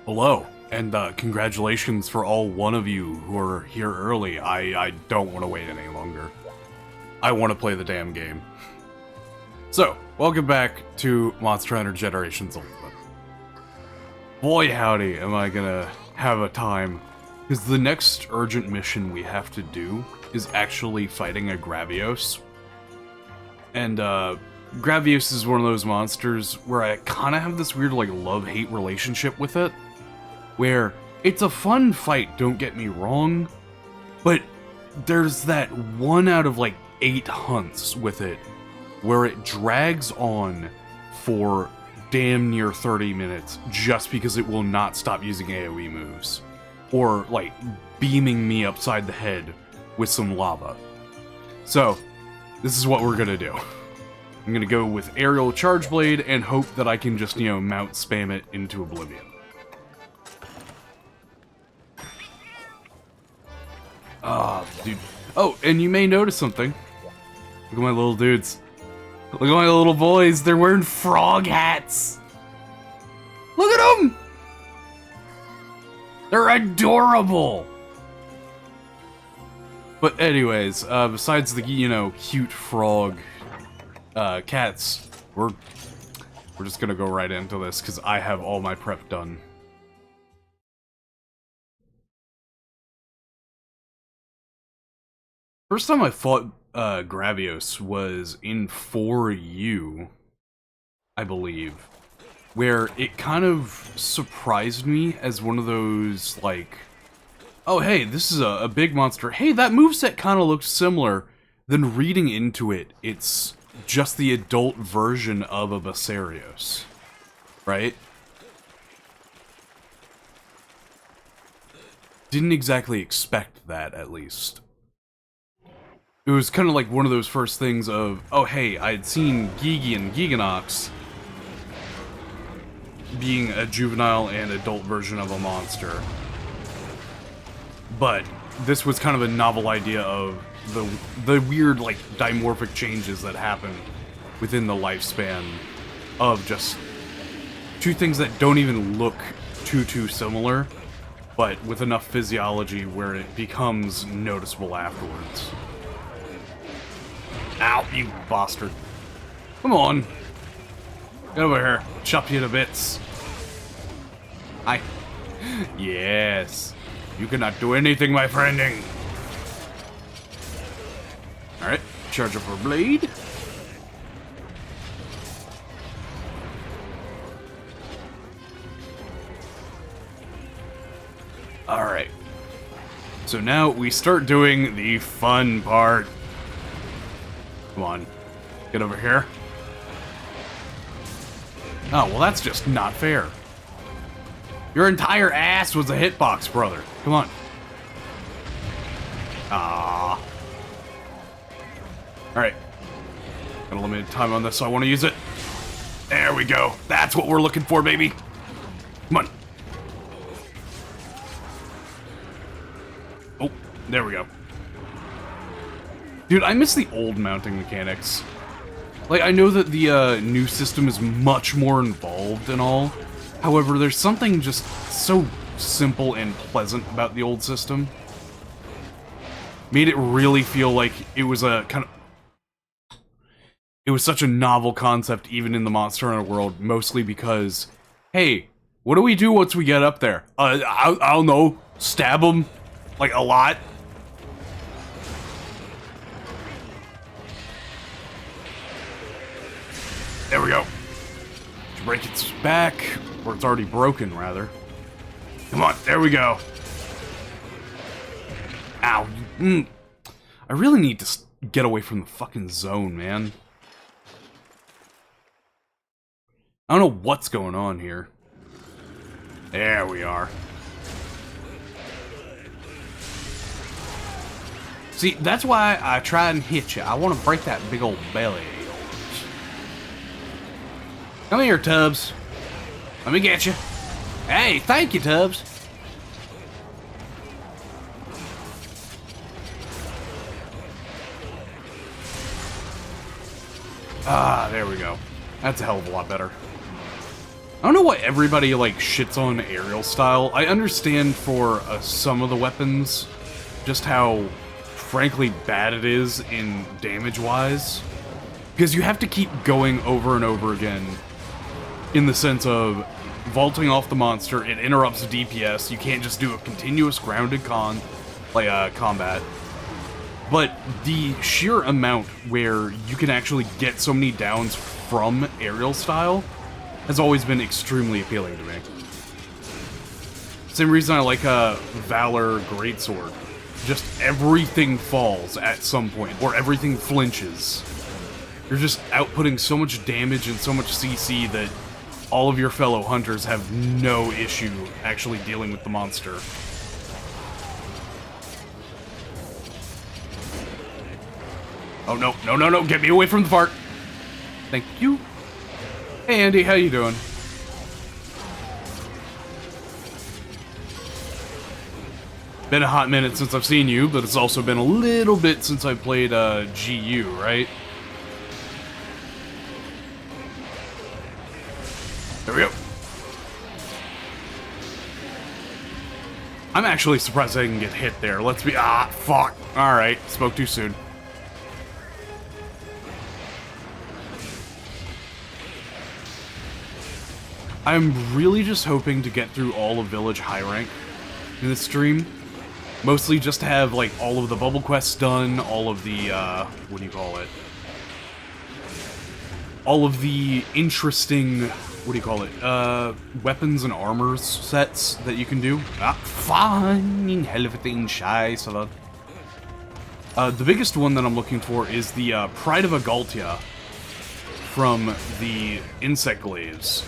Hello, and congratulations for all one of you who are here early. I don't want to wait any longer. I want to play the damn game. So, welcome back to Monster Hunter Generations Ultimate. Boy howdy, am I gonna have a time. Because the next urgent mission we have to do is actually fighting a Gravios. And, Gravios is one of those monsters where I kind of have this weird, like, love-hate relationship with it. Where it's a fun fight, don't get me wrong, but there's that 1 out of like 8 hunts with it where it drags on for damn near 30 minutes just because it will not stop using AoE moves. Or like beaming me upside the head with some lava. So, this is what we're gonna do. I'm gonna go with Aerial Charge Blade and hope that I can just, mount spam it into oblivion. Ah, dude. Oh, and you may notice something. Look at my little dudes. Look at my little boys. They're wearing frog hats. Look at them! They're adorable! But anyways, besides the, cute frog cats, we're just gonna go right into this, because I have all my prep done. First time I fought Gravios was in 4U, I believe, where it kind of surprised me as one of those, like, oh hey, this is a big monster, hey, that moveset kind of looks similar, then reading into it, it's just the adult version of a Basarios, right? Didn't exactly expect that, at least. It was kind of like one of those first things of, oh hey, I had seen Gigi and Giganox being a juvenile and adult version of a monster. But this was kind of a novel idea of the weird, like, dimorphic changes that happen within the lifespan of just two things that don't even look too similar, but with enough physiology where it becomes noticeable afterwards. Ow, you bastard. Come on. Get over here. Chop you to bits. Hi. Yes. You cannot do anything, my friending. Alright. Charge up her blade. Alright. So now we start doing the fun part. Come on. Get over here. Oh, well that's just not fair. Your entire ass was a hitbox, brother. Come on. Ah. Alright. Got a limited time on this, so I want to use it. There we go. That's what we're looking for, baby. Come on. Oh, there we go. Dude, I miss the old mounting mechanics. Like, I know that the new system is much more involved and all. However, there's something just so simple and pleasant about the old system. Made it really feel like it was a kind of... It was such a novel concept even in the Monster Hunter world, mostly because, hey, what do we do once we get up there? I don't know, stab them, like, a lot? There we go. Break its back, or it's already broken, rather. Come on, there we go. Ow. I really need to get away from the fucking zone, man. I don't know what's going on here. There we are. See, that's why I try and hit you. I want to break that big old belly. Come here, Tubbs. Let me get you. Hey, thank you, Tubbs. Ah, there we go. That's a hell of a lot better. I don't know why everybody, like, shits on aerial style. I understand for some of the weapons just how, frankly, bad it is in damage-wise. Because you have to keep going over and over again in the sense of vaulting off the monster, it interrupts DPS, you can't just do a continuous grounded combat. But the sheer amount where you can actually get so many downs from aerial style has always been extremely appealing to me. Same reason I like Valor Greatsword. Just everything falls at some point, or everything flinches. You're just outputting so much damage and so much CC that all of your fellow hunters have no issue actually dealing with the monster. Oh no, no, no, no, get me away from the fart! Thank you. Hey Andy, how you doing? Been a hot minute since I've seen you, but it's also been a little bit since I played GU, right? There we go. I'm actually surprised I didn't get hit there. Let's be... Ah, fuck. Alright, spoke too soon. I'm really just hoping to get through all of Village High Rank in this stream. Mostly just to have, like, all of the bubble quests done, all of the, what do you call it? All of the interesting, what do you call it? Weapons and armors sets that you can do. Ah, fine, helveting scheiße. The biggest one that I'm looking for is the, Pride of Agaltia from the Insect Glaives.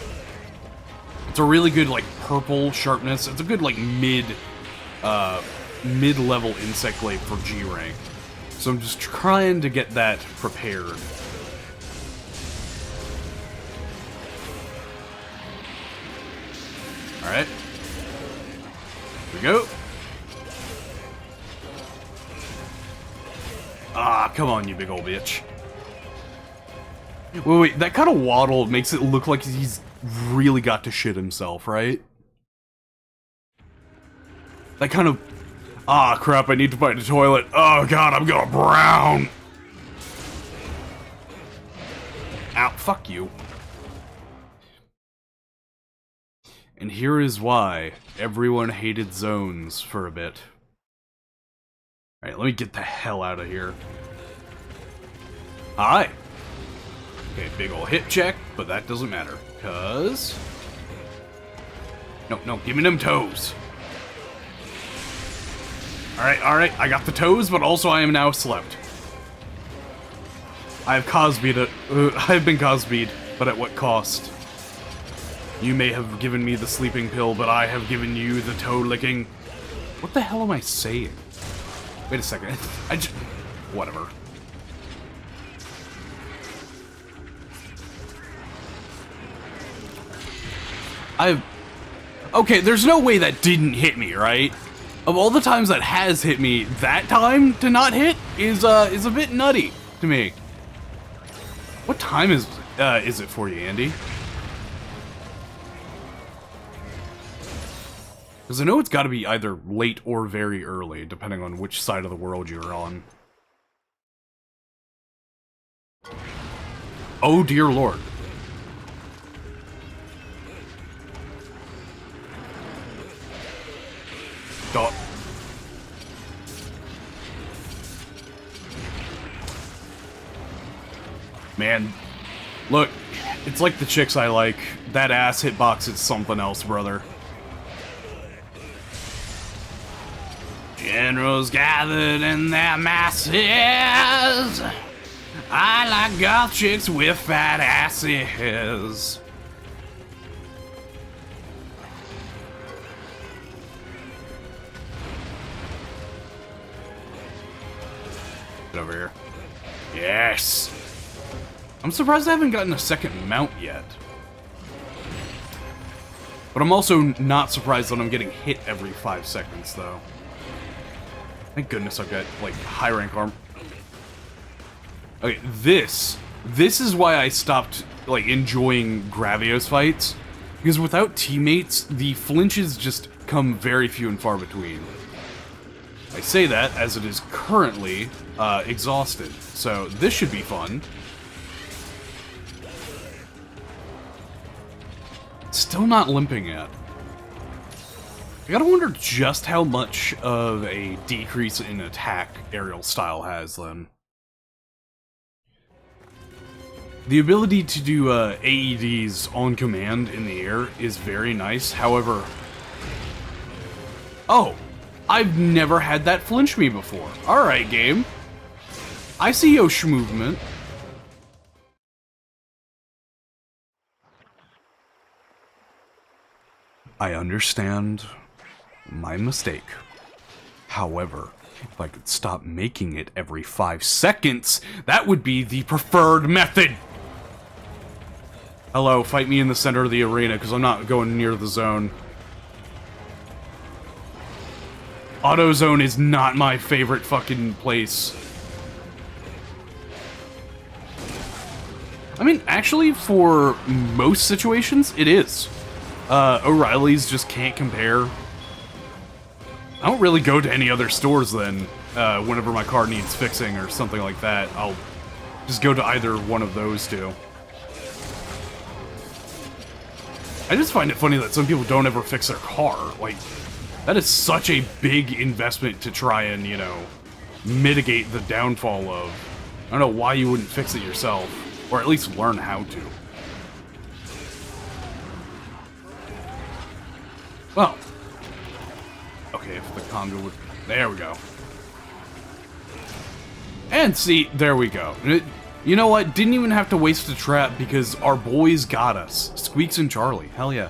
It's a really good, like, purple sharpness. It's a good, like, mid-level insect glaive for G rank. So I'm just trying to get that prepared. Alright. Here we go. Ah, come on, you big old bitch. Wait, that kind of waddle makes it look like he's really got to shit himself, right? That kind of... Ah, crap, I need to find a toilet. Oh, God, I'm gonna brown! Ow, fuck you. And here is why everyone hated zones for a bit. Alright, let me get the hell out of here. Hi! Okay, big ol' hit check, but that doesn't matter, cause... No, no, give me them toes! Alright, I got the toes, but also I am now slept. I have Cosby'd it. I have been Cosby'd, but at what cost? You may have given me the sleeping pill, but I have given you the toe licking. What the hell am I saying? Wait a second. Whatever. Okay, there's no way that didn't hit me, right? Of all the times that has hit me, that time to not hit is a bit nutty to me. What time is it for you, Andy? Because I know it's got to be either late or very early, depending on which side of the world you're on. Oh dear lord. Dot. Man, look, it's like the chicks I like. That ass hitbox is something else, brother. Generals gathered in their masses. I like goth chicks with fat asses. Get over here. Yes! I'm surprised I haven't gotten a second mount yet. But I'm also not surprised that I'm getting hit every 5 seconds, though. Thank goodness I've got, like, high rank arm. Okay, this is why I stopped, like, enjoying Gravios fights. Because without teammates, the flinches just come very few and far between. I say that as it is currently exhausted, so this should be fun. Still not limping yet. I gotta wonder just how much of a decrease in attack aerial style has, then. The ability to do AEDs on command in the air is very nice, however... Oh! I've never had that flinch me before. Alright, game. I see Yosh movement. I understand my mistake. However, if I could stop making it every 5 seconds, that would be the preferred method! Hello, fight me in the center of the arena, because I'm not going near the zone. Auto zone is not my favorite fucking place. I mean, actually, for most situations, it is. O'Reilly's just can't compare. I don't really go to any other stores then, whenever my car needs fixing or something like that. I'll just go to either one of those two. I just find it funny that some people don't ever fix their car. Like, that is such a big investment to try and, you know, mitigate the downfall of. I don't know why you wouldn't fix it yourself, or at least learn how to. Well, okay, if the combo would... There we go. And see, there we go. You know what? Didn't even have to waste a trap because our boys got us. Squeaks and Charlie. Hell yeah.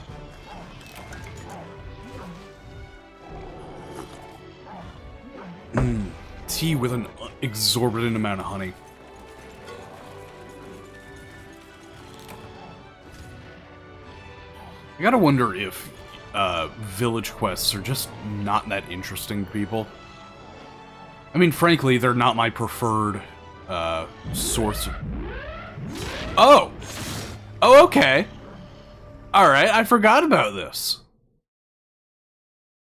Tea with an exorbitant amount of honey. I gotta wonder if village quests are just not that interesting to people. I mean, frankly, they're not my preferred source of... Oh! Oh, okay. Alright, I forgot about this.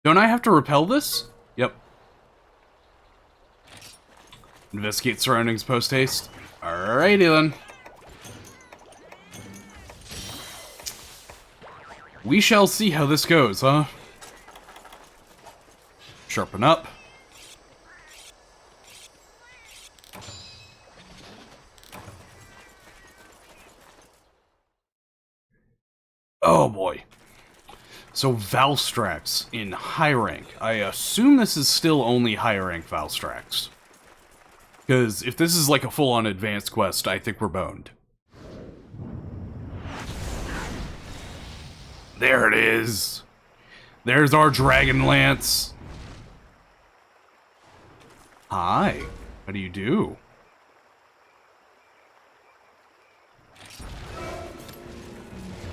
Don't I have to repel this? Yep. Investigate surroundings post-haste. Alrighty then. We shall see how this goes, huh? Sharpen up. Oh boy. So Valstrax in high rank. I assume this is still only high rank Valstrax. Because if this is like a full-on advanced quest, I think we're boned. There it is. There's our Dragon Lance. Hi. How do you do?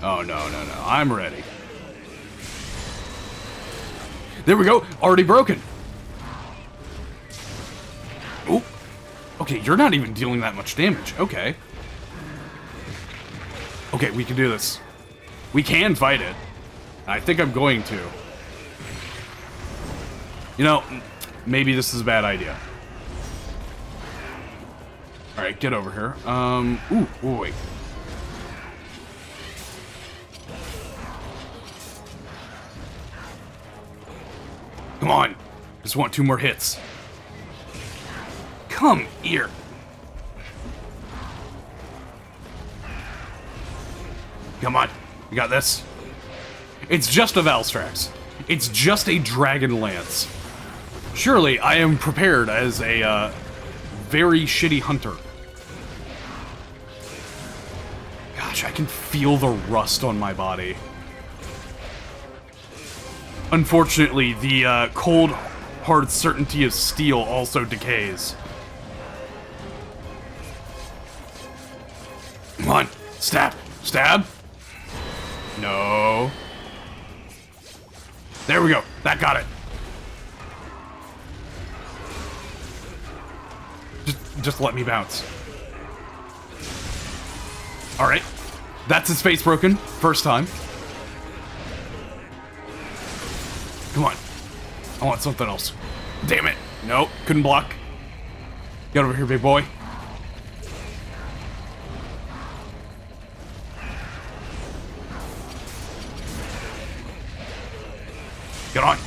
Oh, no. I'm ready. There we go. Already broken. Oh. Okay, you're not even dealing that much damage. Okay. Okay, we can do this. We can fight it. I think I'm going to. You know, maybe this is a bad idea. Alright, get over here. Ooh, wait. Come on. Just want 2 more hits. Come here. Come on. We got this. It's just a Valstrax. It's just a Dragon Lance. Surely I am prepared as a very shitty hunter. Gosh, I can feel the rust on my body. Unfortunately, the cold, hard certainty of steel also decays. Come on, stab, stab. No. There we go. That got it. Just let me bounce. All right. That's his face broken. First time. Come on. I want something else. Damn it. Nope, couldn't block. Get over here, big boy. Get on.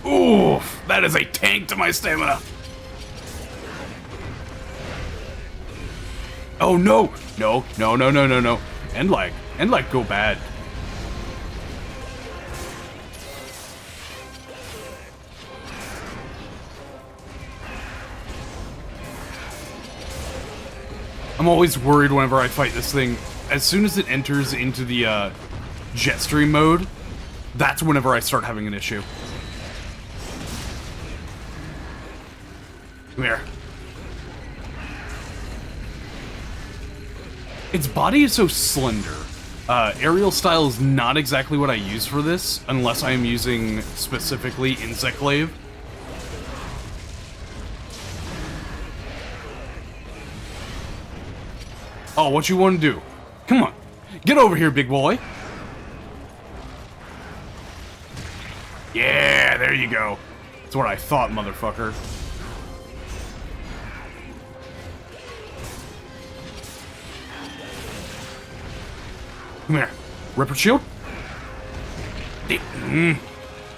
Oof, that is a tank to my stamina. Oh no! No, no, no, no, no, no. End lag. End lag go bad. I'm always worried whenever I fight this thing. As soon as it enters into the jet stream mode, that's whenever I start having an issue. Come here. Its body is so slender. Aerial style is not exactly what I use for this, unless I am using specifically Insect Glaive. Oh, what you want to do? Come on. Get over here, big boy. Yeah, there you go. That's what I thought, motherfucker. Come here. Ripper shield.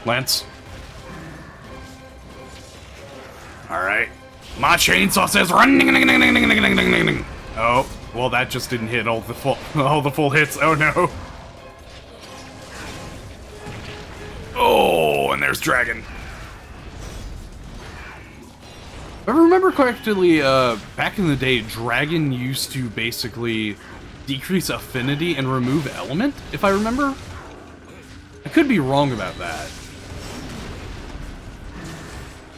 Lance. Alright. My chainsaw says run. Oh, well that just didn't hit all the full hits. Oh no. Oh, and there's Dragon. If I remember correctly, back in the day, Dragon used to basically decrease affinity and remove element, if I remember. I could be wrong about that.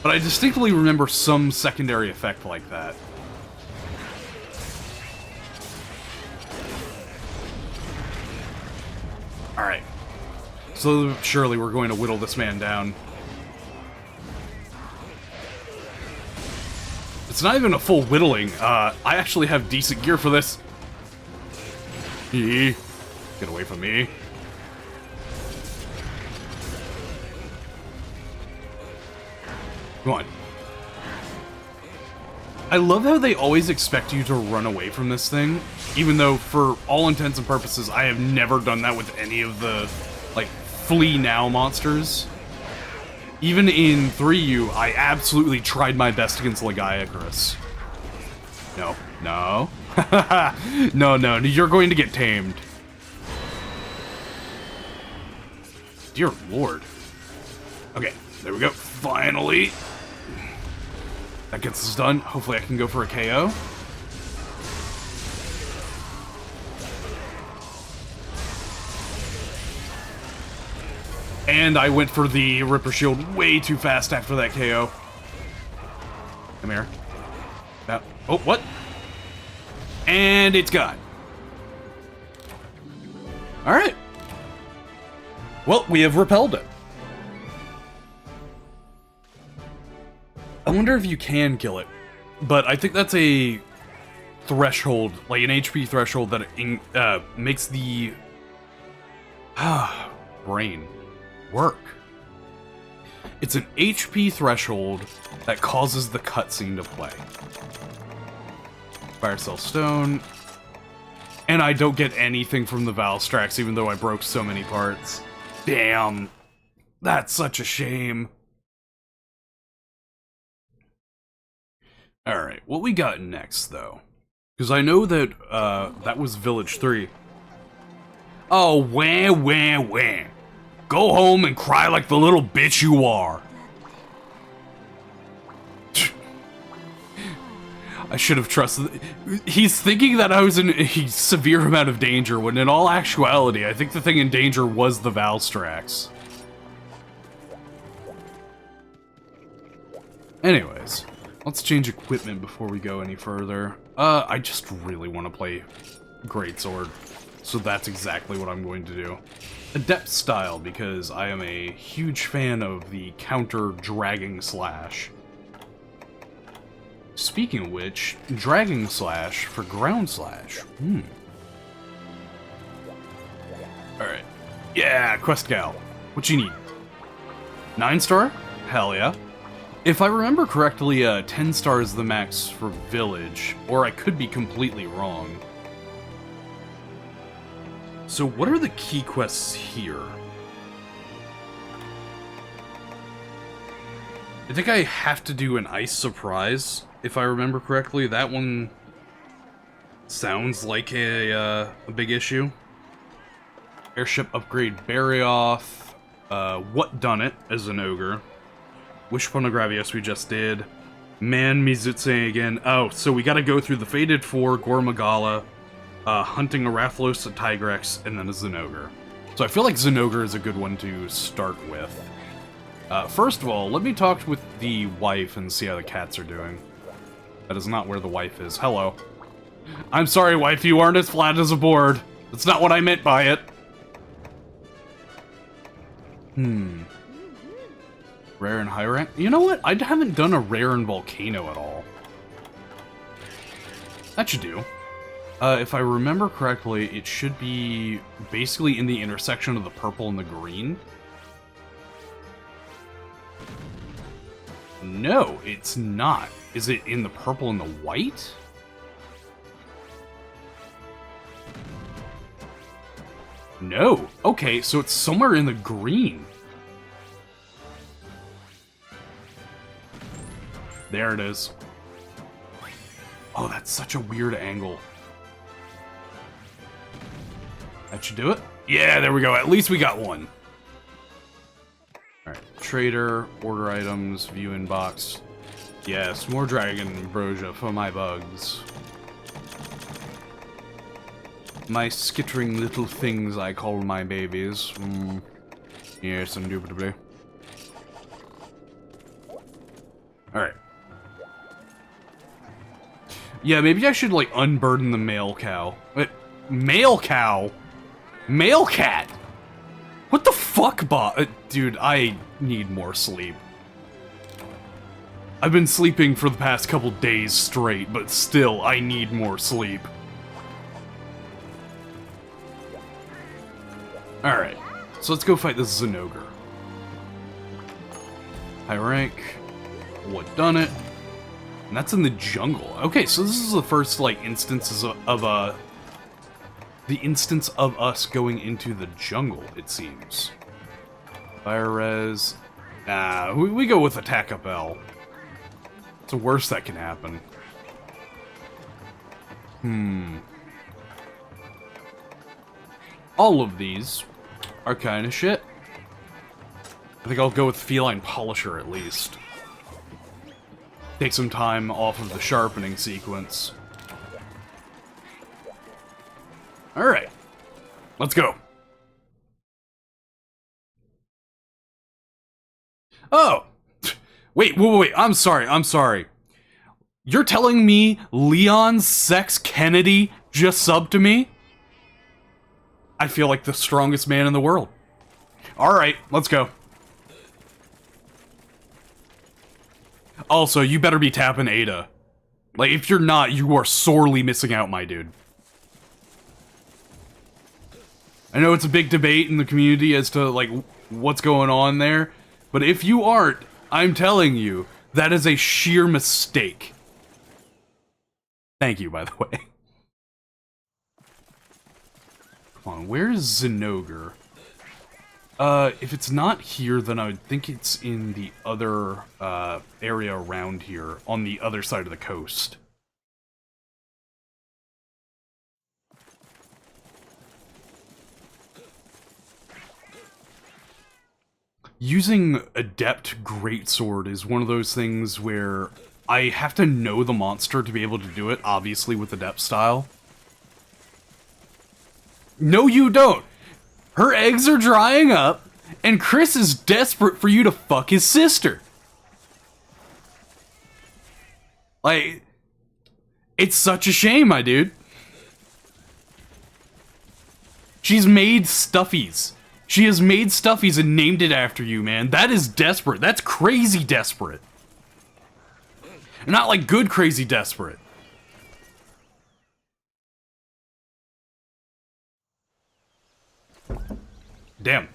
But I distinctly remember some secondary effect like that. Alright. Slowly but surely we're going to whittle this man down. It's not even a full whittling. I actually have decent gear for this. Get away from me. Come on. I love how they always expect you to run away from this thing, even though, for all intents and purposes, I have never done that with any of the, like, flee now monsters. Even in 3U, I absolutely tried my best against Legiacrus. No. No. No, you're going to get tamed. Dear Lord. Okay, there we go. Finally. That gets us done. Hopefully I can go for a KO. And I went for the Ripper Shield way too fast after that KO. Come here. Now, oh, what? And it's gone. Alright. Well, we have repelled it. I wonder if you can kill it. But I think that's a threshold, like an HP threshold that makes the brain work. It's an HP threshold that causes the cutscene to play. Fire Cell Stone. And I don't get anything from the Valstrax, even though I broke so many parts. Damn. That's such a shame. Alright, what we got next, though? Because I know that, that was Village 3. Oh, wah. Go home and cry like the little bitch you are. I should have trusted... He's thinking that I was in a severe amount of danger, when in all actuality, I think the thing in danger was the Valstrax. Anyways, let's change equipment before we go any further. I just really want to play Greatsword, so that's exactly what I'm going to do. Adept style, because I am a huge fan of the counter Dragging Slash. Speaking of which, Dragging Slash for Ground Slash. Alright. Yeah, quest gal. What you need? 9-star? Hell yeah. If I remember correctly, 10 star is the max for village, or I could be completely wrong. So what are the key quests here? I think I have to do an ice surprise, if I remember correctly. That one sounds like a big issue. Airship upgrade Barrioth. What done it as an ogre. Wish upon a Gravios we just did. Man Mizutse again. Oh, so we gotta go through the Fated Four, Gormagala, hunting a Rathalos, a Tigrex, and then a Zinogre. So I feel like Zinogre is a good one to start with. First of all, let me talk with the wife and see how the cats are doing. That is not where the wife is. Hello. I'm sorry, wife, you aren't as flat as a board. That's not what I meant by it. Rare and high rank? You know what? I haven't done a rare and volcano at all. That should do. If I remember correctly, it should be basically in the intersection of the purple and the green. No, it's not. Is it in the purple and the white? No. Okay, so it's somewhere in the green. There it is. Oh, that's such a weird angle. That should do it? Yeah, there we go. At least we got one. Alright, trader, order items, view inbox. Yes, more dragon ambrosia for my bugs. My skittering little things I call my babies. Yes, indubitably. Alright. Yeah, maybe I should, like, unburden the male cow. Wait, male cow? Male cat? What the fuck, dude, I need more sleep. I've been sleeping for the past couple days straight, but still, I need more sleep. Alright, so let's go fight this Zinogre. High rank. What done it? And that's in the jungle. Okay, so this is the first, like, instances of the instance of us going into the jungle, it seems. Fire res. Nah, we go with Attack Up L. It's the worst that can happen. All of these are kind of shit. I think I'll go with Feline Polisher at least. Take some time off of the sharpening sequence. Alright. Let's go. Oh! Wait, I'm sorry. You're telling me Leon Sex Kennedy just subbed to me? I feel like the strongest man in the world. Alright, let's go. Also, you better be tapping Ada. Like, if you're not, you are sorely missing out, my dude. I know it's a big debate in the community as to, like, what's going on there, but if you aren't, I'm telling you, that is a sheer mistake. Thank you, by the way. Come on, where is Zinogre? If it's not here, then I would think it's in the other, area around here, on the other side of the coast. Using Adept Greatsword is one of those things where I have to know the monster to be able to do it, obviously with Adept style. No, you don't! Her eggs are drying up, and Chris is desperate for you to fuck his sister. Like, it's such a shame, my dude. She's made stuffies. She has made stuffies and named it after you, man. That is desperate. That's crazy desperate. Not like good crazy desperate. Damn.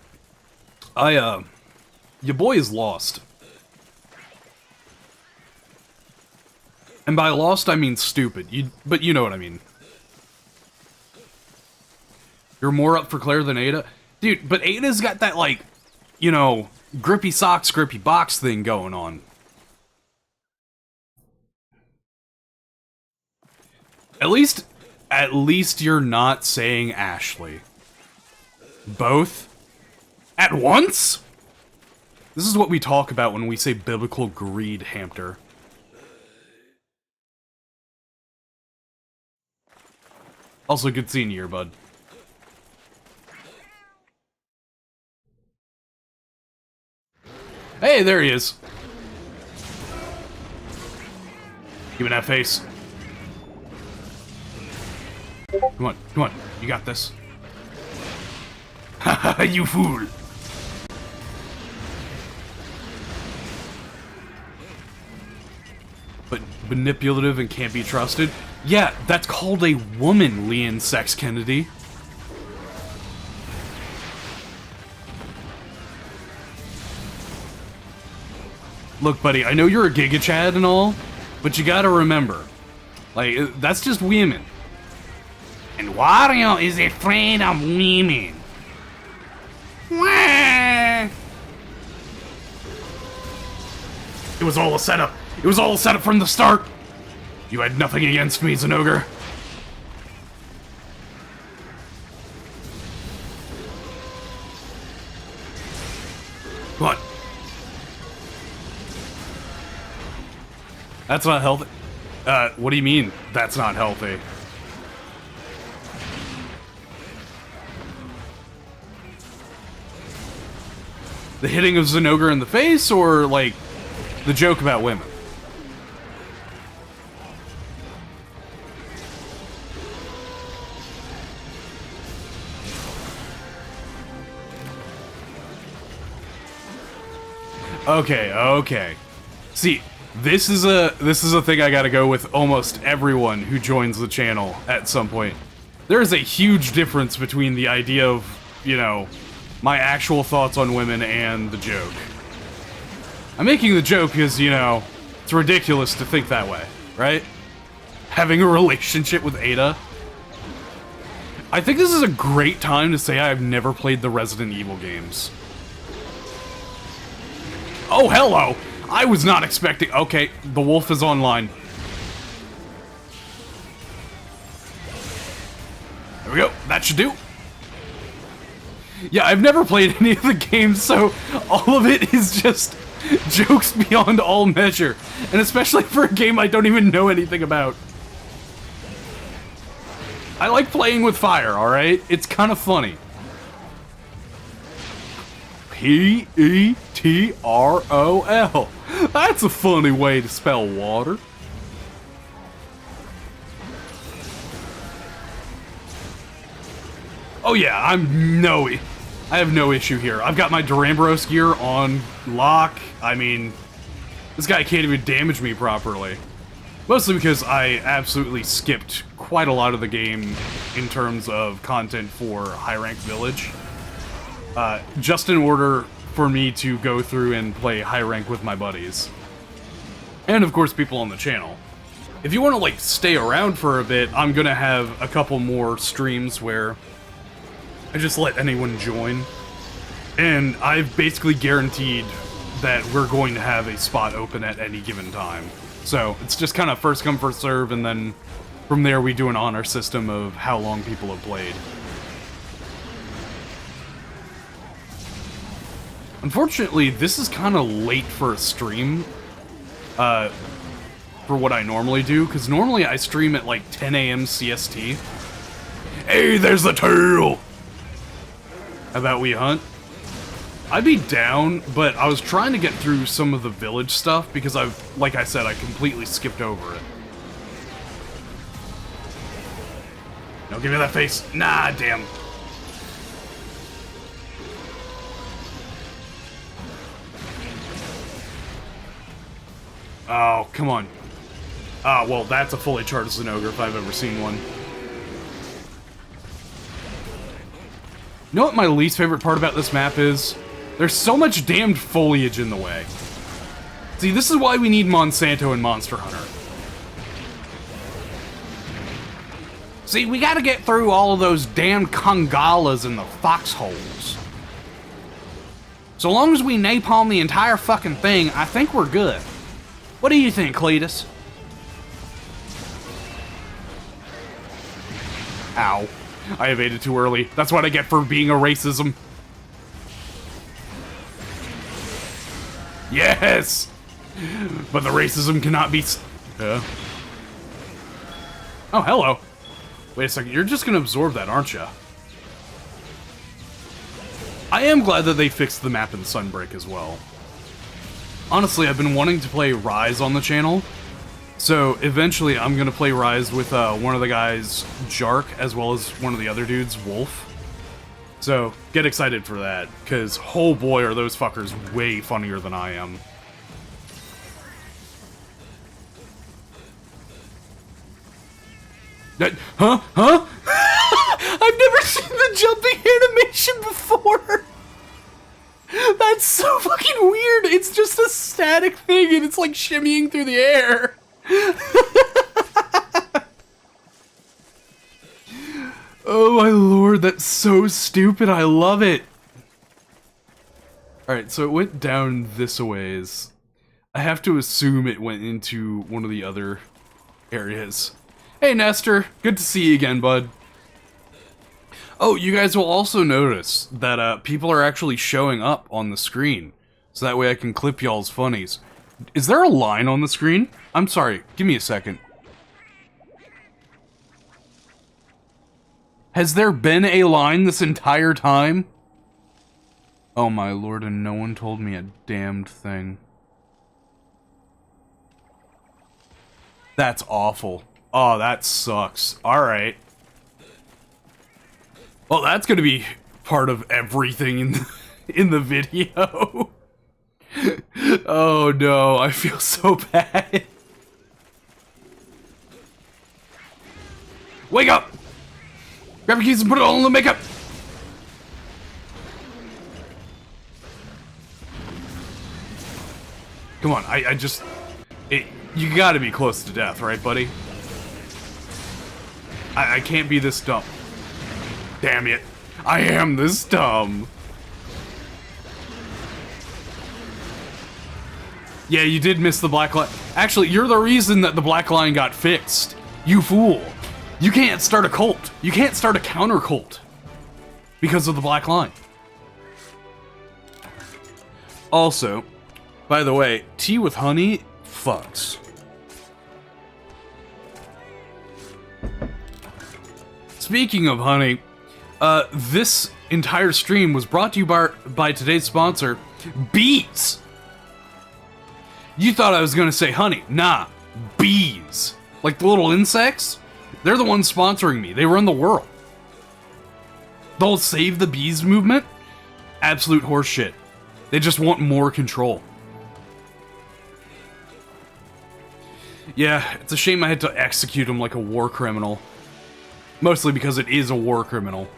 Your boy is lost. And by lost, I mean stupid. But you know what I mean. You're more up for Claire than Ada? Dude, but Ada's got that, like, you know, grippy socks, grippy box thing going on. At least you're not saying Ashley. Both? At once? This is what we talk about when we say biblical greed, Hampter. Also, good seeing you here, bud. Hey, there he is. Give me that face. Come on, you got this. Haha, you fool! But manipulative and can't be trusted? Yeah, that's called a woman, Leon Sex Kennedy. Look, buddy, I know you're a Giga Chad and all, but you gotta remember, like, that's just women. And Wario is afraid of women. It was all a setup. It was all a setup from the start. You had nothing against me, Zenogre. Come on. That's not healthy. What do you mean, that's not healthy? The hitting of Zenogre in the face, or, like, the joke about women? Okay. See, this is a thing I gotta go with almost everyone who joins the channel at some point. There is a huge difference between the idea of, you know, my actual thoughts on women and the joke. I'm making the joke because, you know, it's ridiculous to think that way, right? Having a relationship with Ada. I think this is a great time to say I've never played the Resident Evil games. Oh, hello! I was not expecting... Okay, the wolf is online. There we go. That should do. Yeah, I've never played any of the games, so all of it is just jokes beyond all measure. And especially for a game I don't even know anything about. I like playing with fire, alright? It's kind of funny. P-E-T-R-O-L. That's a funny way to spell water. Oh yeah, I have no issue here. I've got my Durambros gear on lock. I mean, this guy can't even damage me properly. Mostly because I absolutely skipped quite a lot of the game in terms of content for High Rank Village. Just in order for me to go through and play high rank with my buddies. And of course people on the channel. If you want to like stay around for a bit, I'm gonna have a couple more streams where I just let anyone join. And I've basically guaranteed that we're going to have a spot open at any given time. So it's just kind of first come first serve, and then from there we do an honor system of how long people have played. Unfortunately, this is kind of late for a stream, for what I normally do, because normally I stream at like 10 AM CST. Hey, there's the tail! How about we hunt? I'd be down, but I was trying to get through some of the village stuff, because like I said, I completely skipped over it. No, give me that face. Nah, damn. Oh, come on. Ah, well, that's a fully charged Zenogre if I've ever seen one. You know what my least favorite part about this map is? There's so much damned foliage in the way. See, this is why we need Monsanto and Monster Hunter. See, we gotta get through all of those damn congalas and the foxholes. So long as we napalm the entire fucking thing, I think we're good. What do you think, Cletus? Ow. I evaded too early. That's what I get for being a racism. Yes! But the racism cannot be... Oh, hello. Wait a second, you're just gonna absorb that, aren't you? I am glad that they fixed the map in Sunbreak as well. Honestly, I've been wanting to play Rise on the channel, so eventually I'm gonna play Rise with one of the guys, Jark, as well as one of the other dudes, Wolf. So, get excited for that, because, oh boy, are those fuckers way funnier than I am. Huh? Huh? I've never seen the jumping animation before! That's so fucking weird! It's just a static thing and it's like shimmying through the air! Oh my lord, that's so stupid, I love it! Alright, so it went down this a ways. I have to assume it went into one of the other areas. Hey Nestor, good to see you again, bud. Oh, you guys will also notice that people are actually showing up on the screen, so that way I can clip y'all's funnies. Is there a line on the screen? I'm sorry, give me a second. Has there been a line this entire time? Oh my lord, and no one told me a damned thing. That's awful. Oh, that sucks. Alright. Well, that's gonna be part of everything in the video. Oh no, I feel so bad. Wake up! Grab your keys and put it all in the makeup! Come on, I just... you gotta be close to death, right, buddy? I can't be this dumb. Damn it. I am this dumb. Yeah, you did miss the black line. Actually, you're the reason that the black line got fixed. You fool. You can't start a cult. You can't start a counter cult. Because of the black line. Also, by the way, tea with honey fucks. Speaking of honey, this entire stream was brought to you by today's sponsor, bees. You thought I was gonna say honey. Nah, bees. Like the little insects? They're the ones sponsoring me. They run the world. The whole Save the Bees movement? Absolute horseshit. They just want more control. Yeah, it's a shame I had to execute him like a war criminal. Mostly because it is a war criminal.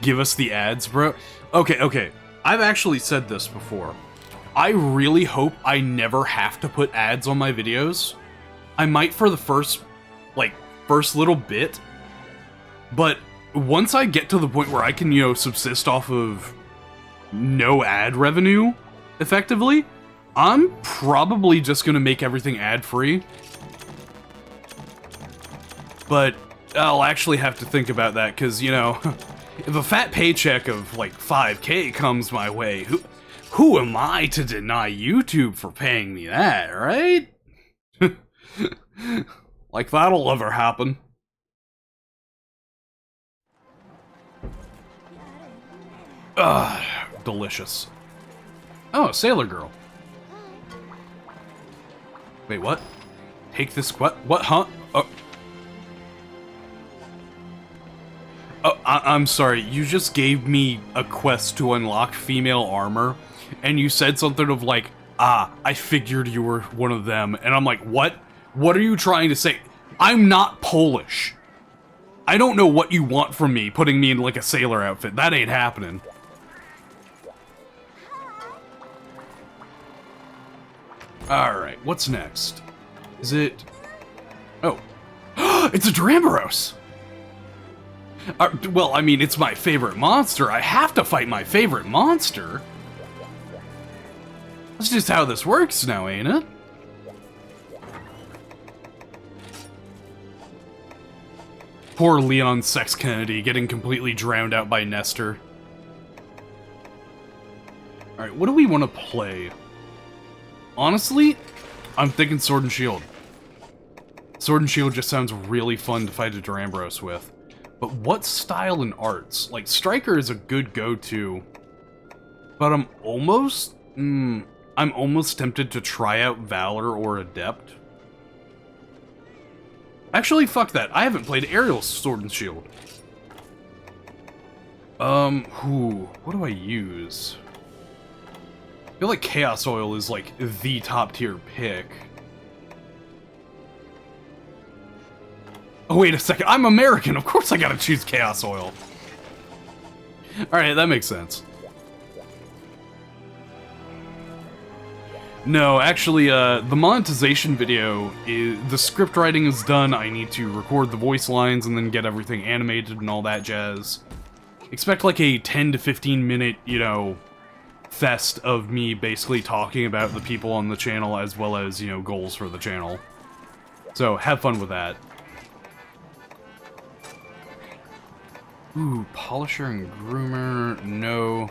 Give us the ads, bro. Okay. I've actually said this before. I really hope I never have to put ads on my videos. I might for the first little bit. But once I get to the point where I can, you know, subsist off of no ad revenue, effectively, I'm probably just gonna make everything ad-free. But I'll actually have to think about that, because, you know, if a fat paycheck of, like, 5K comes my way, who am I to deny YouTube for paying me that, right? Like, that'll ever happen. Ugh, delicious. Oh, Sailor Girl. Wait, what? Take this, what, huh? Oh. Oh, I'm sorry, you just gave me a quest to unlock female armor, and you said something of like, I figured you were one of them, and I'm like, what? What are you trying to say? I'm not Polish. I don't know what you want from me, putting me in, like, a sailor outfit. That ain't happening. Alright, what's next? Is it... Oh. It's a Dramboros! Well, I mean, it's my favorite monster. I have to fight my favorite monster. That's just how this works now, ain't it? Poor Leon Sex Kennedy getting completely drowned out by Nestor. Alright, what do we want to play? Honestly, I'm thinking Sword and Shield. Sword and Shield just sounds really fun to fight a Dramboros with. But what style and arts? Like, Striker is a good go-to. But I'm almost tempted to try out Valor or Adept. Actually, fuck that. I haven't played Aerial Sword and Shield. What do I use? I feel like Chaos Oil is, like, the top-tier pick. Oh, wait a second. I'm American. Of course I gotta choose Chaos Oil. Alright, that makes sense. No, actually, the monetization video, the script writing is done. I need to record the voice lines and then get everything animated and all that jazz. Expect like a 10 to 15 minute, you know, fest of me basically talking about the people on the channel as well as, you know, goals for the channel. So, have fun with that. Ooh, Polisher and Groomer, no.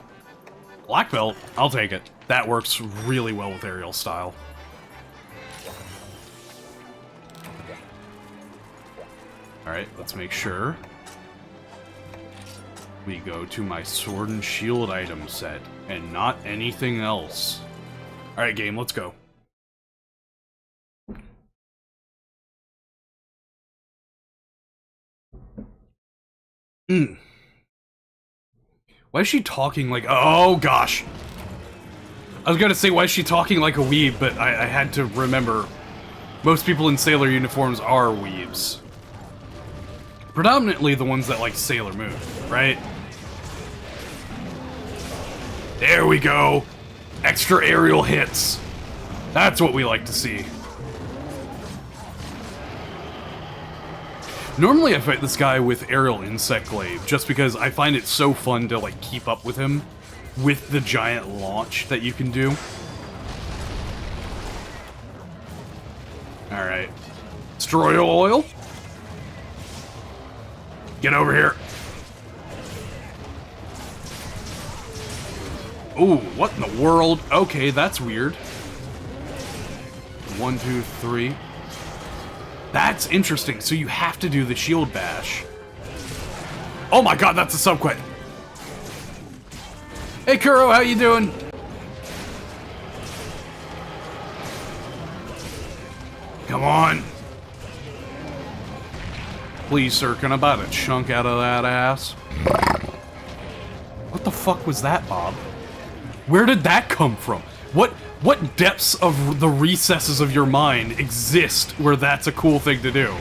Black Belt, I'll take it. That works really well with aerial style. Alright, let's make sure we go to my Sword and Shield item set, and not anything else. Alright, game, let's go. Why is she talking like... Oh, gosh. I was gonna say, why is she talking like a weeb, but I had to remember. Most people in sailor uniforms are weebs. Predominantly the ones that like Sailor Moon, right? There we go! Extra aerial hits. That's what we like to see. Normally I fight this guy with Aerial Insect Glaive, just because I find it so fun to like keep up with him with the giant launch that you can do. Alright. Destroy oil. Get over here. Ooh, what in the world? Okay, that's weird. 1, 2, 3. That's interesting. So you have to do the shield bash. Oh my god, that's a subquit. Hey Kuro, how you doing? Come on. Please, sir, can I bite a chunk out of that ass? What the fuck was that, Bob? Where did that come from? What depths of the recesses of your mind exist where that's a cool thing to do?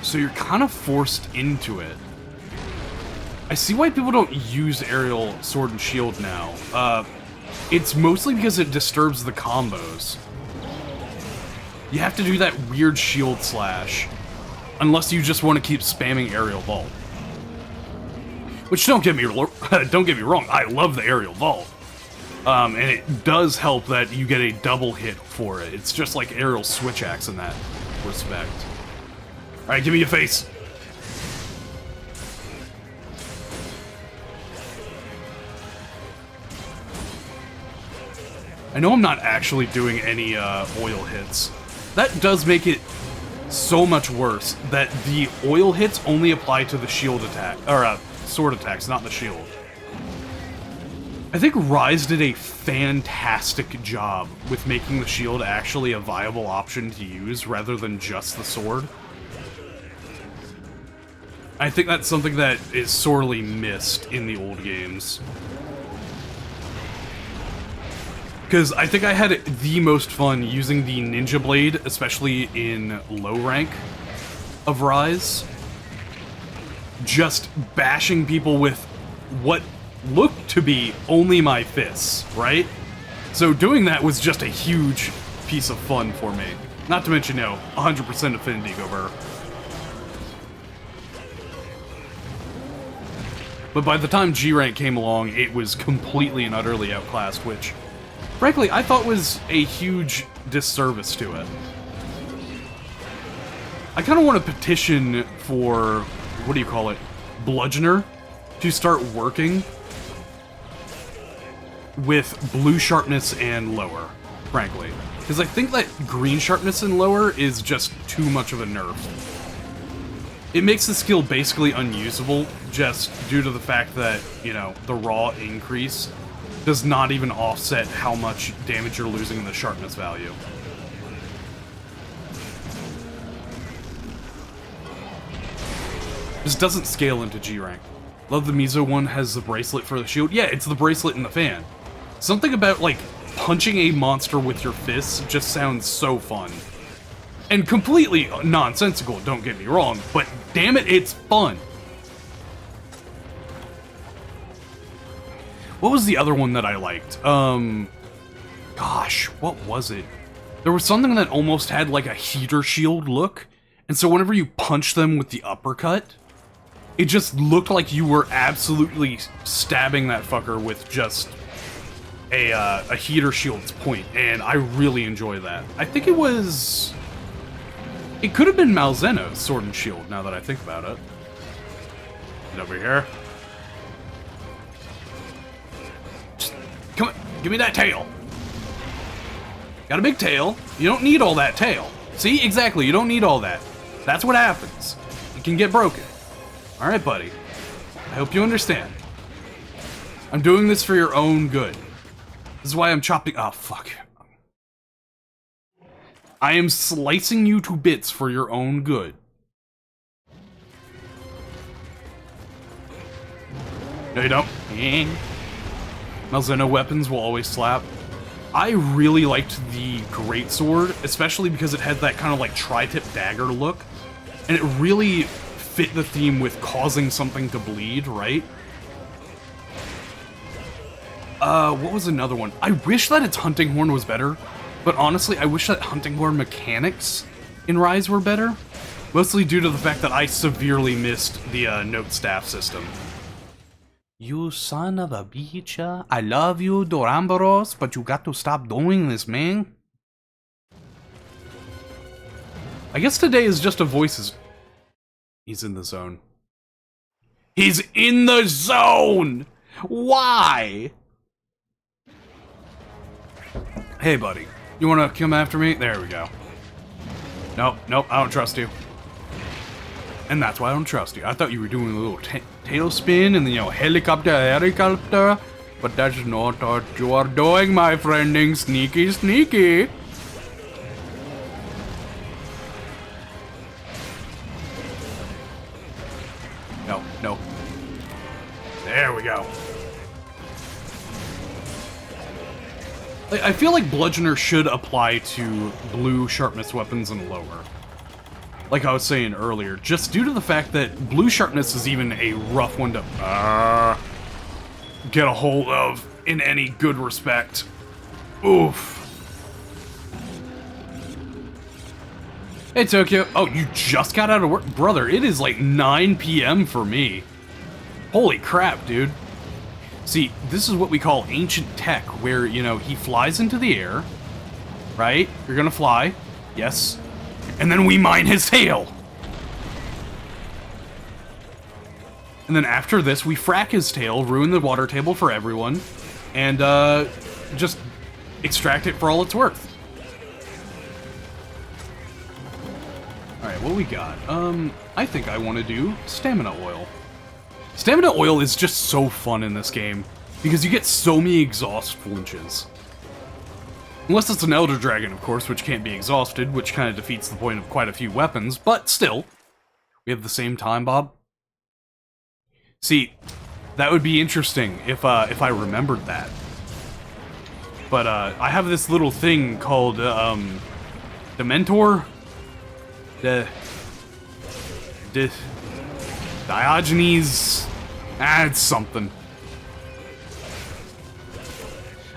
So you're kind of forced into it. I see why people don't use aerial sword and shield now. It's mostly because it disturbs the combos. You have to do that weird shield slash. Unless you just want to keep spamming aerial vault. Which, don't get me wrong, I love the aerial vault. And it does help that you get a double hit for it. It's just like aerial switch axe in that respect. Alright, give me your face. I know I'm not actually doing any oil hits. That does make it so much worse that the oil hits only apply to the shield attack, or sword attacks, not the shield. I think Rise did a fantastic job with making the shield actually a viable option to use rather than just the sword. I think that's something that is sorely missed in the old games. Because I think I had the most fun using the Ninja Blade, especially in low rank of Rise. Just bashing people with what looked to be only my fists, right? So doing that was just a huge piece of fun for me. Not to mention, 100% affinity over. But by the time G rank came along, it was completely and utterly outclassed, which, frankly, I thought was a huge disservice to it. I kind of want to petition for, what do you call it, Bludgeoner, to start working with blue sharpness and lower, frankly. Because I think that green sharpness and lower is just too much of a nerf. It makes the skill basically unusable, just due to the fact that, the raw increase does not even offset how much damage you're losing in the sharpness value. This doesn't scale into G rank. Love the Mizo one has the bracelet for the shield. Yeah, it's the bracelet and the fan. Something about, like, punching a monster with your fists just sounds so fun. And completely nonsensical, don't get me wrong, but damn it, it's fun. What was the other one that I liked? Gosh, what was it? There was something that almost had like a heater shield look, and so whenever you punch them with the uppercut, it just looked like you were absolutely stabbing that fucker with just a heater shield's point, and I really enjoy that. I think it was... It could have been Malzeno's Sword and Shield, now that I think about it. Get over here. Just, come on, give me that tail. Got a big tail. You don't need all that tail. See, exactly, you don't need all that. That's what happens. It can get broken. Alright, buddy. I hope you understand. I'm doing this for your own good. This is why I'm chopping... Oh, fuck. I am slicing you to bits for your own good. No, you don't. Malzeno weapons will always slap. I really liked the greatsword, especially because it had that kind of like tri-tip dagger look. And it really fit the theme with causing something to bleed, right? What was another one? I wish that its hunting horn was better. But honestly, I wish that hunting horn mechanics in Rise were better. Mostly due to the fact that I severely missed the note staff system. You son of a bitch. I love you, Doramboros, but you got to stop doing this, man. I guess today is just a voices... He's in the zone. He's in the zone! Why? Hey, buddy. You wanna come after me? There we go. Nope, nope, I don't trust you. And that's why I don't trust you. I thought you were doing a little tail spin and then, helicopter. But that's not what you are doing, my friending. Sneaky, sneaky. No, no. There we go. I feel like Bludgeoner should apply to blue sharpness weapons and lower. Like I was saying earlier, just due to the fact that blue sharpness is even a rough one to get a hold of in any good respect. Oof. Hey, Tokyo. Oh, you just got out of work? Brother, it is like 9 p.m. for me. Holy crap, dude. See, this is what we call ancient tech, where, he flies into the air, right? You're gonna fly, yes. And then we mine his tail! And then after this, we frack his tail, ruin the water table for everyone, and, just extract it for all it's worth. Alright, what we got? I think I want to do stamina oil. Stamina oil is just so fun in this game, because you get so many exhaust flinches. Unless it's an Elder Dragon, of course, which can't be exhausted, which kind of defeats the point of quite a few weapons, but still. We have the same time, Bob? See, that would be interesting if I remembered that. But I have this little thing called Dementor, Diogenes. It's something.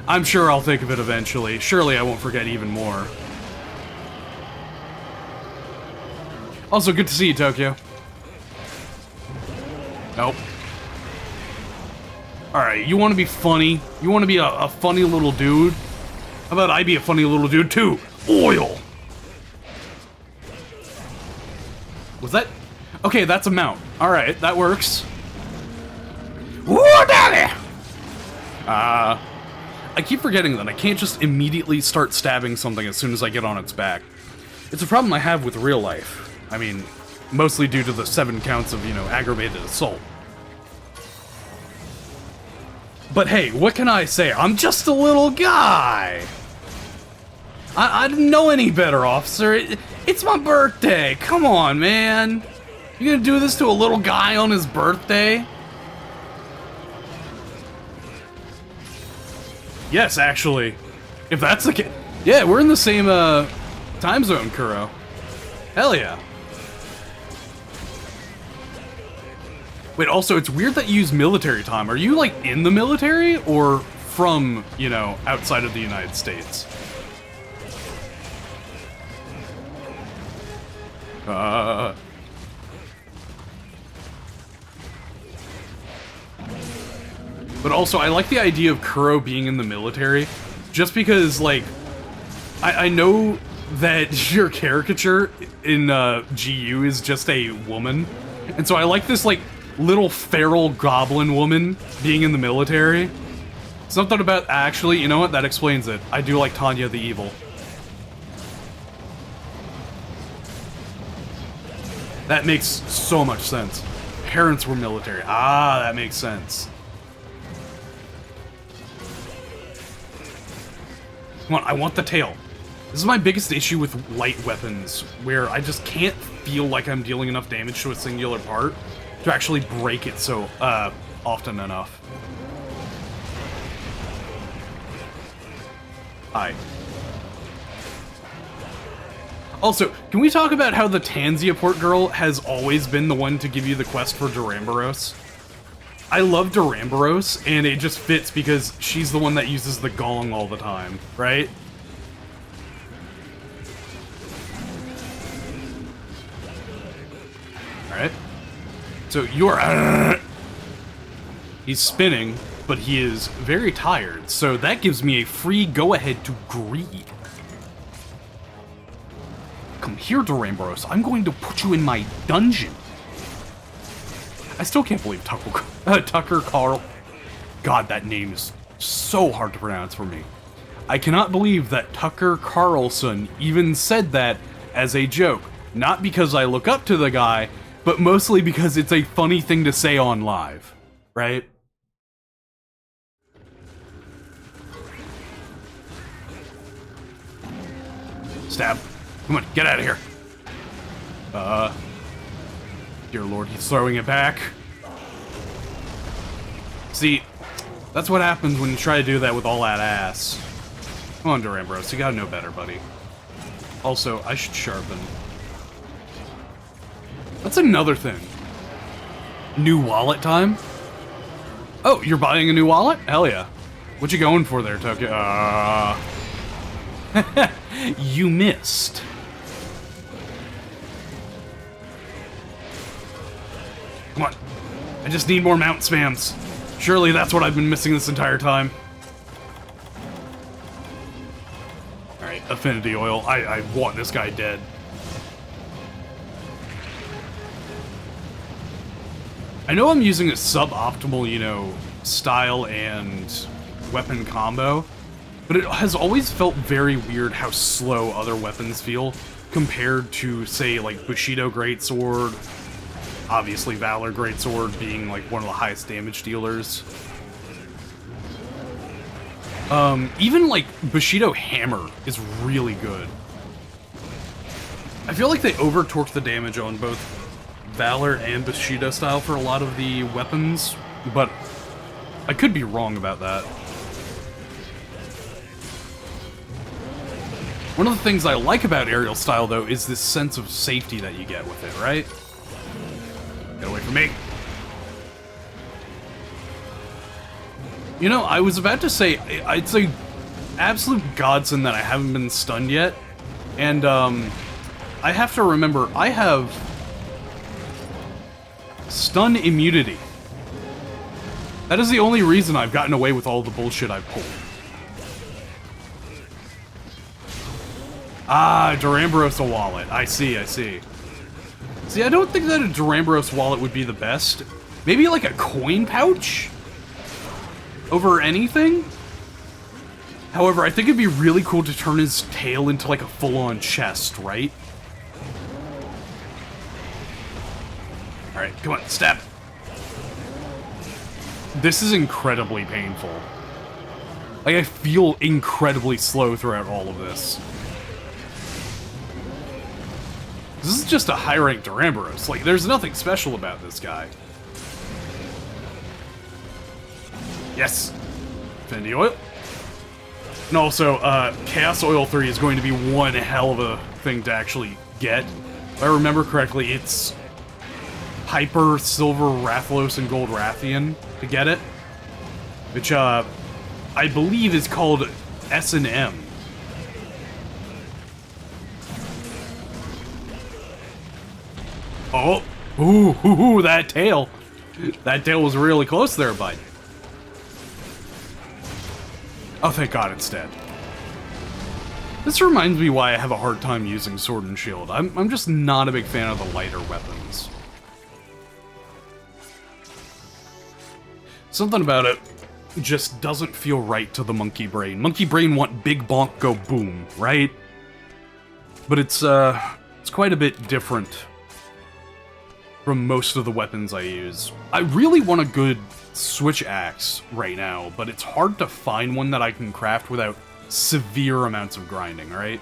I'm sure I'll think of it eventually. Surely I won't forget even more. Also, good to see you, Tokyo. Nope. Alright, you want to be funny? You want to be a funny little dude? How about I be a funny little dude too? Oil! Was that... Okay, that's a mount. Alright, that works. Woo, daddy! I keep forgetting that I can't just immediately start stabbing something as soon as I get on its back. It's a problem I have with real life. I mean, mostly due to the 7 counts of, you know, aggravated assault. But hey, what can I say? I'm just a little guy! I didn't know any better, officer. It's my birthday! Come on, man! You gonna do this to a little guy on his birthday? Yes, actually. If that's the case... Yeah, we're in the same, time zone, Kuro. Hell yeah. Wait, also, it's weird that you use military time. Are you, like, in the military? Or from, you know, outside of the United States? But also, I like the idea of Kuro being in the military, just because, like, I know that your caricature in GU is just a woman, and so I like this, like, little feral goblin woman being in the military. Something about... Actually, you know what? That explains it. I do like Tanya the Evil. That makes so much sense. Parents were military. Ah, that makes sense. Come on, I want the tail. This is my biggest issue with light weapons, where I just can't feel like I'm dealing enough damage to a singular part to actually break it so often enough. Hi. Also, can we talk about how the Tanzia port girl has always been the one to give you the quest for Duramboros? I love Duramboros, and it just fits because she's the one that uses the gong all the time, right? Alright. So you're... He's spinning, but he is very tired, so that gives me a free go-ahead to greed. Come here, Duramboros. I'm going to put you in my dungeon. I still can't believe Tucker Carl... God, that name is so hard to pronounce for me. I cannot believe that Tucker Carlson even said that as a joke. Not because I look up to the guy, but mostly because it's a funny thing to say on live. Right? Stab. Come on, get out of here. Dear Lord, he's throwing it back. See, that's what happens when you try to do that with all that ass. Come on, Duramboros, you gotta know better, buddy. Also, I should sharpen. That's another thing. New wallet time? Oh, you're buying a new wallet? Hell yeah. What you going for there, Tokyo? You missed. Come on. I just need more mount spams. Surely that's what I've been missing this entire time. Alright, affinity oil. I want this guy dead. I know I'm using a suboptimal, you know, style and weapon combo, but it has always felt very weird how slow other weapons feel compared to, say, like Bushido Greatsword, obviously Valor Greatsword being like one of the highest damage dealers. Even like Bushido Hammer is really good. I feel like they over-torqued the damage on both Valor and Bushido style for a lot of the weapons, but I could be wrong about that. One of the things I like about aerial style, though, is this sense of safety that you get with it, right? Get away from me. You know, I was about to say, it's a absolute godsend that I haven't been stunned yet. And, I have to remember, I have stun immunity. That is the only reason I've gotten away with all the bullshit I've pulled. Ah, Durambros wallet. I see, I see. See, I don't think that a Durambros wallet would be the best. Maybe like a coin pouch? Over anything? However, I think it'd be really cool to turn his tail into like a full-on chest, right? Alright, come on, stab. This is incredibly painful. Like, I feel incredibly slow throughout all of this. This is just a high-ranked Duramboros. Like, there's nothing special about this guy. Yes! Fendi Oil. And also, Chaos Oil 3 is going to be one hell of a thing to actually get. If I remember correctly, it's Hyper, Silver, Rathalos, and Gold Rathian to get it. Which, I believe is called S&M. Oh! Ooh, that tail! That tail was really close there, bud. Oh, thank God it's dead. This reminds me why I have a hard time using Sword and Shield. I'm just not a big fan of the lighter weapons. Something about it just doesn't feel right to the monkey brain. Monkey brain want big bonk go boom, right? But it's quite a bit different from most of the weapons I use. I really want a good switch axe right now, but it's hard to find one that I can craft without severe amounts of grinding, right?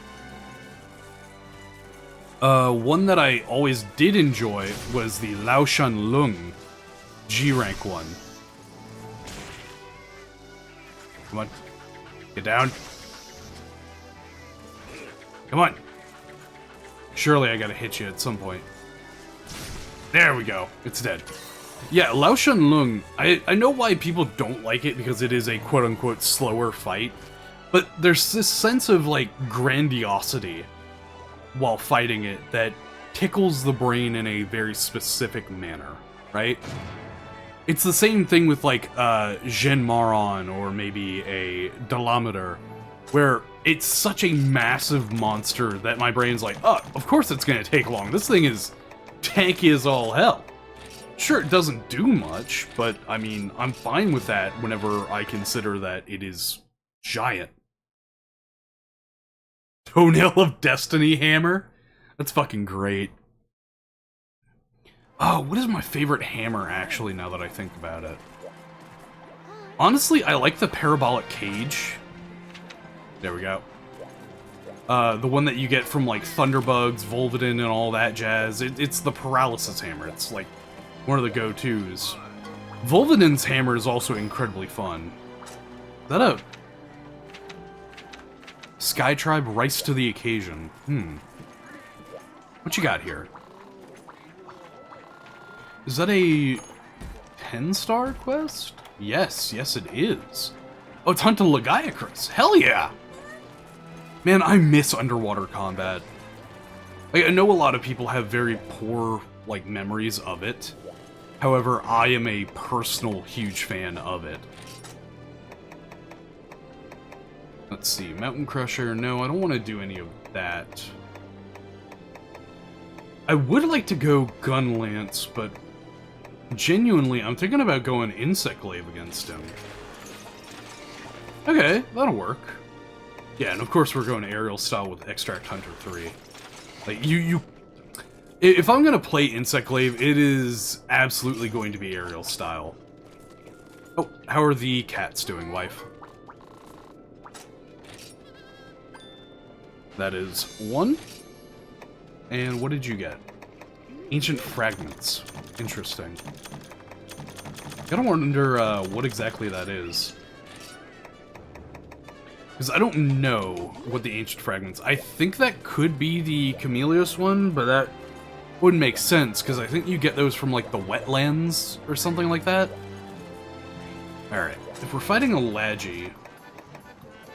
One that I always did enjoy was the Laoshan Lung G-rank one. Come on. Get down. Come on. Surely I gotta hit you at some point. There we go. It's dead. Yeah, Laoshan Lung, I know why people don't like it, because it is a quote-unquote slower fight, but there's this sense of, like, grandiosity while fighting it that tickles the brain in a very specific manner, right? It's the same thing with, like, Jin Maron or maybe a Dolometer, where it's such a massive monster that my brain's like, oh, of course it's gonna take long. This thing is tanky as all hell. Sure, it doesn't do much, but, I mean, I'm fine with that whenever I consider that it is giant. Toenail of Destiny hammer? That's fucking great. Oh, what is my favorite hammer, actually, now that I think about it? Honestly, I like the parabolic cage. There we go. The one that you get from, like, Thunderbugs, Volvidin, and all that jazz. It's the paralysis hammer. It's, like, one of the go-tos. Volvidin's hammer is also incredibly fun. Is that a Sky Tribe Rise to the Occasion? What you got here? Is that a 10-star quest? Yes, yes it is. Oh, it's Hunter Lagiacrus. Hell yeah! Man, I miss underwater combat. Like, I know a lot of people have very poor, like, memories of it. However, I am a personal huge fan of it. Let's see, Mountain Crusher. No, I don't want to do any of that. I would like to go Gun Lance, but genuinely, I'm thinking about going Insect Glaive against him. Okay, that'll work. Yeah, and of course we're going Aerial Style with Extract Hunter 3. Like, if I'm gonna play Insect Glaive, it is absolutely going to be Aerial Style. Oh, how are the cats doing, wife? That is one. And what did you get? Ancient Fragments. Interesting. Gotta wonder what exactly that is. Because I don't know what the Ancient Fragments... I think that could be the Chameleos one, but that wouldn't make sense, because I think you get those from, like, the wetlands or something like that. Alright, if we're fighting a Lagi,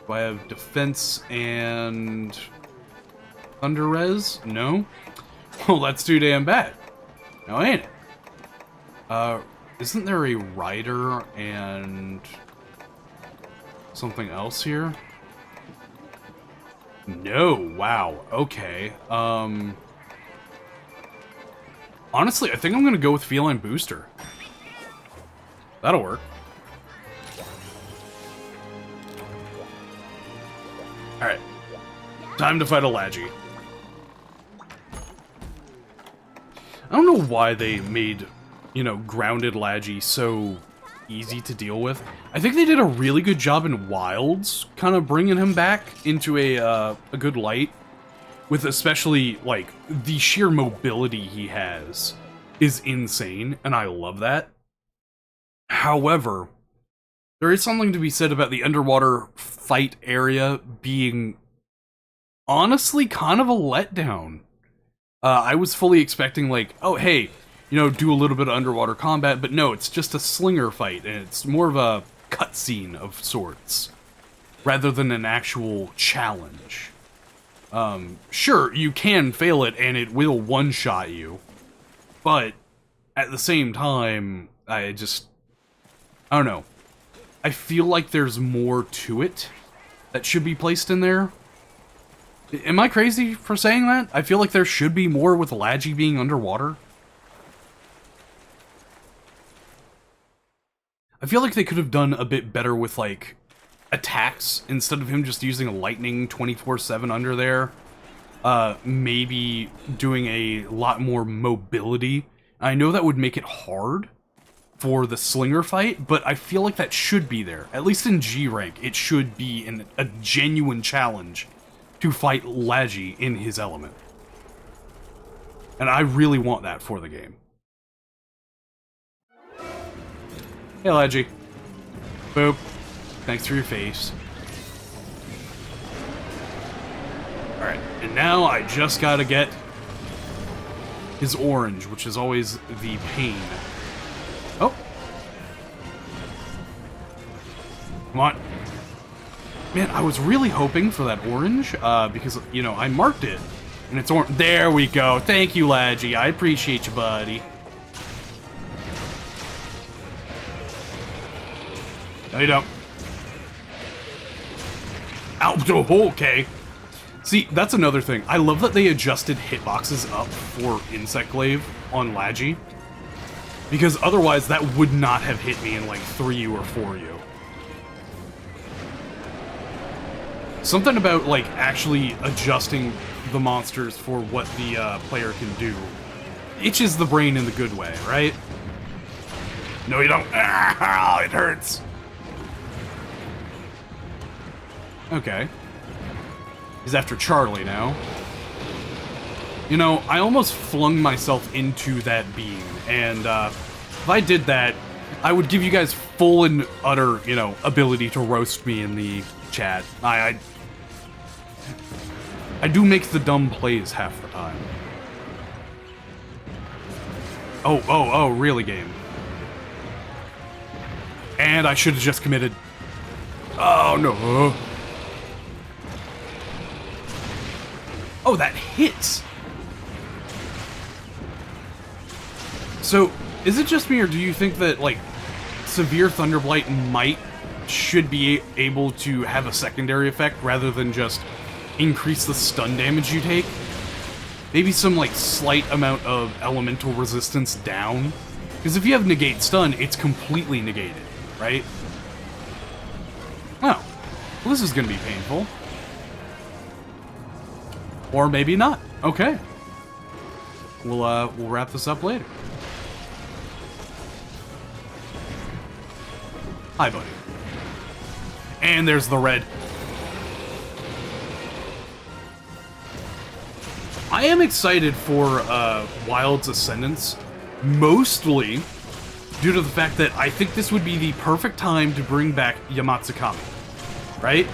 do I have defense and thunder res? No? Well, that's too damn bad. Now, ain't it? Isn't there a rider and something else here? No, wow, okay. Honestly, I think I'm gonna go with Feline Booster. That'll work. Alright. Time to fight a Lagi. I don't know why they made, you know, grounded Lagi so easy to deal with. I think they did a really good job in Wilds, kind of bringing him back into a good light, with especially, like, the sheer mobility he has is insane, and I love that. However, there is something to be said about the underwater fight area being, honestly, kind of a letdown. I was fully expecting, like, oh, hey, you know, do a little bit of underwater combat, but no, it's just a slinger fight, and it's more of a cutscene of sorts, rather than an actual challenge. Sure, you can fail it, and it will one-shot you, but at the same time, I don't know. I feel like there's more to it that should be placed in there. Am I crazy for saying that? I feel like there should be more with Lagi being underwater. I feel like they could have done a bit better with, like, attacks, instead of him just using a lightning 24/7 under there. Maybe doing a lot more mobility. I know that would make it hard for the slinger fight, but I feel like that should be there. At least in G rank, it should be a genuine challenge to fight Lagi in his element. And I really want that for the game. Hey, Lagi. Boop. Thanks for your face. Alright, and now I just gotta get his orange, which is always the pain. Oh. Come on. Man, I was really hoping for that orange, because, you know, I marked it, and it's orange. There we go. Thank you, Lagi. I appreciate you, buddy. No, you don't. Ow, okay. See, that's another thing. I love that they adjusted hitboxes up for Insect Glaive on Lagi, because otherwise that would not have hit me in like 3U or 4U. Something about, like, actually adjusting the monsters for what the player can do itches the brain in the good way, right? No, you don't. Ah, it hurts. Okay. He's after Charlie now. You know, I almost flung myself into that beam, and if I did that, I would give you guys full and utter, you know, ability to roast me in the chat. I do make the dumb plays half the time. Oh, really, game. And I should have just committed. Oh, no. Oh, that hits! So, is it just me, or do you think that, like, Severe Thunderblight should be able to have a secondary effect rather than just increase the stun damage you take? Maybe some, like, slight amount of elemental resistance down? Because if you have negate stun, it's completely negated, right? Oh. Well, this is gonna be painful. Or maybe not. Okay. We'll wrap this up later. Hi, buddy. And there's the red. I am excited for Wild's Ascendance, mostly due to the fact that I think this would be the perfect time to bring back Yamatsukami, right?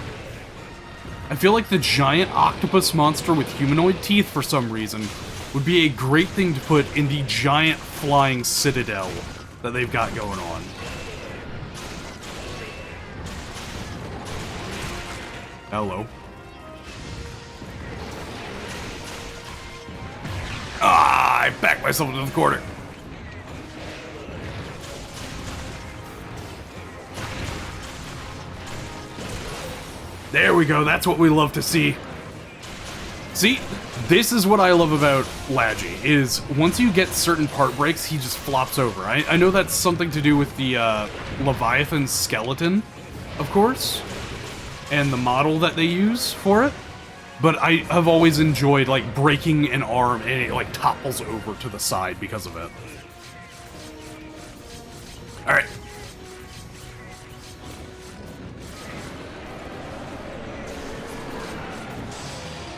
I feel like the giant octopus monster with humanoid teeth, for some reason, would be a great thing to put in the giant flying citadel that they've got going on. Hello. Ah, I backed myself into the corner. There we go, that's what we love to see. See, this is what I love about Lagi, is once you get certain part breaks, he just flops over. I know that's something to do with the Leviathan skeleton, of course, and the model that they use for it, but I have always enjoyed, like, breaking an arm and it, like, topples over to the side because of it. Alright.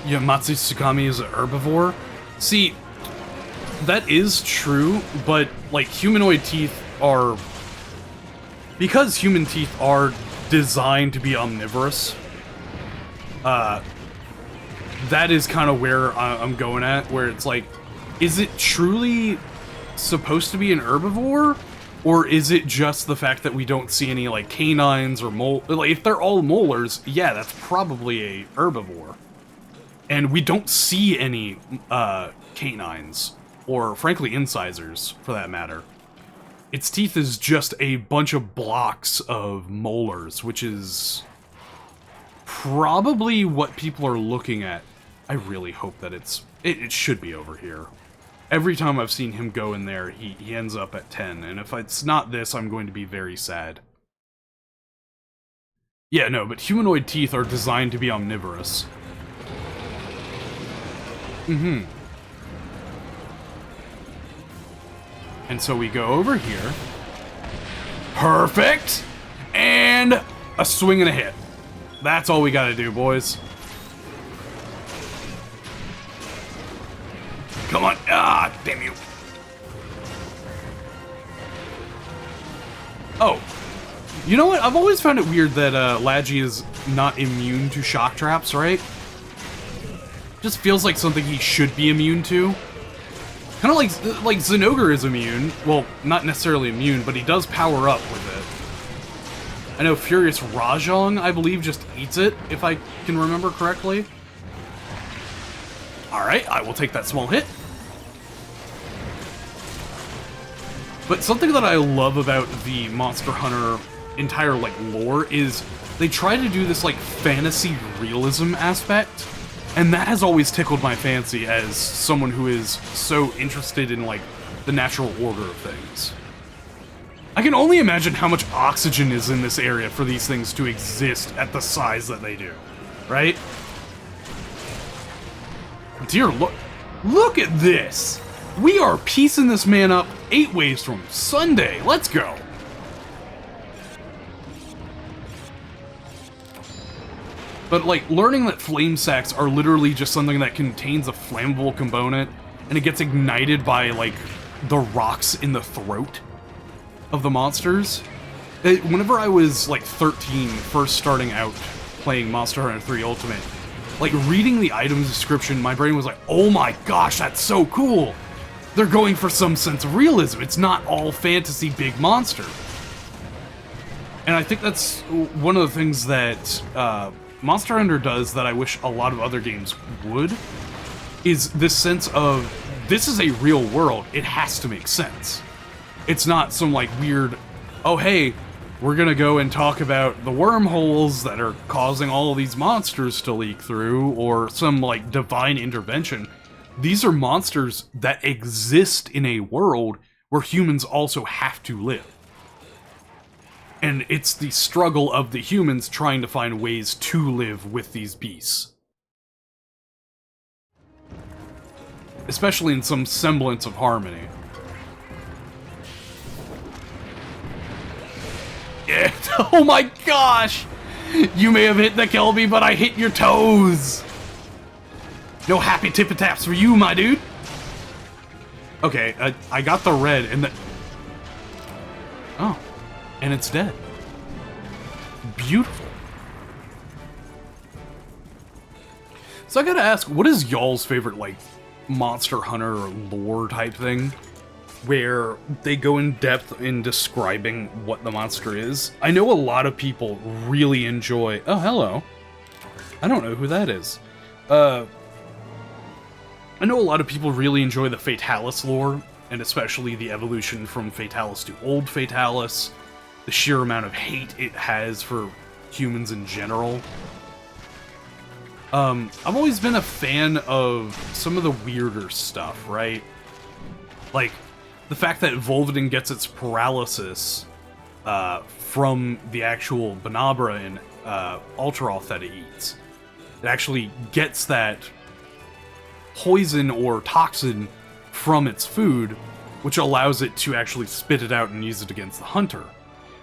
Yamatsu Tsukami is an herbivore. See, that is true, but, like, humanoid teeth are... Because human teeth are designed to be omnivorous, that is kind of where I'm going at, where it's like, is it truly supposed to be an herbivore? Or is it just the fact that we don't see any, like, canines or like, if they're all molars, yeah, that's probably a herbivore. And we don't see any canines, or frankly incisors, for that matter. Its teeth is just a bunch of blocks of molars, which is probably what people are looking at. I really hope that it should be over here. Every time I've seen him go in there, he ends up at 10, and if it's not this, I'm going to be very sad. Yeah, no, but humanoid teeth are designed to be omnivorous. Mm-hmm. And so we go over here. Perfect! And a swing and a hit. That's all we gotta do, boys. Come on. Ah, damn you. Oh. You know what? I've always found it weird that Lagi is not immune to shock traps, right? Just feels like something he should be immune to. Kind of like Zinogre is immune. Well, not necessarily immune, but he does power up with it. I know Furious Rajong, I believe, just eats it, if I can remember correctly. Alright, I will take that small hit. But something that I love about the Monster Hunter entire, like, lore is they try to do this, like, fantasy realism aspect. And that has always tickled my fancy as someone who is so interested in, like, the natural order of things. I can only imagine how much oxygen is in this area for these things to exist at the size that they do, right? Dear, look at this! We are piecing this man up 8 ways from Sunday. Let's go! But, like, learning that flame sacks are literally just something that contains a flammable component, and it gets ignited by, like, the rocks in the throat of the monsters. Whenever I was, like, 13, first starting out playing Monster Hunter 3 Ultimate, like, reading the item description, my brain was like, oh my gosh, that's so cool! They're going for some sense of realism. It's not all fantasy big monster. And I think that's one of the things that, Monster Hunter does that I wish a lot of other games would, is this sense of, this is a real world, it has to make sense. It's not some, like, weird, oh hey, we're gonna go and talk about the wormholes that are causing all of these monsters to leak through, or some, like, divine intervention. These are monsters that exist in a world where humans also have to live. And it's the struggle of the humans trying to find ways to live with these beasts. Especially in some semblance of harmony. Yeah, oh my gosh! You may have hit the Kelby, but I hit your toes! No happy tip-a-taps for you, my dude! Okay, I got the red, and the... Oh. And it's dead. Beautiful. So I gotta ask, what is y'all's favorite, like, Monster Hunter or lore type thing? Where they go in depth in describing what the monster is? I know a lot of people really enjoy... Oh, hello. I don't know who that is. I know a lot of people really enjoy the Fatalis lore, and especially the evolution from Fatalis to Old Fatalis, the sheer amount of hate it has for humans in general. I've always been a fan of some of the weirder stuff, right? Like, the fact that Volvidin gets its paralysis from the actual Banabra and Ultraroth that it eats. It actually gets that poison or toxin from its food, which allows it to actually spit it out and use it against the hunter.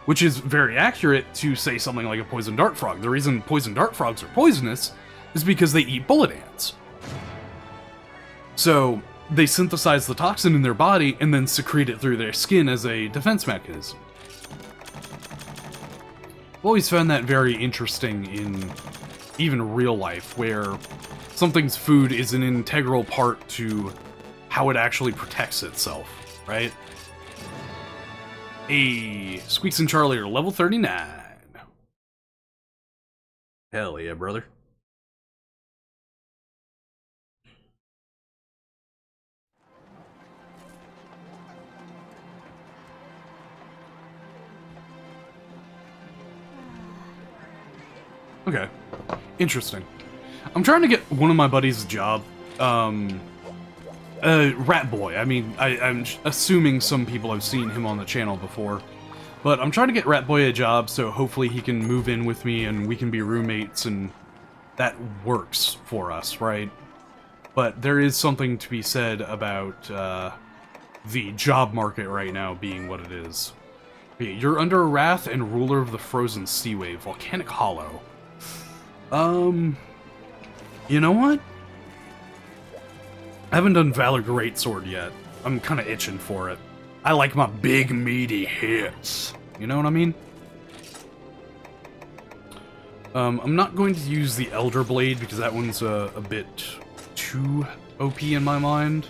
Which is very accurate to say something like a poison dart frog. The reason poison dart frogs are poisonous is because they eat bullet ants. So they synthesize the toxin in their body and then secrete it through their skin as a defense mechanism. I've always found that very interesting in even real life, where something's food is an integral part to how it actually protects itself, right? Hey, Squeaks and Charlie are level 39. Hell yeah, brother. Okay, interesting. I'm trying to get one of my buddies a job. Rat Boy. I mean, I'm assuming some people have seen him on the channel before. But I'm trying to get Rat Boy a job, so hopefully he can move in with me and we can be roommates, and that works for us, right? But there is something to be said about the job market right now being what it is. Okay, you're under Wrath and ruler of the Frozen Sea Wave, Volcanic Hollow. You know what? I haven't done Valor Greatsword yet. I'm kind of itching for it. I like my big, meaty hits. You know what I mean? I'm not going to use the Elder Blade because that one's a bit too OP in my mind.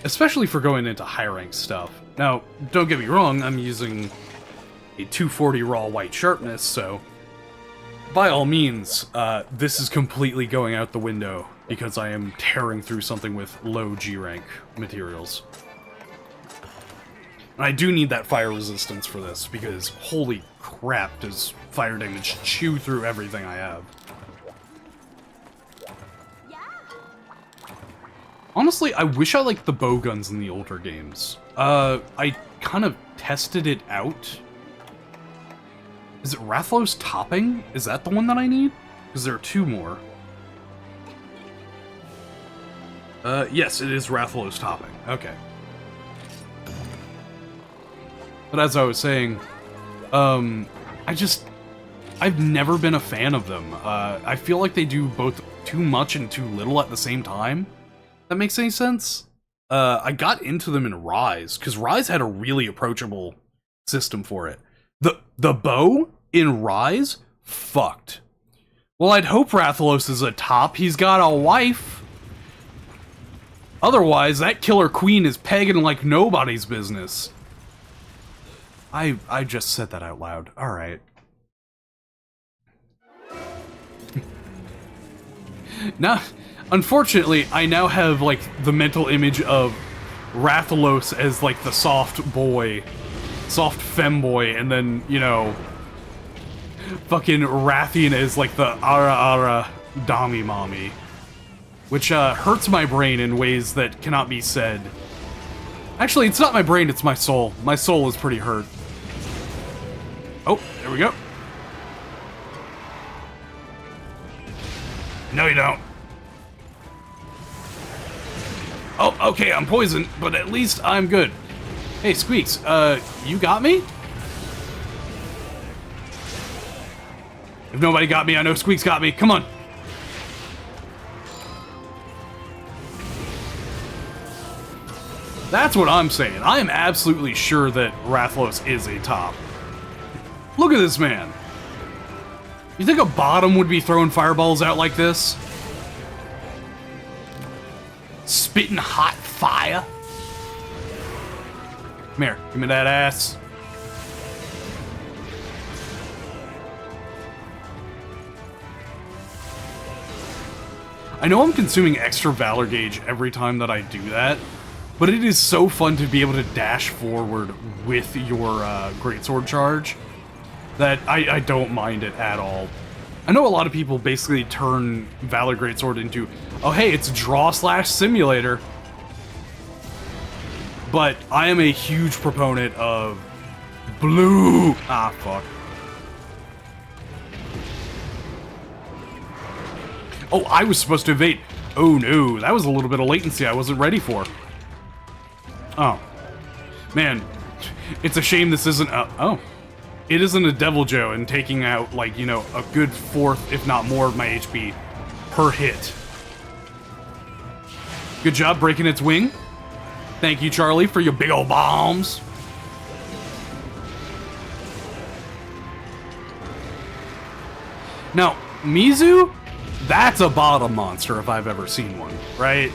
Especially for going into high-rank stuff. Now, don't get me wrong, I'm using a 240 raw white sharpness, so by all means, this is completely going out the window because I am tearing through something with low G-rank materials. And I do need that fire resistance for this, because holy crap does fire damage chew through everything I have. Honestly, I wish I liked the bow guns in the older games. I kind of tested it out. Is it Rathlos Topping? Is that the one that I need? Because there are two more. Yes, it is Rathlos Topping. Okay. But as I was saying, I've never been a fan of them. I feel like they do both too much and too little at the same time. That makes any sense? I got into them in Rise, because Rise had a really approachable system for it. The bow in Rise? Fucked. Well, I'd hope Rathalos is a top. He's got a wife. Otherwise, that killer queen is pegging like nobody's business. I just said that out loud. Alright. Now, unfortunately, I now have, like, the mental image of Rathalos as, like, the soft boy. Soft femboy, and then, you know, fucking Rathian as, like, the ara dami mommy. Which, hurts my brain in ways that cannot be said. Actually, it's not my brain, it's my soul. My soul is pretty hurt. Oh, there we go. No, you don't. Oh, okay, I'm poisoned, but at least I'm good. Hey, Squeaks, you got me? If nobody got me, I know Squeaks got me. Come on. That's what I'm saying. I am absolutely sure that Rathlos is a top. Look at this man. You think a bottom would be throwing fireballs out like this? spitting hot fire. Come here, give me that ass. I know I'm consuming extra Valor Gauge every time that I do that, but it is so fun to be able to dash forward with your Greatsword charge that I don't mind it at all. I know a lot of people basically turn Valor Greatsword into, oh hey, it's draw/simulator. But I am a huge proponent of blue. Ah, fuck. Oh, I was supposed to evade. Oh no, that was a little bit of latency I wasn't ready for. Oh. Man, it's a shame this isn't a... Oh. It isn't a Devil Joe and taking out, like, you know, a good fourth, if not more, of my HP per hit. Good job breaking its wing. Thank you, Charlie, for your big old bombs. Now, Mizu, that's a bottom monster if I've ever seen one, right?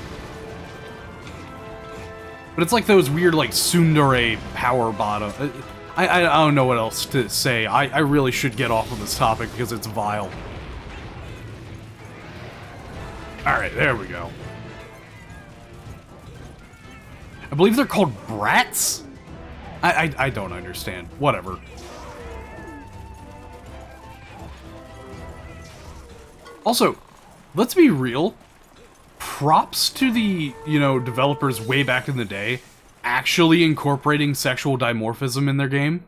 But it's like those weird, like, tsundere power bottom. I don't know what else to say. I really should get off of this topic because it's vile. Alright, there we go. I believe they're called brats? I don't understand. Whatever. Also, let's be real. Props to the, you know, developers way back in the day actually incorporating sexual dimorphism in their game.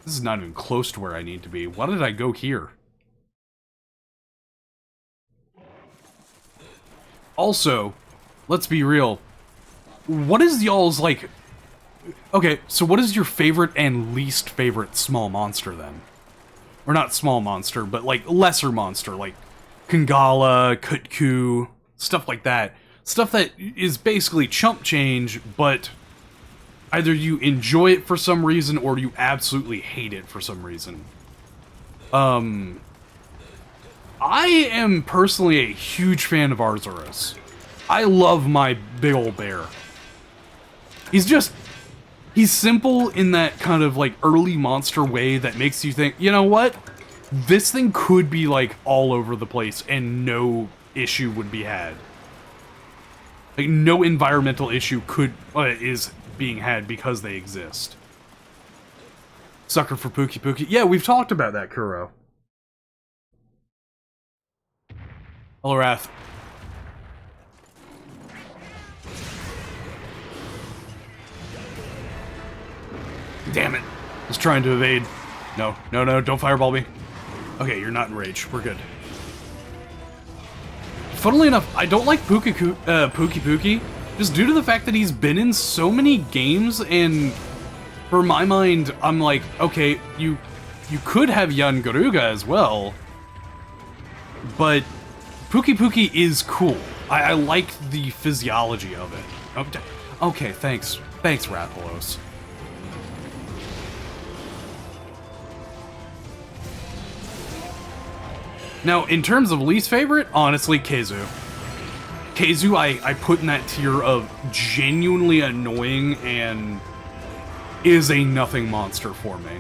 This is not even close to where I need to be. Why did I go here? Also, let's be real. What is y'all's, like... Okay, so what is your favorite and least favorite small monster, then? Or not small monster, but, like, lesser monster, like Kangala, Kutku, stuff like that. Stuff that is basically chump change, but either you enjoy it for some reason or you absolutely hate it for some reason. I am personally a huge fan of Arzuros. I love my big ol' bear. He's simple in that kind of like early monster way that makes you think, you know what? This thing could be like all over the place and no issue would be had. Like no environmental issue is being had because they exist. Sucker for Pookie Pookie. Yeah, we've talked about that, Kuro. Hello, Wrath. Damn it. I was trying to evade. No, no, no, don't fireball me. Okay, you're not enraged. We're good. Funnily enough, I don't like Pookie Pookie, just due to the fact that he's been in so many games, and for my mind, I'm like, okay, you could have Yan Garuga as well, but Pookie Pookie is cool. I like the physiology of it. Okay, thanks. Thanks, Rathalos. Now, in terms of least favorite, honestly, Keizu. Keizu, I put in that tier of genuinely annoying and is a nothing monster for me.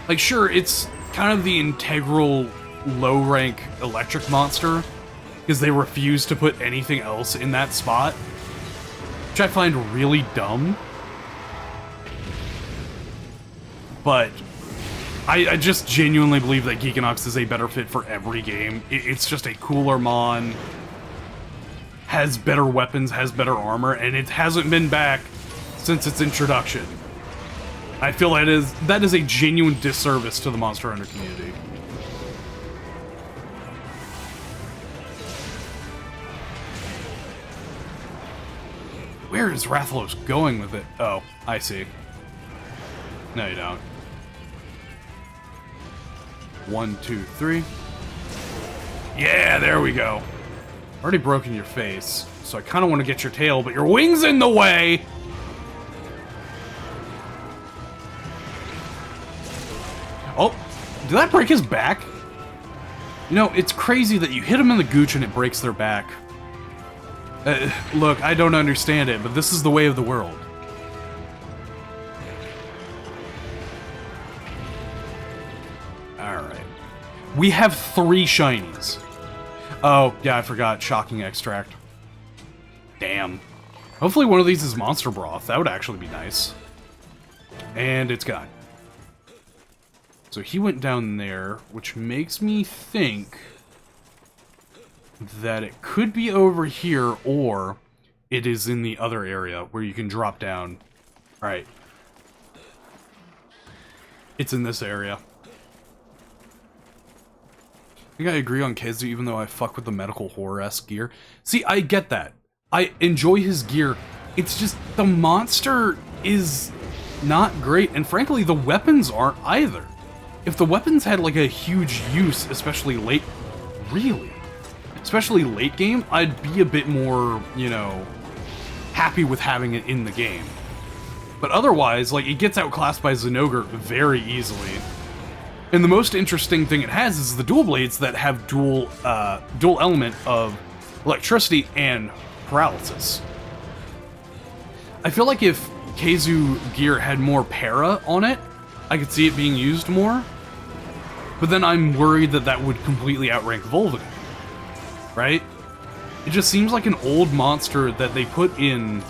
Like, sure, it's kind of the integral low-rank electric monster, because they refuse to put anything else in that spot, which I find really dumb. But I just genuinely believe that Geekanox is a better fit for every game. It's just a cooler mon, has better weapons, has better armor, and it hasn't been back since its introduction. I feel that is a genuine disservice to the Monster Hunter community. Where is Rathalos going with it? Oh, I see. No, you don't. 1, 2, 3. Yeah, there we go. Already broken your face, so I kind of want to get your tail, but your wing's in the way! Oh, did that break his back? You know, it's crazy that you hit them in the gooch and it breaks their back. Look, I don't understand it, but this is the way of the world. Alright. We have 3 shinies. Oh, yeah, I forgot. Shocking Extract. Damn. Hopefully one of these is Monster Broth. That would actually be nice. And it's gone. So he went down there, which makes me think that it could be over here, or it is in the other area where you can drop down. Alright. It's in this area. I think I agree on Keizu, even though I fuck with the medical horror-esque gear. See, I get that. I enjoy his gear. It's just the monster is not great, and frankly, the weapons aren't either. If the weapons had like a huge use, especially late... Really? Especially late game, I'd be a bit more, you know, happy with having it in the game. But otherwise, like, it gets outclassed by Zinogre very easily. And the most interesting thing it has is the dual blades that have dual element of electricity and paralysis. I feel like if Keizu gear had more para on it, I could see it being used more. But then I'm worried that that would completely outrank Volvic. Right? It just seems like an old monster that they put in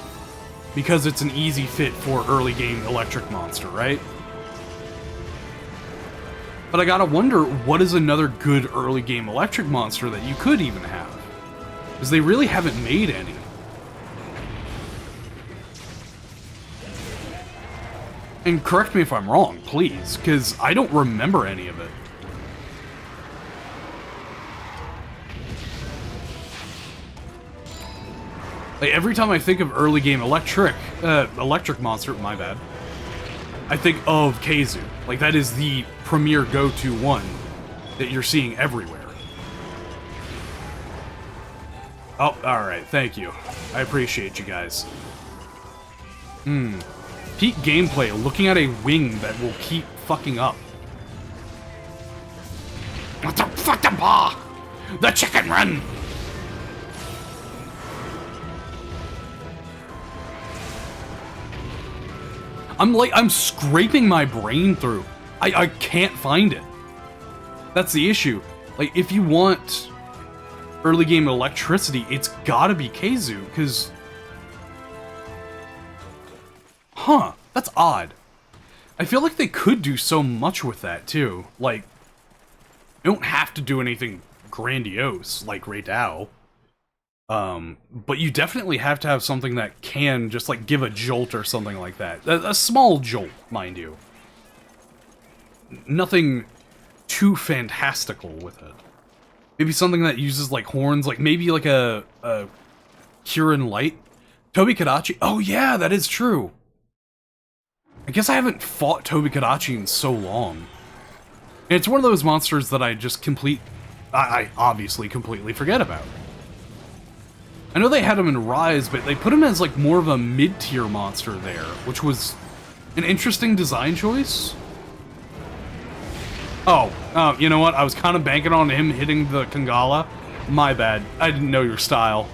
because it's an easy fit for early game electric monster, right? But I gotta wonder, what is another good early game electric monster that you could even have? Because they really haven't made any. And correct me if I'm wrong, please, because I don't remember any of it. Like, every time I think of early game electric monster, my bad, I think of Keizu. Like, that is the premier go-to one that you're seeing everywhere. Oh, alright, thank you. I appreciate you guys. Peak gameplay, looking at a wing that will keep fucking up. What the fuck the ball? The chicken run! I'm scraping my brain through. I can't find it. That's the issue. Like, if you want early game electricity, it's gotta be Keizu, because... Huh, that's odd. I feel like they could do so much with that, too. Like, you don't have to do anything grandiose, like Raidao. But you definitely have to have something that can just, like, give a jolt or something like that. A small jolt, mind you. Nothing too fantastical with it. Maybe something that uses, like, horns, like, maybe, like, a Kirin Light? Tobi Kadachi? Oh, yeah, that is true. I guess I haven't fought Tobi Kadachi in so long. And it's one of those monsters that I just I obviously completely forget about. I know they had him in Rise, but they put him as, like, more of a mid-tier monster there, which was an interesting design choice. Oh, you know what? I was kind of banking on him hitting the Kangala. My bad. I didn't know your style.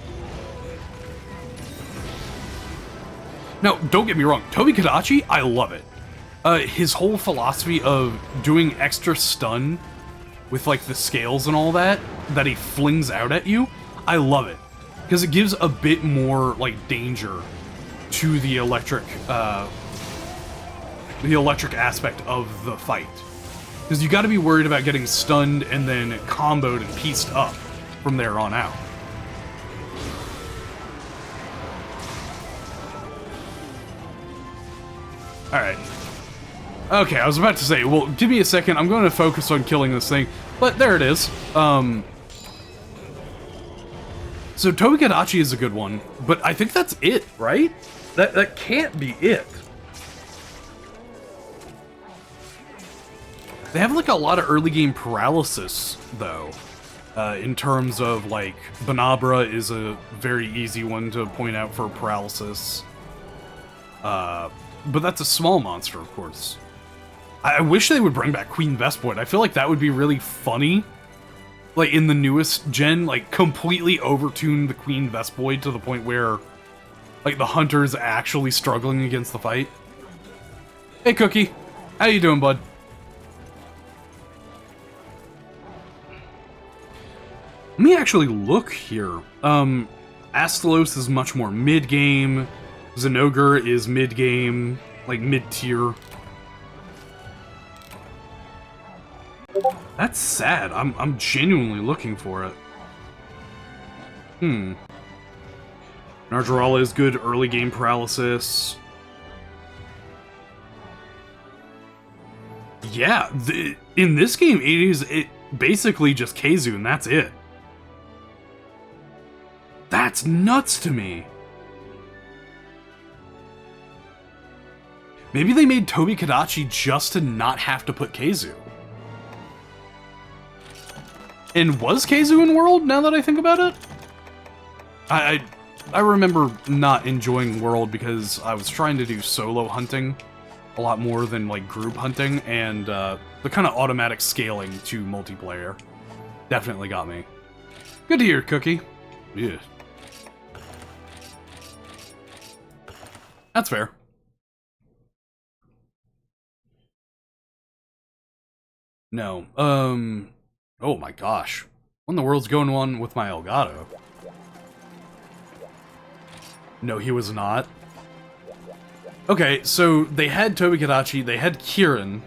Now, don't get me wrong. Tobi Kadachi, I love it. His whole philosophy of doing extra stun with, like, the scales and all that he flings out at you, I love it. Because it gives a bit more, like, danger to the electric aspect of the fight. Because you gotta be worried about getting stunned and then comboed and pieced up from there on out. Alright. Okay, I was about to say, well, give me a second, I'm going to focus on killing this thing. But there it is. So Tobi Kadachi is a good one, but I think that's it, right? That can't be it. They have, like, a lot of early game paralysis, though. In terms of, like, Banabra is a very easy one to point out for paralysis. But that's a small monster, of course. I wish they would bring back Queen Vespoid. I feel like that would be really funny like in the newest gen, like completely overtuned the Queen Vespoid to the point where like the hunter's actually struggling against the fight. Hey Cookie, how you doing, bud? Let me actually look here. Astalos is much more mid-game. Zinogre is mid-game, like mid-tier. That's sad. I'm genuinely looking for it. Nardrala is good early game paralysis. Yeah, in this game, it basically just Keizu, and that's it. That's nuts to me. Maybe they made Tobi Kadachi just to not have to put Keizu. And was Keizu in World, now that I think about it? I remember not enjoying World because I was trying to do solo hunting a lot more than, like, group hunting, and the kind of automatic scaling to multiplayer definitely got me. Good to hear, Cookie. Yeah. That's fair. No. Oh my gosh. What in the world's going on with my Elgato? No, he was not. Okay, so they had Tobi Kadachi, they had Kirin.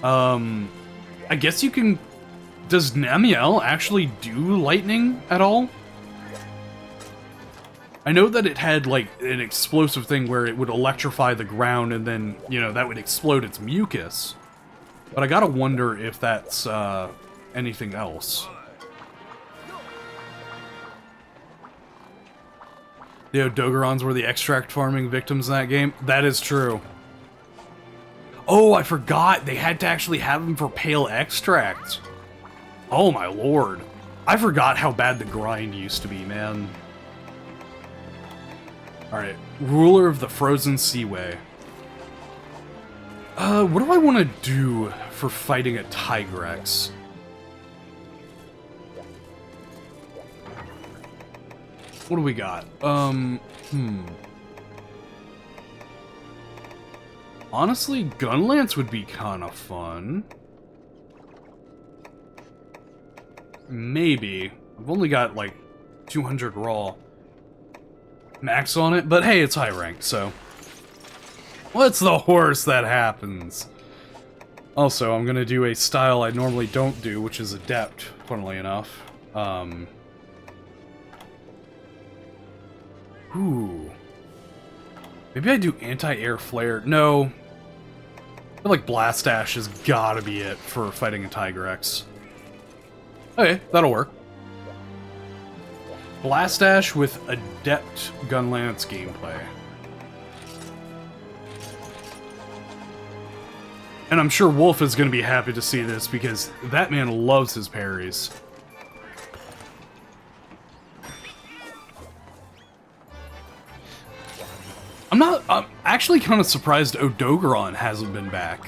I guess you can... Does Namiel actually do lightning at all? I know that it had, like, an explosive thing where it would electrify the ground and then, you know, that would explode its mucus. But I gotta wonder if that's, anything else. The Odogorons were the extract farming victims in that game? That is true. Oh, I forgot! They had to actually have them for pale extracts. Oh my lord. I forgot how bad the grind used to be, man. Alright, Ruler of the Frozen Seaway. What do I want to do for fighting a Tigrex? What do we got? Honestly, Gunlance would be kind of fun. Maybe. I've only got, like, 200 raw max on it, but hey, it's high rank, so... What's the worst that happens? Also, I'm gonna do a style I normally don't do, which is Adept, funnily enough. Ooh. Maybe I do anti-air flare. No. I feel like Blast Dash has gotta be it for fighting a Tigrex. Okay, that'll work. Blast Dash with Adept Gunlance gameplay. And I'm sure Wolf is going to be happy to see this, because that man loves his parries. I'm actually kind of surprised Odogoron hasn't been back.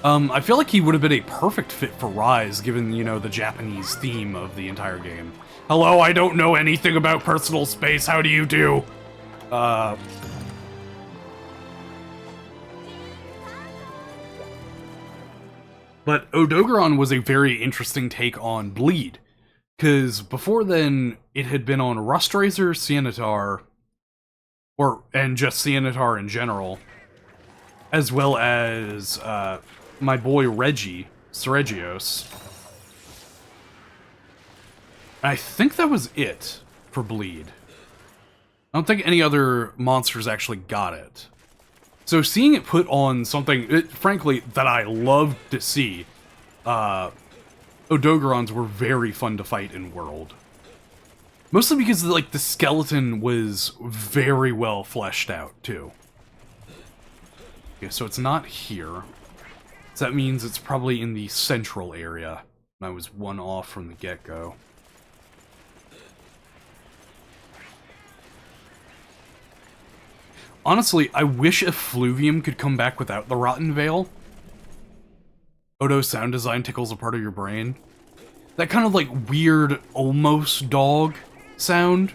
I feel like he would have been a perfect fit for Rise, given, you know, the Japanese theme of the entire game. Hello, I don't know anything about personal space, how do you do? But Odogoron was a very interesting take on Bleed, because before then, it had been on Rustrazor, Cianatar, and just Cianatar in general, as well as, my boy Reggie, Seregios. I think that was it for Bleed. I don't think any other monsters actually got it. So seeing it put on something, frankly, that I loved to see, Odogorons were very fun to fight in World. Mostly because, like, the skeleton was very well fleshed out, too. Okay, so it's not here. So that means it's probably in the central area. I was one off from the get-go. Honestly, I wish Effluvium could come back without the Rotten Veil. Odo sound design tickles a part of your brain. That kind of like weird, almost dog sound,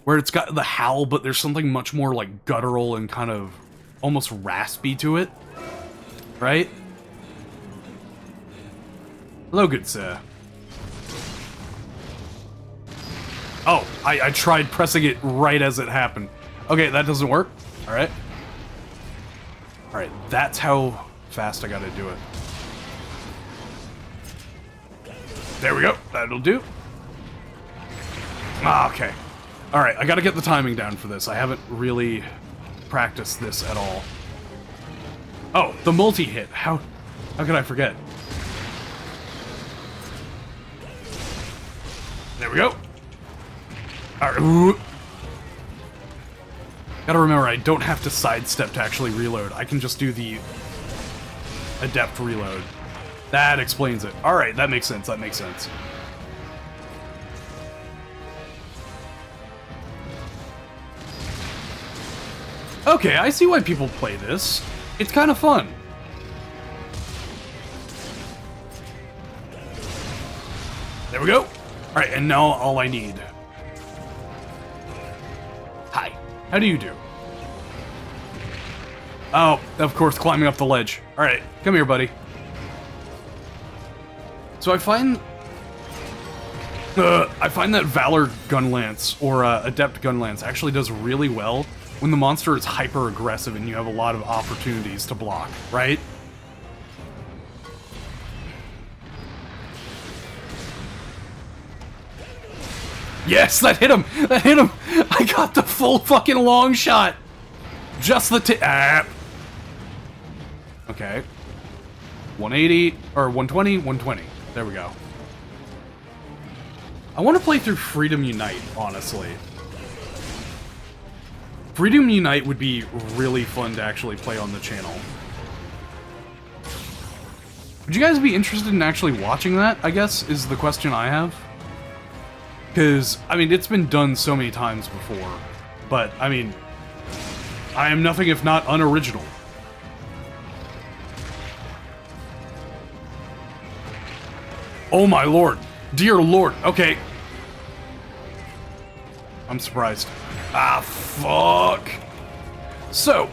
where it's got the howl, but there's something much more like guttural and kind of almost raspy to it, right? Hello, good sir. Oh, I tried pressing it right as it happened. Okay, that doesn't work. Alright. Alright, that's how fast I gotta do it. There we go. That'll do. Ah, okay. Alright, I gotta get the timing down for this. I haven't really practiced this at all. Oh, the multi-hit. How could I forget? There we go. Alright. Gotta remember, I don't have to sidestep to actually reload. I can just do the adept reload. That explains it. Alright, that makes sense. That makes sense. Okay, I see why people play this. It's kind of fun. There we go. Alright, and now all I need. Hi. How do you do? Oh, of course, climbing up the ledge. Alright, come here, buddy. So I find that Valor Gunlance, or Adept Gunlance, actually does really well when the monster is hyper-aggressive and you have a lot of opportunities to block, right? Yes, that hit him! That hit him! I got the full fucking long shot! Just the Okay. 180, or 120, 120. There we go. I want to play through Freedom Unite, honestly. Freedom Unite would be really fun to actually play on the channel. Would you guys be interested in actually watching that, I guess, is the question I have? Because, I mean, it's been done so many times before. But, I mean, I am nothing if not unoriginal. Oh my lord. Dear lord. Okay. I'm surprised. Ah, fuck. So,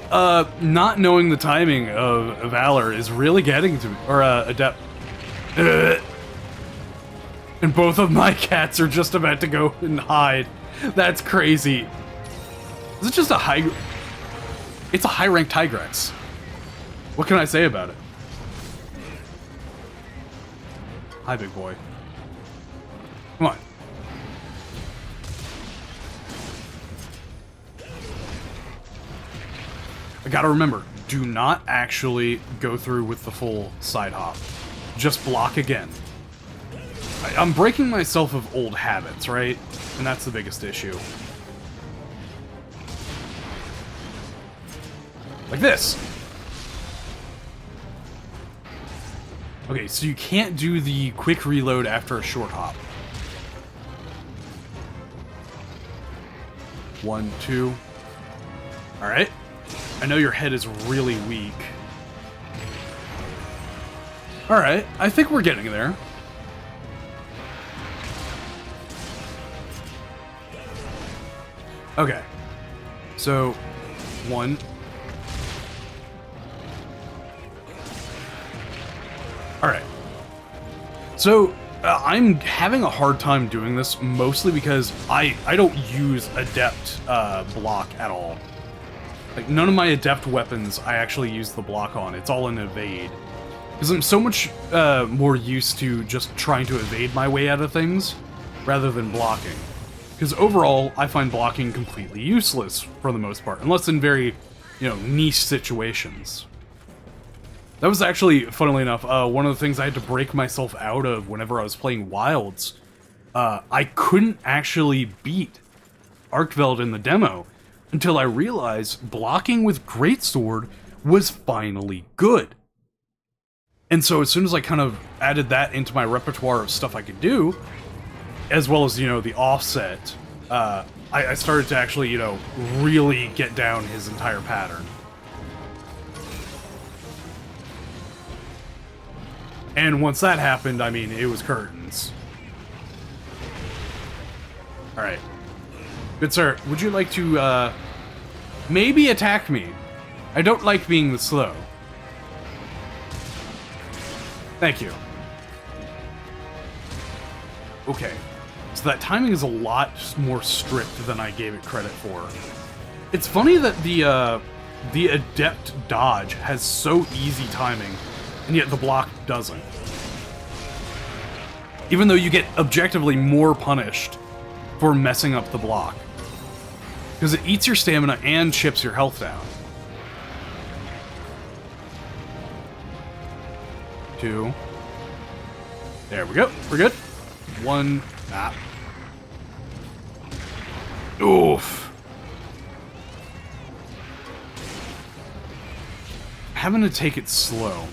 not knowing the timing of Valor is really getting to me. Or, Adept. And both of my cats are just about to go and hide. That's crazy. Is it just a high... It's a high-ranked Tigrex. What can I say about it? Hi, big boy. Come on. I gotta remember, do not actually go through with the full side hop. Just block again. I'm breaking myself of old habits, right? And that's the biggest issue. Like this. Okay, so you can't do the quick reload after a short hop. 1, 2. Alright. I know your head is really weak. Alright, I think we're getting there. Okay. So, 1. Alright. So, I'm having a hard time doing this, mostly because I don't use Adept block at all. Like, none of my Adept weapons I actually use the block on. It's all an evade. Because I'm so much more used to just trying to evade my way out of things, rather than blocking. Because overall, I find blocking completely useless, for the most part, unless in very, niche situations. That was actually, funnily enough, one of the things I had to break myself out of whenever I was playing Wilds. I couldn't actually beat Arkveld in the demo until I realized blocking with Greatsword was finally good. And so as soon as I kind of added that into my repertoire of stuff I could do, as well as, the offset, I started to actually, really get down his entire pattern. And once that happened, I mean, it was curtains. Alright. Good sir, would you like to, maybe attack me? I don't like being the slow. Thank you. Okay. So that timing is a lot more strict than I gave it credit for. It's funny that the adept dodge has so easy timing, and yet the block doesn't. Even though you get objectively more punished for messing up the block. Because it eats your stamina and chips your health down. 2. There we go. We're good. 1. Ah. Oof. Having to take it slow.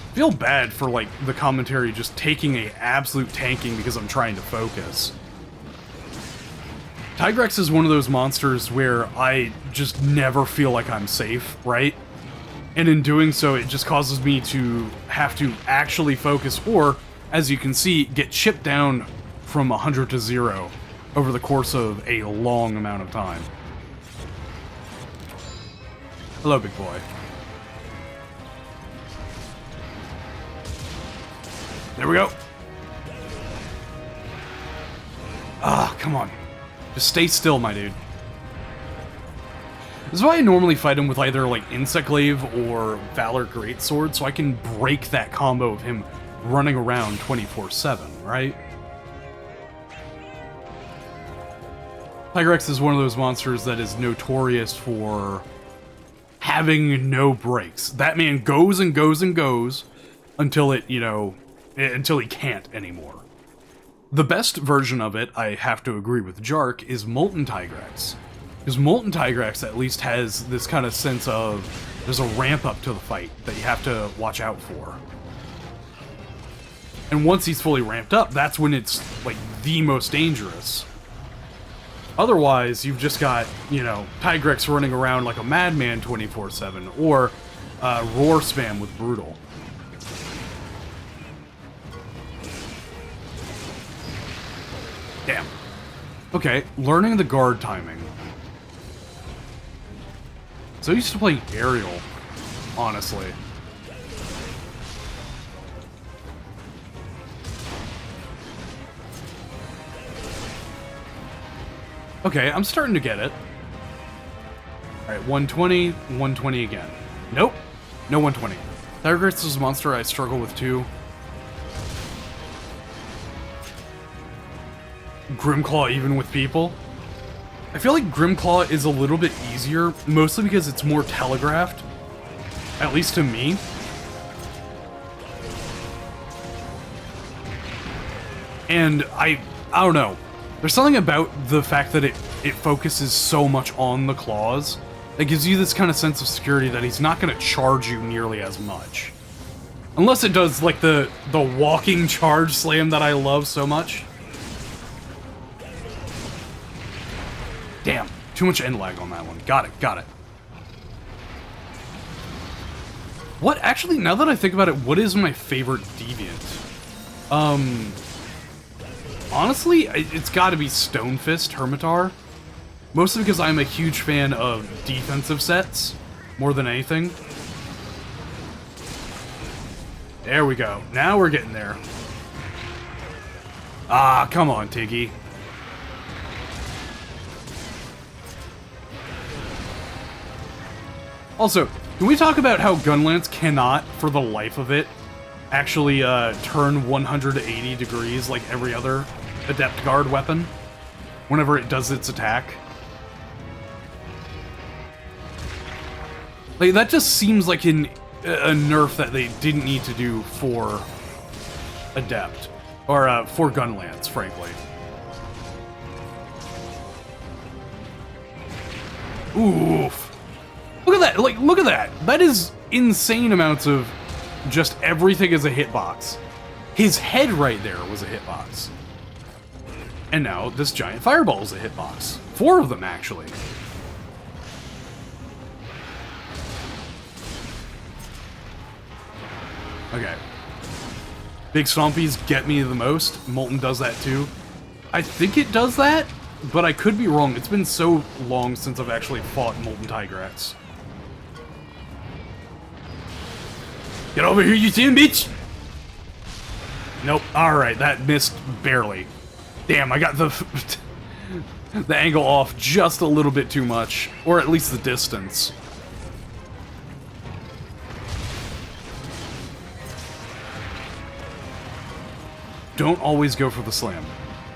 I feel bad for, like, the commentary just taking a absolute tanking because I'm trying to focus. Tigrex is one of those monsters where I just never feel like I'm safe, right? And in doing so, it just causes me to have to actually focus, or, as you can see, get chipped down from 100 to 0 over the course of a long amount of time. Hello, big boy. There we go. Ah, come on. Just stay still, my dude. This is why I normally fight him with either, like, Insect Glaive or Valor Greatsword, so I can break that combo of him running around 24/7, right? Tigrex is one of those monsters that is notorious for having no breaks. That man goes and goes and goes until it, you know, until he can't anymore. The best version of it, I have to agree with Jark, is Molten Tigrex. Because Molten Tigrex at least has this kind of sense of there's a ramp up to the fight that you have to watch out for. And once he's fully ramped up, that's when it's, like, the most dangerous. Otherwise, you've just got, you know, Tigrex running around like a madman 24/7, or roar spam with Brutal. Damn. Okay, learning the guard timing. So used to play aerial, honestly. Okay, I'm starting to get it. Alright, 120, 120 again. Nope, no 120. Tigrex is a monster I struggle with too. Grimclaw even with people. I feel like Grimclaw is a little bit easier, mostly because it's more telegraphed. At least to me. And I don't know. There's something about the fact that it focuses so much on the claws that gives you this kind of sense of security that he's not going to charge you nearly as much. Unless it does, like, the walking charge slam that I love so much. Damn, too much end lag on that one. Got it, got it. What, actually, now that I think about it, what is my favorite deviant? Honestly, it's gotta be Stonefist Hermitar. Mostly because I'm a huge fan of defensive sets, more than anything. There we go. Now we're getting there. Ah, come on, Tiggy. Also, can we talk about how Gunlance cannot, for the life of it, actually turn 180 degrees like every other Adept Guard weapon whenever it does its attack? Like, that just seems like a nerf that they didn't need to do for Adept, or for Gunlance, frankly. Oof. Look at that, like, look at that. That is insane amounts of just everything is a hitbox. His head right there was a hitbox. And now this giant fireball is a hitbox. 4 of them, actually. Okay. Big Stompies get me the most. Molten does that too. I think it does that, but I could be wrong. It's been so long since I've actually fought Molten Tigrex. Get over here, you tin bitch! Nope. Alright, that missed barely. Damn, I got the the angle off just a little bit too much. Or at least the distance. Don't always go for the slam.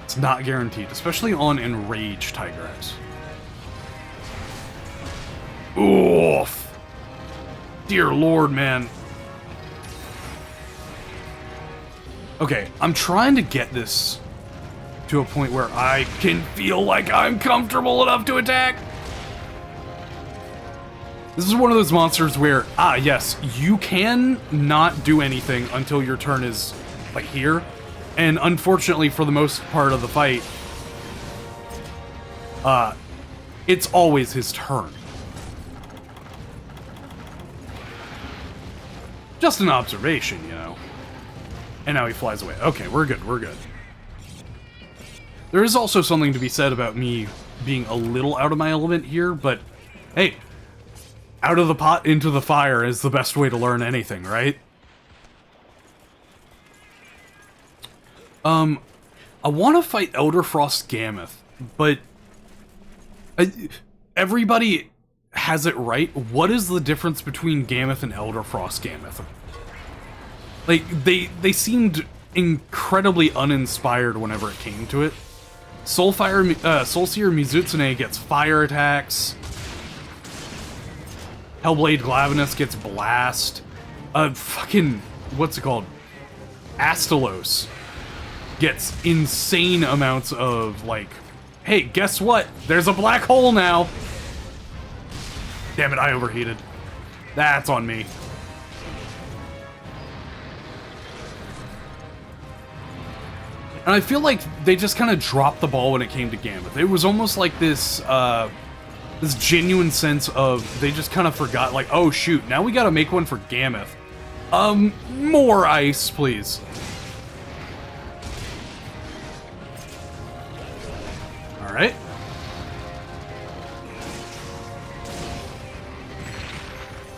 It's not guaranteed, especially on Enraged Tigrex. Oof! Dear Lord, man. Okay, I'm trying to get this to a point where I can feel like I'm comfortable enough to attack. This is one of those monsters where, yes, you can not do anything until your turn is, like, here. And unfortunately, for the most part of the fight, it's always his turn. Just an observation, you know. And now he flies away. Okay, we're good, we're good. There is also something to be said about me being a little out of my element here, but hey, out of the pot into the fire is the best way to learn anything, right? I want to fight Elderfrost Gammoth, but everybody has it right. What is the difference between Gammoth and Elderfrost Gammoth? Like, they seemed incredibly uninspired whenever it came to it. Soulseer Mizutsune gets fire attacks. Hellblade Glavenus gets blast. Fucking, what's it called? Astalos gets insane amounts of, like, hey, guess what? There's a black hole now! Damn it, I overheated. That's on me. And I feel like they just kind of dropped the ball when it came to Gammoth. It was almost like this, this genuine sense of, they just kind of forgot, like, oh shoot, now we gotta make one for Gammoth. More ice, please. Alright.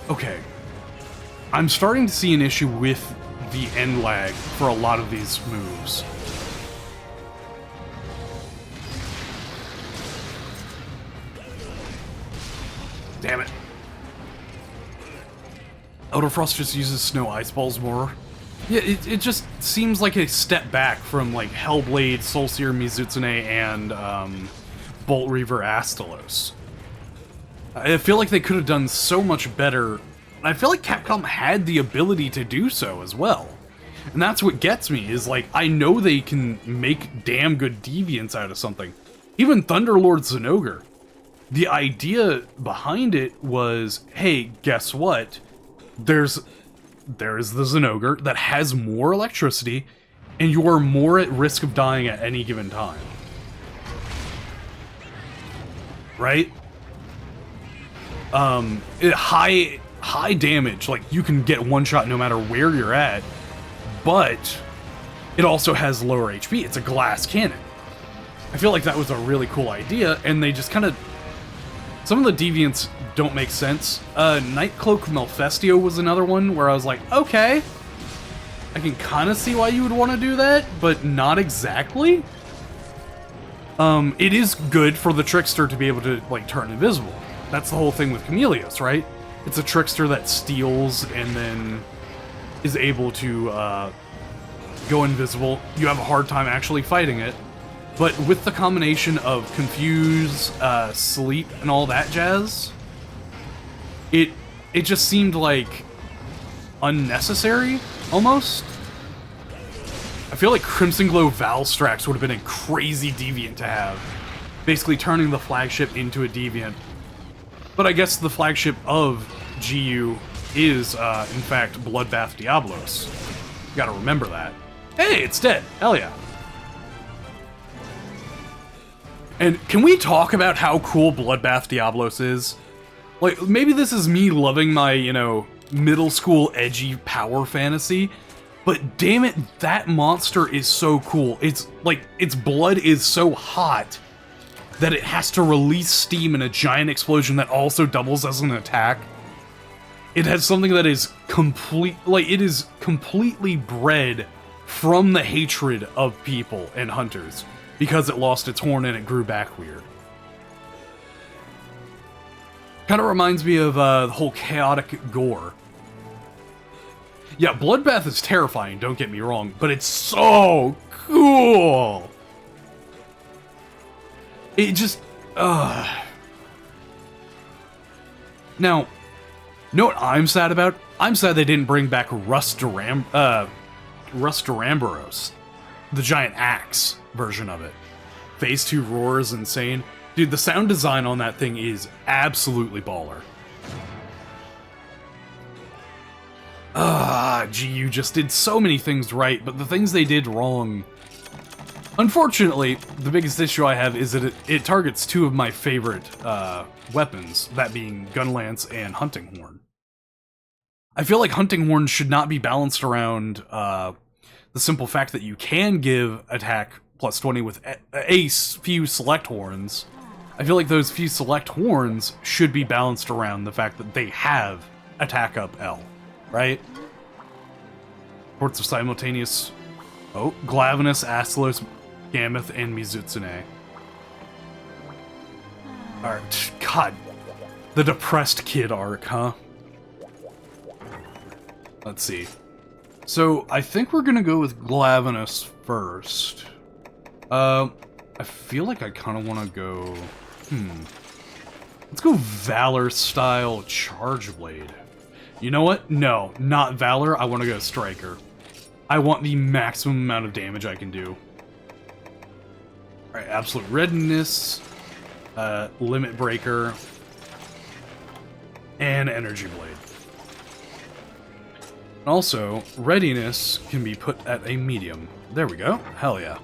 Okay. I'm starting to see an issue with the end lag for a lot of these moves. Damn it. Elderfrost just uses snow ice balls more. Yeah, it just seems like a step back from, like, Hellblade, Soulseer Mizutsune, and Bolt Reaver Astalos. I feel like they could have done so much better, and I feel like Capcom had the ability to do so as well. And that's what gets me, is like, I know they can make damn good deviants out of something. Even Thunderlord Zinogre. The idea behind it was, hey, guess what? There is the Zinogre that has more electricity, and you are more at risk of dying at any given time. Right? High damage, like, you can get one shot no matter where you're at, but it also has lower HP. It's a glass cannon. I feel like that was a really cool idea, and they just kind of... Some of the deviants don't make sense. Nightcloak Malfestio was another one where I was like, okay, I can kind of see why you would want to do that, but not exactly. It is good for the Trickster to be able to, like, turn invisible. That's the whole thing with Chameleos, right? It's a Trickster that steals and then is able to go invisible. You have a hard time actually fighting it. But with the combination of Confuse, Sleep, and all that jazz, it just seemed like unnecessary, almost. I feel like Crimson Glow Valstrax would have been a crazy deviant to have. Basically turning the flagship into a deviant. But I guess the flagship of GU is, in fact, Bloodbath Diablos. You gotta remember that. Hey, it's dead! Hell yeah. And can we talk about how cool Bloodbath Diablos is? Like, maybe this is me loving my, you know, middle school edgy power fantasy, but damn it, that monster is so cool. It's like, its blood is so hot that it has to release steam in a giant explosion that also doubles as an attack. It has something that is it is completely bred from the hatred of people and hunters because it lost its horn and it grew back weird. Kind of reminds me of the whole chaotic gore. Yeah, Bloodbath is terrifying, don't get me wrong, but it's so cool! It just, Now, you know what I'm sad about? I'm sad they didn't bring back Rustaramboros, the giant axe version of it. Phase 2 roar is insane. Dude, the sound design on that thing is absolutely baller. GU just did so many things right, but the things they did wrong... Unfortunately, the biggest issue I have is that it targets two of my favorite weapons, that being Gunlance and Hunting Horn. I feel like Hunting Horn should not be balanced around the simple fact that you can give attack plus 20 with a few select horns. I feel like those few select horns should be balanced around the fact that they have attack up L, right? Ports of simultaneous... Oh, Glavenus, Astalos, Gameth, and Mizutsune. Alright, God. The depressed kid arc, huh? Let's see. So, I think we're gonna go with Glavenus first. I feel like I kind of want to go... Let's go Valor-style Charge Blade. You know what? No, not Valor. I want to go Striker. I want the maximum amount of damage I can do. Alright, Absolute Readiness, Limit Breaker, and Energy Blade. Also, Readiness can be put at a medium. There we go. Hell yeah.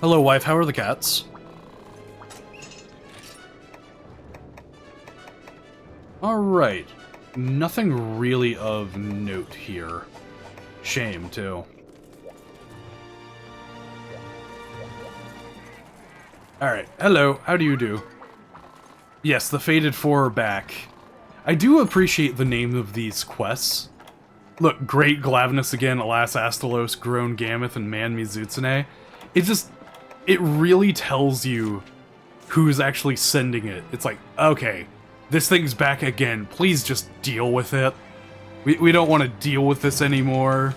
Hello, wife. How are the cats? Alright. Nothing really of note here. Shame, too. Alright, hello, how do you do? Yes, the Fated Four are back. I do appreciate the name of these quests. Look, Great Glavenus again, Alas Astalos, Grown Gameth, and Man Mizutsune. It really tells you who's actually sending it. It's like, okay, this thing's back again, please just deal with it. We don't want to deal with this anymore.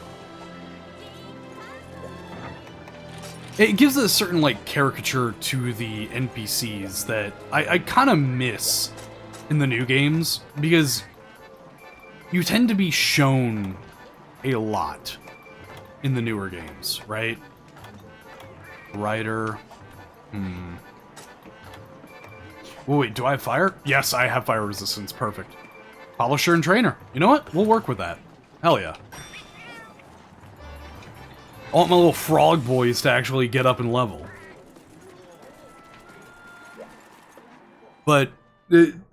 It gives a certain, like, caricature to the NPCs that I kind of miss in the new games, because you tend to be shown a lot in the newer games, right? Rider. Oh, wait, do I have fire? Yes, I have fire resistance. Perfect. Polisher and Trainer. You know what? We'll work with that. Hell yeah. I want my little frog boys to actually get up and level. But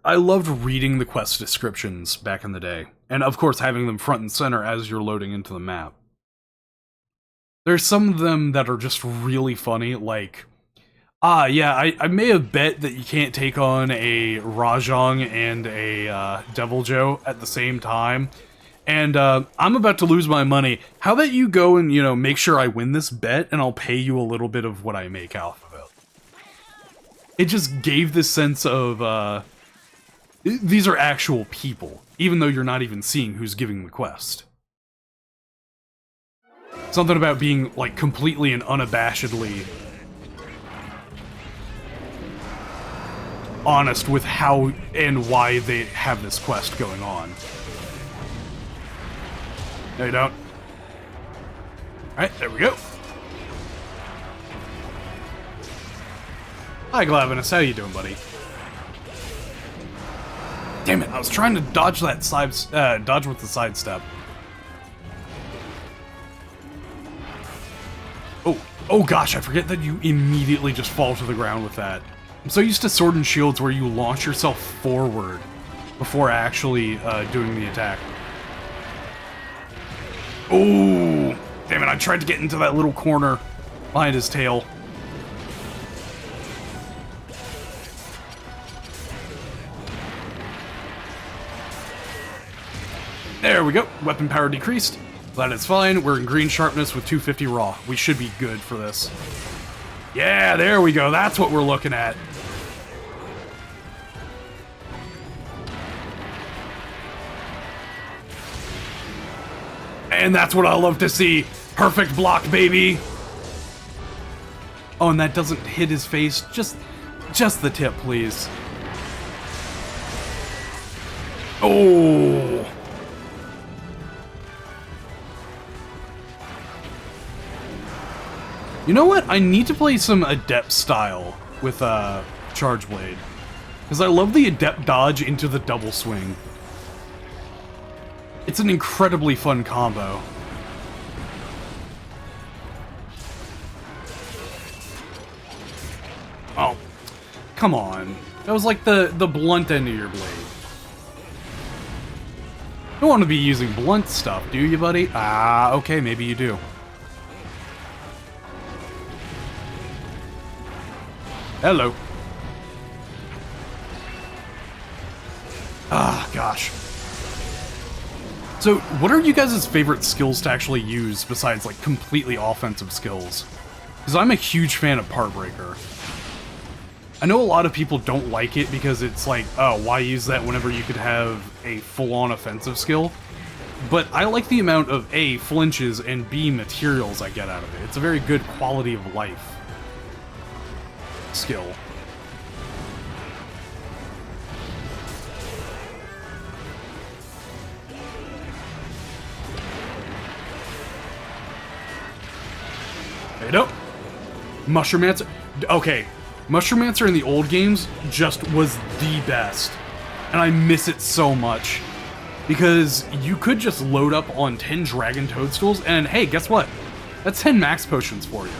I loved reading the quest descriptions back in the day. And of course having them front and center as you're loading into the map. There's some of them that are just really funny, like... yeah, I may have bet that you can't take on a Rajang and a Devil Joe at the same time. And I'm about to lose my money. How about you go and, you know, make sure I win this bet, and I'll pay you a little bit of what I make off of it. It just gave this sense of, these are actual people, even though you're not even seeing who's giving the quest. Something about being, like, completely and unabashedly honest with how and why they have this quest going on. No, you don't. Alright, there we go. Hi, Glavenus. How you doing, buddy? Damn it, I was trying to dodge that dodge with the sidestep. Oh gosh, I forget that you immediately just fall to the ground with that. I'm so used to Sword and Shields where you launch yourself forward before actually doing the attack. Oh, damn it, I tried to get into that little corner behind his tail. There we go. Weapon power decreased. That is fine. We're in green sharpness with 250 raw. We should be good for this. Yeah, there we go. That's what we're looking at. And that's what I love to see. Perfect block, baby. Oh, and that doesn't hit his face. Just the tip, please. Oh. You know what? I need to play some Adept style with Charge Blade. Because I love the Adept dodge into the double swing. It's an incredibly fun combo. Oh, come on. That was like the blunt end of your blade. You don't want to be using blunt stuff, do you, buddy? Ah, okay, maybe you do. Hello. Ah, gosh. So, what are you guys' favorite skills to actually use besides, like, completely offensive skills? Because I'm a huge fan of Part Breaker. I know a lot of people don't like it because it's like, oh, why use that whenever you could have a full-on offensive skill? But I like the amount of A, flinches, and B, materials I get out of it. It's a very good quality of life skill. There you go. Mushroom-mancer. Okay, Mushroom-mancer in the old games just was the best. And I miss it so much. Because you could just load up on 10 Dragon Toadstools, and hey, guess what? That's 10 max potions for you.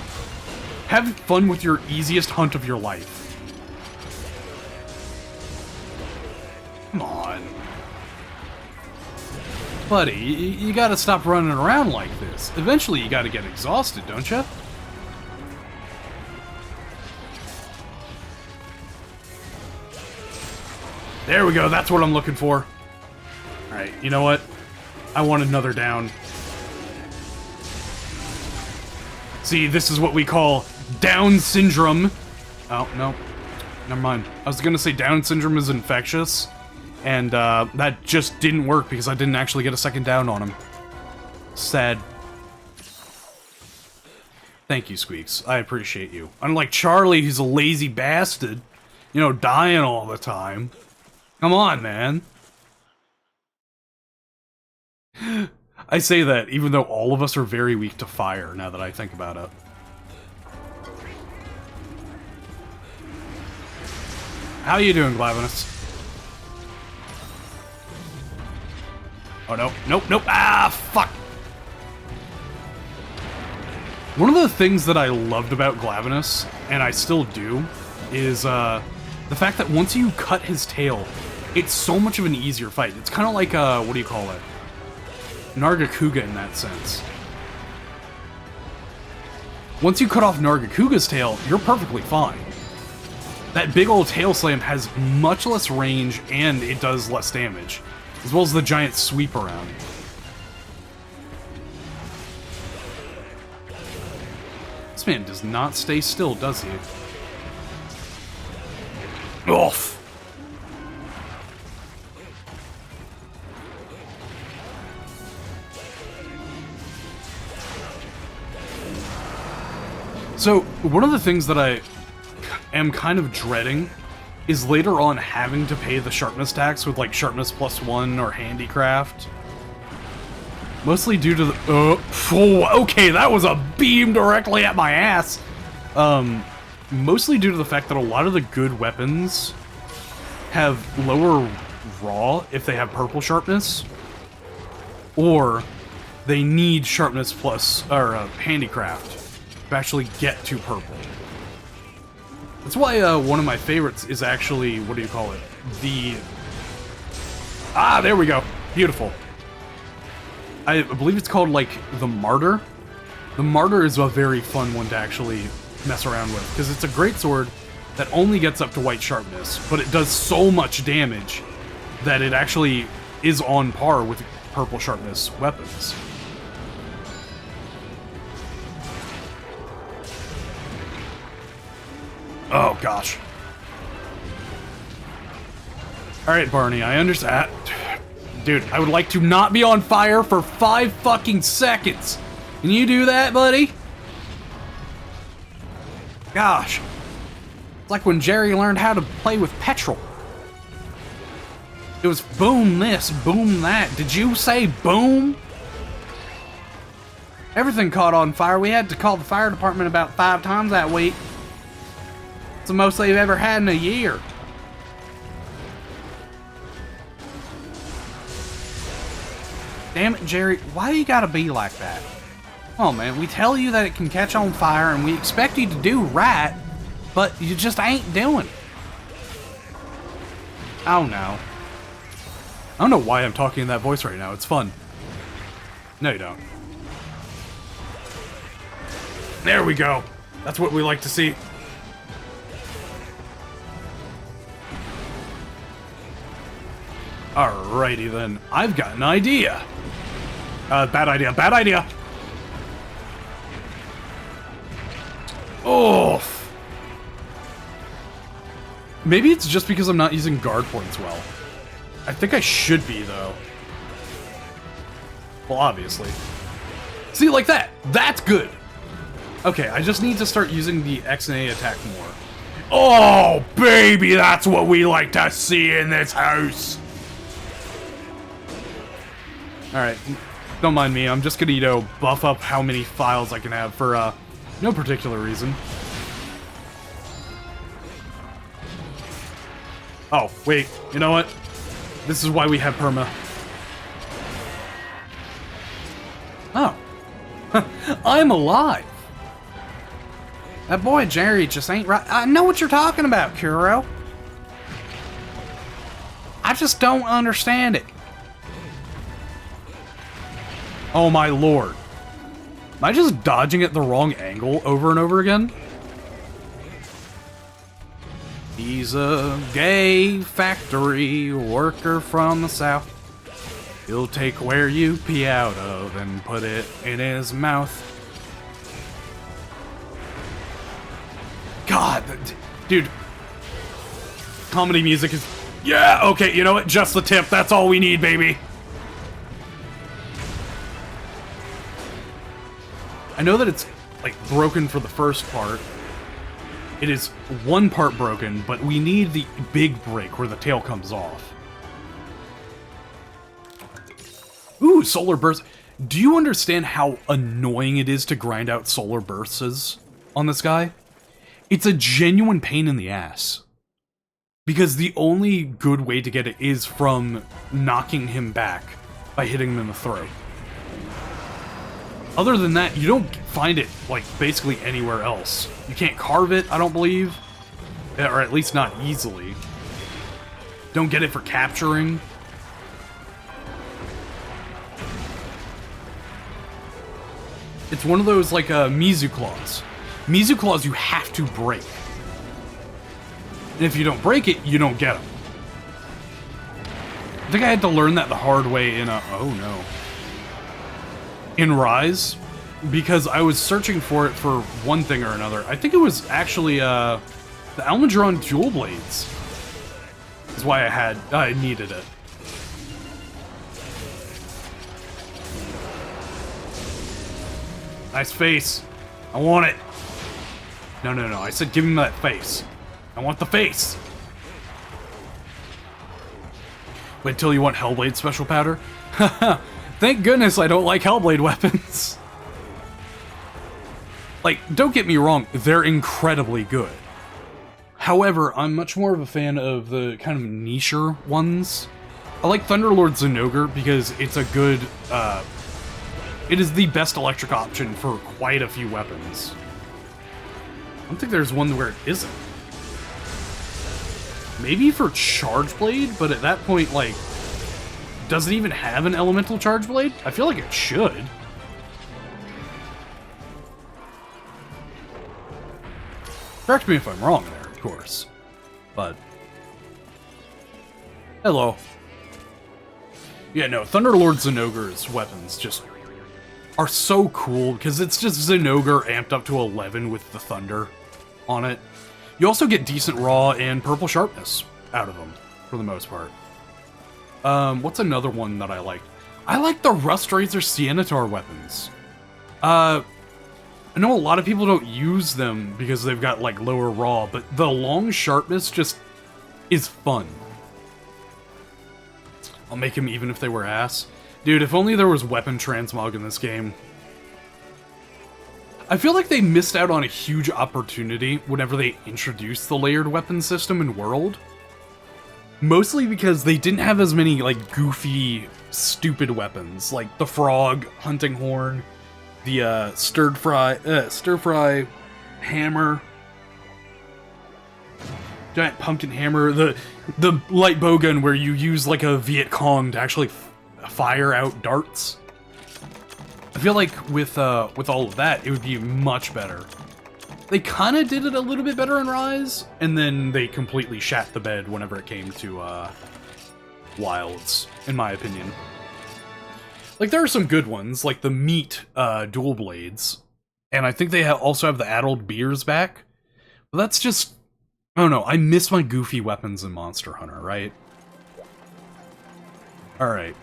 Have fun with your easiest hunt of your life. Come on. Buddy, you gotta stop running around like this. Eventually you gotta get exhausted, don't you? There we go, that's what I'm looking for. Alright, you know what? I want another down. See, this is what we call Down syndrome. Oh, no. Never mind. I was gonna say Down syndrome is infectious, and that just didn't work because I didn't actually get a second down on him. Sad. Thank you, Squeaks. I appreciate you. Unlike Charlie, who's a lazy bastard, you know, dying all the time. Come on, man. I say that even though all of us are very weak to fire, now that I think about it. How you doing, Glavenus? Oh, no. Nope, nope. Ah, fuck! One of the things that I loved about Glavenus, and I still do, is the fact that once you cut his tail, it's so much of an easier fight. It's kind of like, what do you call it? Nargacuga in that sense. Once you cut off Nargacuga's tail, you're perfectly fine. That big old tail slam has much less range and it does less damage, as well as the giant sweep around. This man does not stay still, does he? Oof. So, one of the things that I am kind of dreading is later on having to pay the sharpness tax with like sharpness +1 or handicraft. Mostly due to the... oh, okay, that was a beam directly at my ass! Mostly due to the fact that a lot of the good weapons have lower raw if they have purple sharpness, or they need sharpness plus, or handicraft to actually get to purple. That's why one of my favorites is actually, what do you call it? The Ah, there we go. Beautiful. I believe it's called, like, the Martyr. The Martyr is a very fun one to actually mess around with, because it's a great sword that only gets up to white sharpness, but it does so much damage that it actually is on par with purple sharpness weapons. Oh, gosh. Alright, Barney, I understand. Dude, I would like to not be on fire for 5 fucking seconds. Can you do that, buddy? Gosh. It's like when Jerry learned how to play with petrol. It was boom this, boom that. Did you say boom? Everything caught on fire. We had to call the fire department about 5 times that week. It's the most they've ever had in a year. Damn it, Jerry, why you gotta be like that? Oh man, we tell you that it can catch on fire and we expect you to do right, but you just ain't doing it. Oh no. I don't know why I'm talking in that voice right now, it's fun. No, you don't. There we go. That's what we like to see. Alrighty then, I've got an idea. Bad idea, bad idea. Oh. Maybe it's just because I'm not using guard points well. I think I should be, though. Well, obviously. See, like that. That's good. Okay, I just need to start using the X and A attack more. Oh, baby, that's what we like to see in this house. Alright, don't mind me. I'm just gonna, you know, buff up how many files I can have for, no particular reason. Oh, wait, you know what? This is why we have perma. Oh. I'm alive! That boy Jerry just ain't right. I know what you're talking about, Kuro. I just don't understand it. Oh my lord. Am I just dodging at the wrong angle over and over again? He's a gay factory worker from the south. He'll take where you pee out of and put it in his mouth. God, dude. Comedy music is... Yeah, okay, you know what? Just the tip. That's all we need, baby. I know that it's, like, broken for the first part. It is one part broken, but we need the big break where the tail comes off. Ooh, solar burst. Do you understand how annoying it is to grind out solar bursts on this guy? It's a genuine pain in the ass. Because the only good way to get it is from knocking him back by hitting him in the throat. Other than that, you don't find it, like, basically anywhere else. You can't carve it, I don't believe. Or at least not easily. Don't get it for capturing. It's one of those, like, Mizu claws. Mizu claws you have to break. And if you don't break it, you don't get them. I think I had to learn that the hard way in a... Oh, no. In Rise, because I was searching for it for one thing or another. I think it was actually the Almudron Dual Blades is why I needed it. Nice face. I want it. No, no, no. I said give me that face. I want the face. Wait till you want Hellblade special powder? Haha. Thank goodness I don't like Hellblade weapons. Like, don't get me wrong, they're incredibly good. However, I'm much more of a fan of the kind of nicher ones. I like Thunderlord Zinogre because it's a good, it is the best electric option for quite a few weapons. I don't think there's one where it isn't. Maybe for Charge Blade, but at that point, like, Does it even have an elemental charge blade? I feel like it should. Correct me if I'm wrong there, of course. But... hello. Yeah, no, Thunderlord Zinogre's weapons just are so cool, because it's just Zinogre amped up to 11 with the thunder on it. You also get decent raw and purple sharpness out of them, for the most part. What's another one that I like? I like the Rust Razor Siennatar weapons. I know a lot of people don't use them because they've got, like, lower raw, but the long sharpness just is fun. I'll make him even if they were ass. Dude, if only there was weapon transmog in this game. I feel like they missed out on a huge opportunity whenever they introduced the layered weapon system in World. Mostly because they didn't have as many, like, goofy, stupid weapons, like the frog, hunting horn, the stir fry hammer, giant pumpkin hammer, the light bowgun where you use like a Viet Cong to actually fire out darts. I feel like with all of that, it would be much better. They kind of did it a little bit better in Rise, and then they completely shat the bed whenever it came to Wilds, in my opinion. Like, there are some good ones, like the Meat dual blades, and I think they also have the Addled Beers back. But that's just... I don't know, I miss my goofy weapons in Monster Hunter, right? Alright.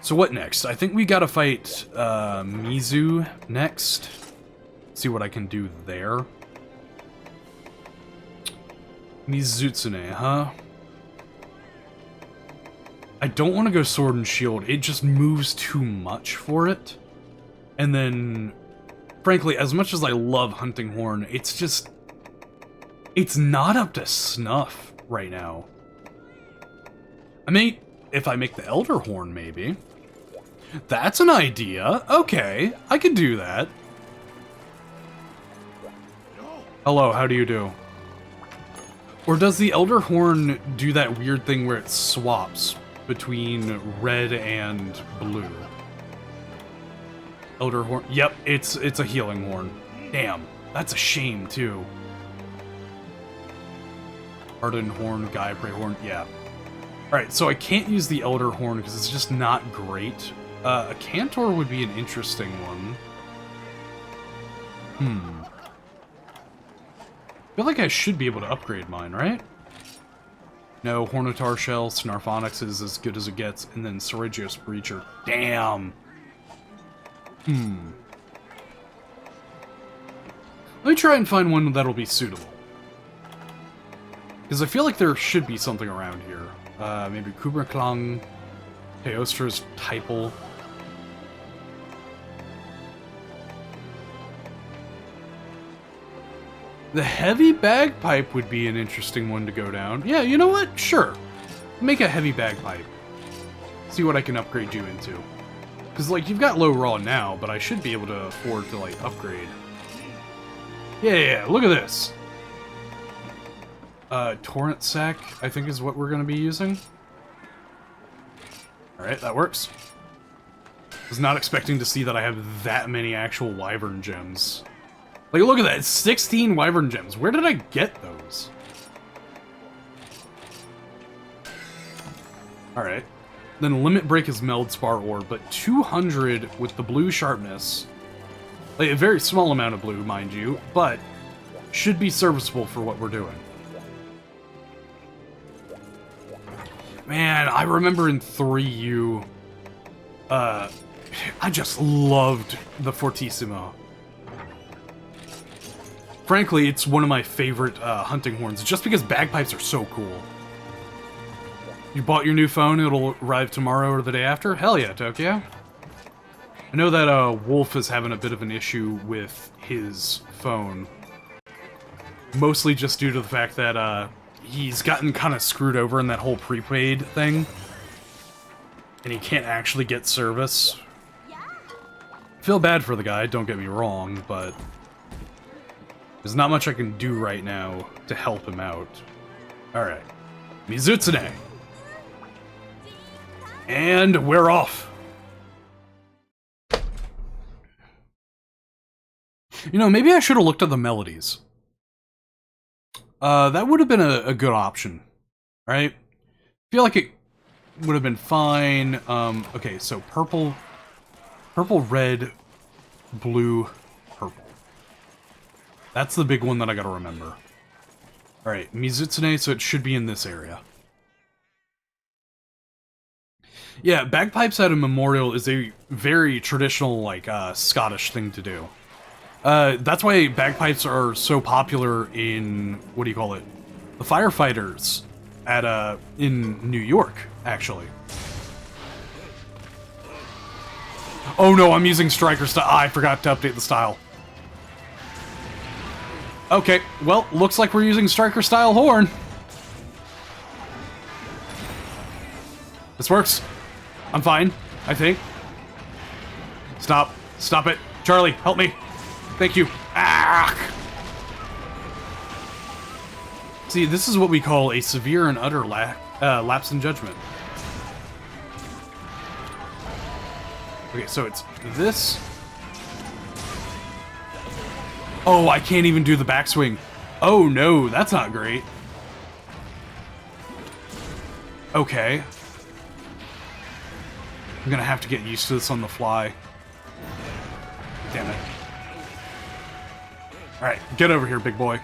So what next? I think we gotta fight Mizu next. See what I can do there. Mizutsune, huh? I don't want to go Sword and Shield. It just moves too much for it. And then, frankly, as much as I love Hunting Horn, it's just... it's not up to snuff right now. I mean, if I make the Elder Horn, maybe. That's an idea. Okay, I could do that. Hello, how do you do? Or does the Elder Horn do that weird thing where it swaps between red and blue? Elder Horn. Yep, it's a healing horn. Damn, that's a shame too. Hardened Horn, Gaia Prey Horn, yeah. Alright, so I can't use the Elder Horn because it's just not great. A Cantor would be an interesting one. I feel like I should be able to upgrade mine, right? No, Hornitar Shell, Snarphonix is as good as it gets, and then Soregios Breacher. Damn! Let me try and find one that'll be suitable. Because I feel like there should be something around here. Maybe Kubra Klang, Teostra's Typal. The Heavy Bagpipe would be an interesting one to go down. Yeah, you know what? Sure. Make a Heavy Bagpipe. See what I can upgrade you into. Because, like, you've got low raw now, but I should be able to afford to, like, upgrade. Yeah, look at this. Torrent Sack, I think is what we're going to be using. Alright, that works. Was not expecting to see that I have that many actual Wyvern Gems. Like, look at that, it's 16 Wyvern Gems. Where did I get those? Alright. Then Limit Break is Meldspar Ore, but 200 with the blue sharpness. Like, a very small amount of blue, mind you, but should be serviceable for what we're doing. Man, I remember in 3U, I just loved the Fortissimo. Frankly, it's one of my favorite hunting horns, just because bagpipes are so cool. You bought your new phone, it'll arrive tomorrow or the day after? Hell yeah, Tokyo. I know that Wolf is having a bit of an issue with his phone. Mostly just due to the fact that he's gotten kind of screwed over in that whole prepaid thing. And he can't actually get service. I feel bad for the guy, don't get me wrong, but there's not much I can do right now to help him out. Alright. Mizutsune! And we're off. You know, maybe I should have looked at the melodies. That would have been a good option, right? Feel like it would have been fine. Okay, so purple, red, blue, purple. That's the big one that I gotta remember. Alright, Mizutsune, so it should be in this area. Yeah, bagpipes at a memorial is a very traditional, like, Scottish thing to do. That's why bagpipes are so popular in, what do you call it? The firefighters at, in New York, actually. Oh no, I'm using striker style. I forgot to update the style. Okay, well, looks like we're using striker style horn. This works. I'm fine, I think. Stop. Stop it. Charlie, help me. Thank you. Ah! See, this is what we call a severe and utter lapse in judgment. Okay, so it's this. Oh, I can't even do the backswing. Oh no, that's not great. Okay. I'm gonna have to get used to this on the fly. Damn it. Alright, get over here, big boy.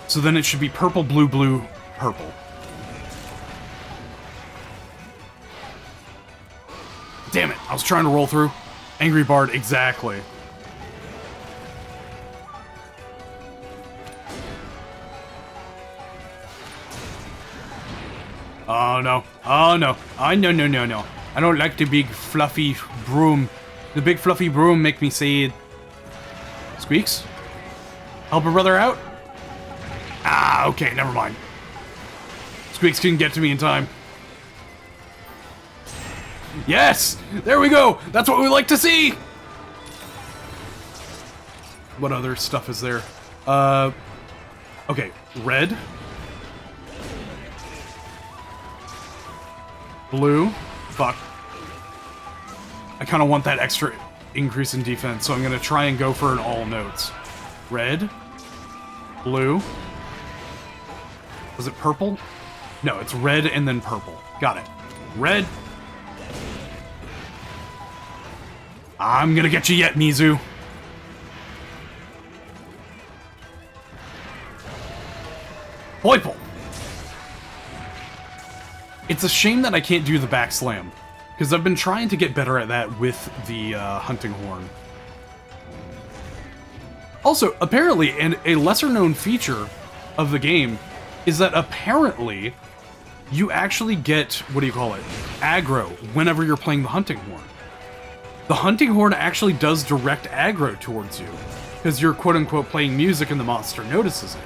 So then it should be purple, blue, blue, purple. Damn it, I was trying to roll through. Angry Bard, exactly. Oh no, oh no, oh no, no, no, no. I don't like the big fluffy broom. The big fluffy broom make me sad. Squeaks? Help a brother out? Ah, okay, never mind. Squeaks can get to me in time. Yes! There we go! That's what we like to see! What other stuff is there? Okay, red. Blue. Fuck. I kind of want that extra increase in defense, so I'm going to try and go for an all notes. Red. Blue. Was it purple? No, it's red and then purple. Got it. Red. I'm gonna get you yet, Mizu. Poiple. It's a shame that I can't do the back slam, because I've been trying to get better at that with the hunting horn. Also, apparently, and a lesser-known feature of the game is that apparently you actually get, what do you call it, aggro whenever you're playing the hunting horn. The hunting horn actually does direct aggro towards you, because you're quote-unquote playing music and the monster notices it.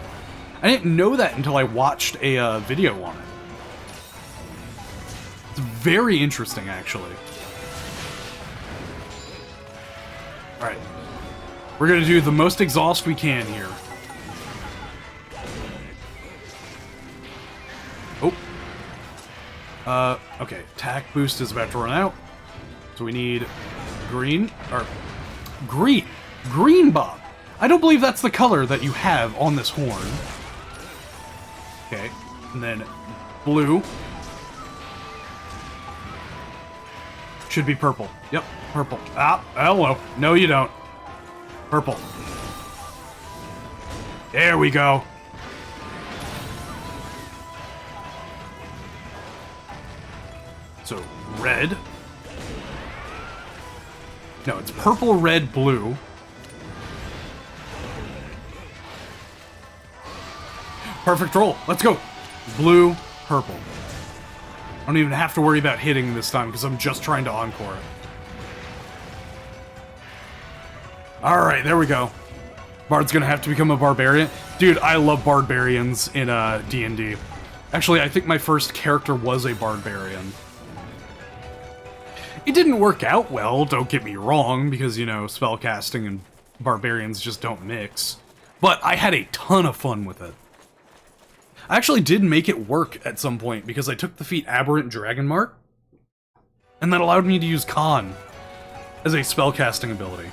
I didn't know that until I watched a video on it. It's very interesting, actually. Alright. We're gonna do the most exhaust we can here. Oh. Okay. Attack boost is about to run out. So we need green, or green Bob. I don't believe that's the color that you have on this horn. Okay, and then blue. Should be purple. Yep, purple. Ah, hello. No, you don't. Purple. There we go. So, red. No, it's purple, red, blue. Perfect roll. Let's go. Blue, purple. I don't even have to worry about hitting this time because I'm just trying to encore it. Alright, there we go. Bard's gonna have to become a barbarian. Dude, I love barbarians in D&D. Actually, I think my first character was a barbarian. It didn't work out well, don't get me wrong, because, you know, spellcasting and barbarians just don't mix. But I had a ton of fun with it. I actually did make it work at some point because I took the feat Aberrant Dragon Mark, and that allowed me to use Con as a spellcasting ability.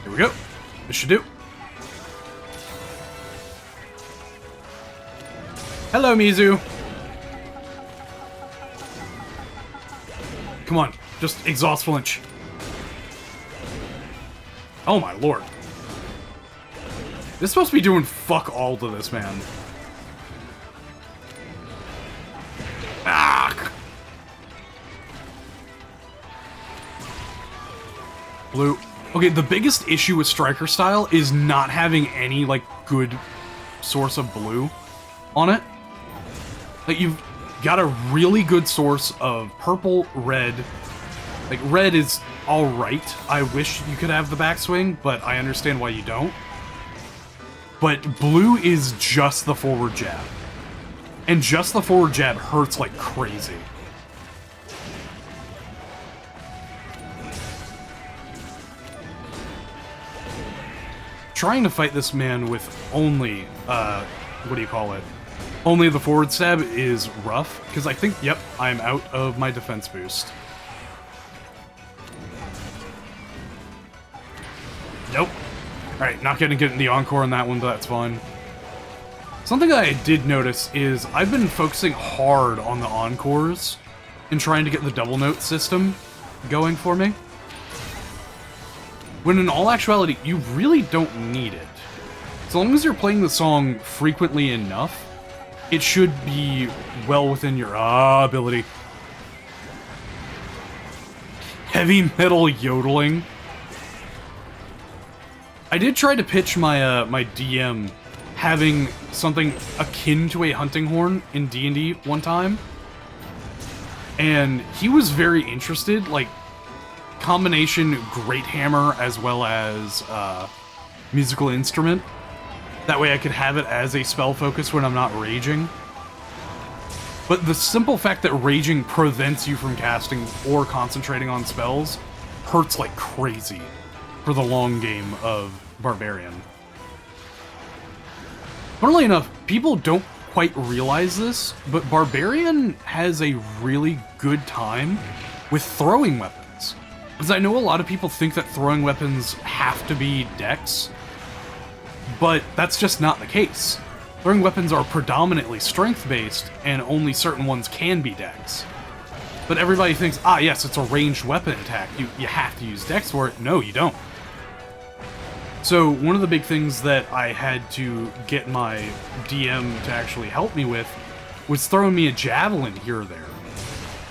Here we go. This should do. Hello, Mizu. Come on, just exhaust flinch. Oh my lord. This is supposed to be doing fuck all to this man. Ah! Blue. Okay, the biggest issue with Striker style is not having any, like, good source of blue on it. Like, you've got a really good source of purple, red. Like, red is alright. I wish you could have the backswing, but I understand why you don't. But blue is just the forward jab. And just the forward jab hurts like crazy. Trying to fight this man with only, what do you call it? Only the forward stab is rough, because I think, yep, I'm out of my defense boost. Nope. Alright, not gonna get the encore on that one, but that's fine. Something that I did notice is I've been focusing hard on the encores and trying to get the double note system going for me. When in all actuality, you really don't need it. As long as you're playing the song frequently enough, it should be well within your ability. Heavy metal yodeling. I did try to pitch my my DM having something akin to a hunting horn in D&D one time, and he was very interested. Like, combination great hammer as well as musical instrument. That way I could have it as a spell focus when I'm not raging. But the simple fact that raging prevents you from casting or concentrating on spells hurts like crazy for the long game of Barbarian. Funnily enough, people don't quite realize this, but Barbarian has a really good time with throwing weapons. Because I know a lot of people think that throwing weapons have to be dex, but that's just not the case. Throwing weapons are predominantly strength-based, and only certain ones can be dex. But everybody thinks, ah yes, it's a ranged weapon attack, you have to use dex for it. No, you don't. So one of the big things that I had to get my DM to actually help me with was throwing me a javelin here or there.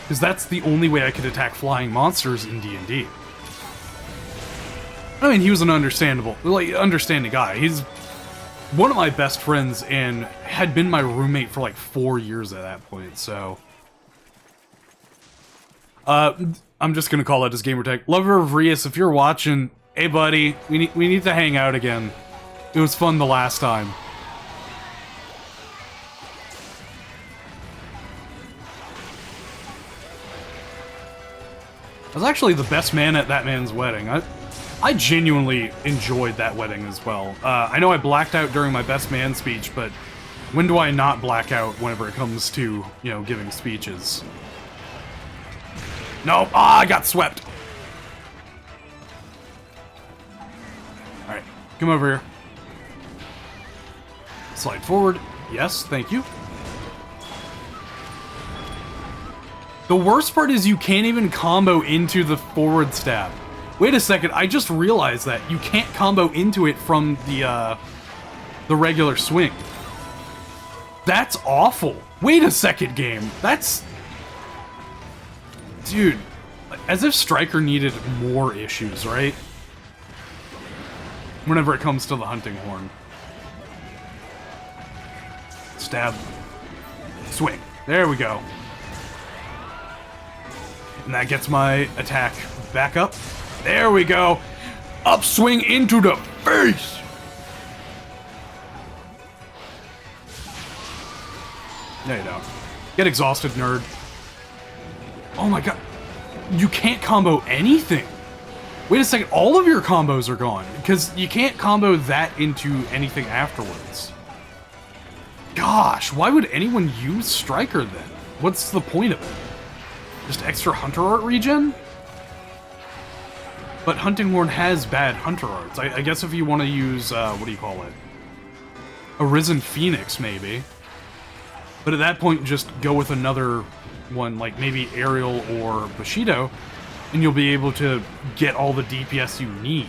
Because that's the only way I could attack flying monsters in D&D. I mean, he was an understanding guy. He's one of my best friends and had been my roommate for like 4 years at that point, so... I'm just gonna call it his gamertag. Lover of Rias, if you're watching, hey buddy, we need to hang out again. It was fun the last time. I was actually the best man at that man's wedding. I genuinely enjoyed that wedding as well. I know I blacked out during my best man speech, but when do I not black out whenever it comes to, you know, giving speeches? No, I got swept. Alright, come over here. Slide forward. Yes, thank you. The worst part is you can't even combo into the forward stab. Wait a second, I just realized that you can't combo into it from the regular swing. That's awful. Wait a second, game. That's... Dude, as if Striker needed more issues, right? Whenever it comes to the hunting horn. Stab. Swing. There we go. And that gets my attack back up. There we go. Upswing into the face. No, you don't. Get exhausted, nerd. Oh my god. You can't combo anything. Wait a second, all of your combos are gone, because you can't combo that into anything afterwards. Gosh, why would anyone use Striker then? What's the point of it? Just extra Hunter Art regen? But Hunting Horn has bad Hunter Arts. I guess if you want to use, what do you call it? Arisen Phoenix, maybe. But at that point, just go with another one, like maybe Aerial or Bushido, and you'll be able to get all the DPS you need.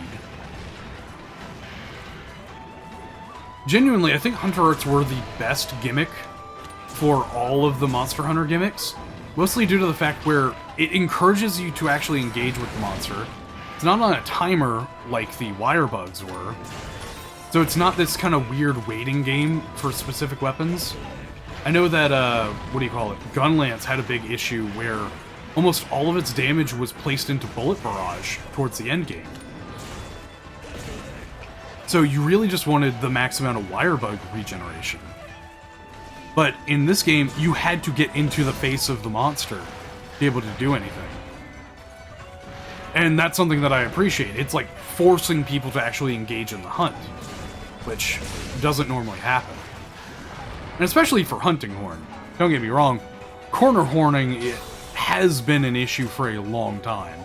Genuinely, I think Hunter Arts were the best gimmick for all of the Monster Hunter gimmicks, mostly due to the fact where it encourages you to actually engage with the monster. It's not on a timer like the wire bugs were, so it's not this kind of weird waiting game for specific weapons. I know that, what do you call it, Gunlance had a big issue where almost all of its damage was placed into Bullet Barrage towards the end game. So you really just wanted the max amount of wire bug regeneration. But in this game, you had to get into the face of the monster to be able to do anything. And that's something that I appreciate. It's like forcing people to actually engage in the hunt, which doesn't normally happen. And especially for Hunting Horn. Don't get me wrong, corner horning has been an issue for a long time.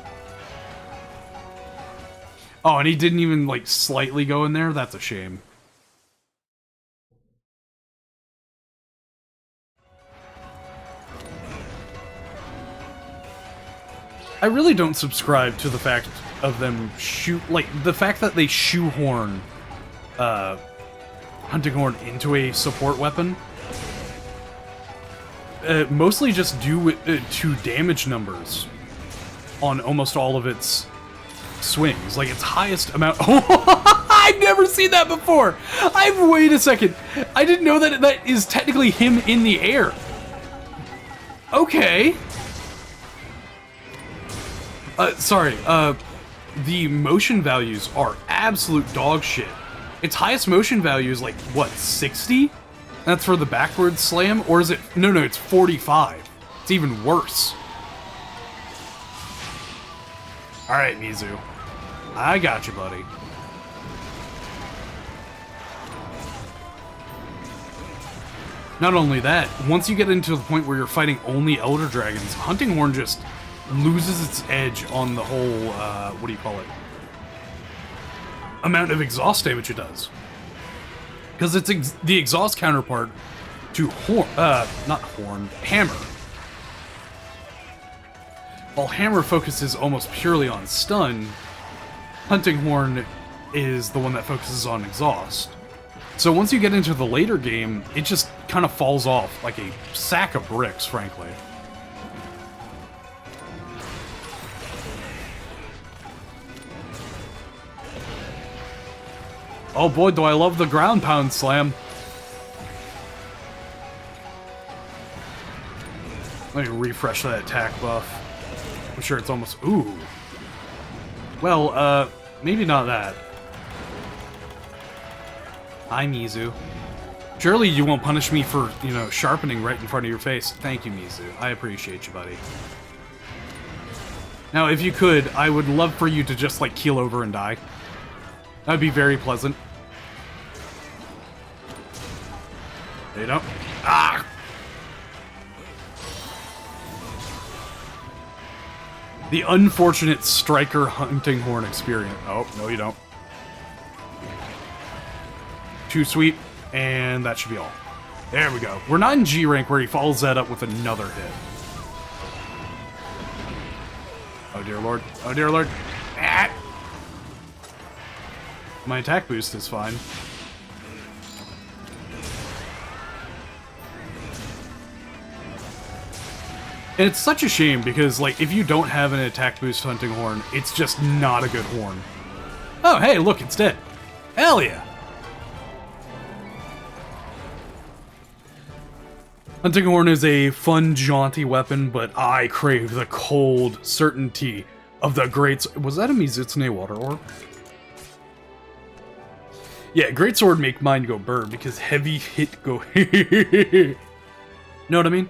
Oh, and he didn't even, like, slightly go in there? That's a shame. I really don't subscribe to the fact of them the fact that they shoehorn Hunting Horn into a support weapon. Mostly just due to damage numbers on almost all of its swings. Like, its highest amount... Oh, I've never seen that before! Wait a second. I didn't know that that is technically him in the air. Okay. Sorry, the motion values are absolute dog shit. Its highest motion value is like, what, 60? That's for the backwards slam? Or is it... No, it's 45. It's even worse. Alright, Mizu. I got you, buddy. Not only that, once you get into the point where you're fighting only Elder Dragons, Hunting Horn just loses its edge on the whole, what do you call it? Amount of exhaust damage it does. Because it's the exhaust counterpart to Hammer. While Hammer focuses almost purely on stun, Hunting Horn is the one that focuses on exhaust. So once you get into the later game, it just kind of falls off like a sack of bricks, frankly. Oh boy, do I love the ground pound slam. Let me refresh that attack buff. I'm sure it's almost... Ooh. Well, maybe not that. Hi, Mizu. Surely you won't punish me for, you know, sharpening right in front of your face. Thank you, Mizu. I appreciate you, buddy. Now, if you could, I would love for you to just, like, keel over and die. That would be very pleasant. There you don't. Ah! The unfortunate Striker Hunting Horn experience. Oh, no you don't. 2 sweep, and that should be all. There we go. We're not in G rank where he follows that up with another hit. Oh dear lord. Oh dear lord. Ah! My attack boost is fine. And it's such a shame because, like, if you don't have an attack boost Hunting Horn, it's just not a good horn. Oh, hey, look, it's dead. Hell yeah! Hunting Horn is a fun, jaunty weapon, but I crave the cold certainty of the great... Was that a Mizutsune Water Orb? Yeah, Greatsword make mine go burr because heavy hit go... Know what I mean?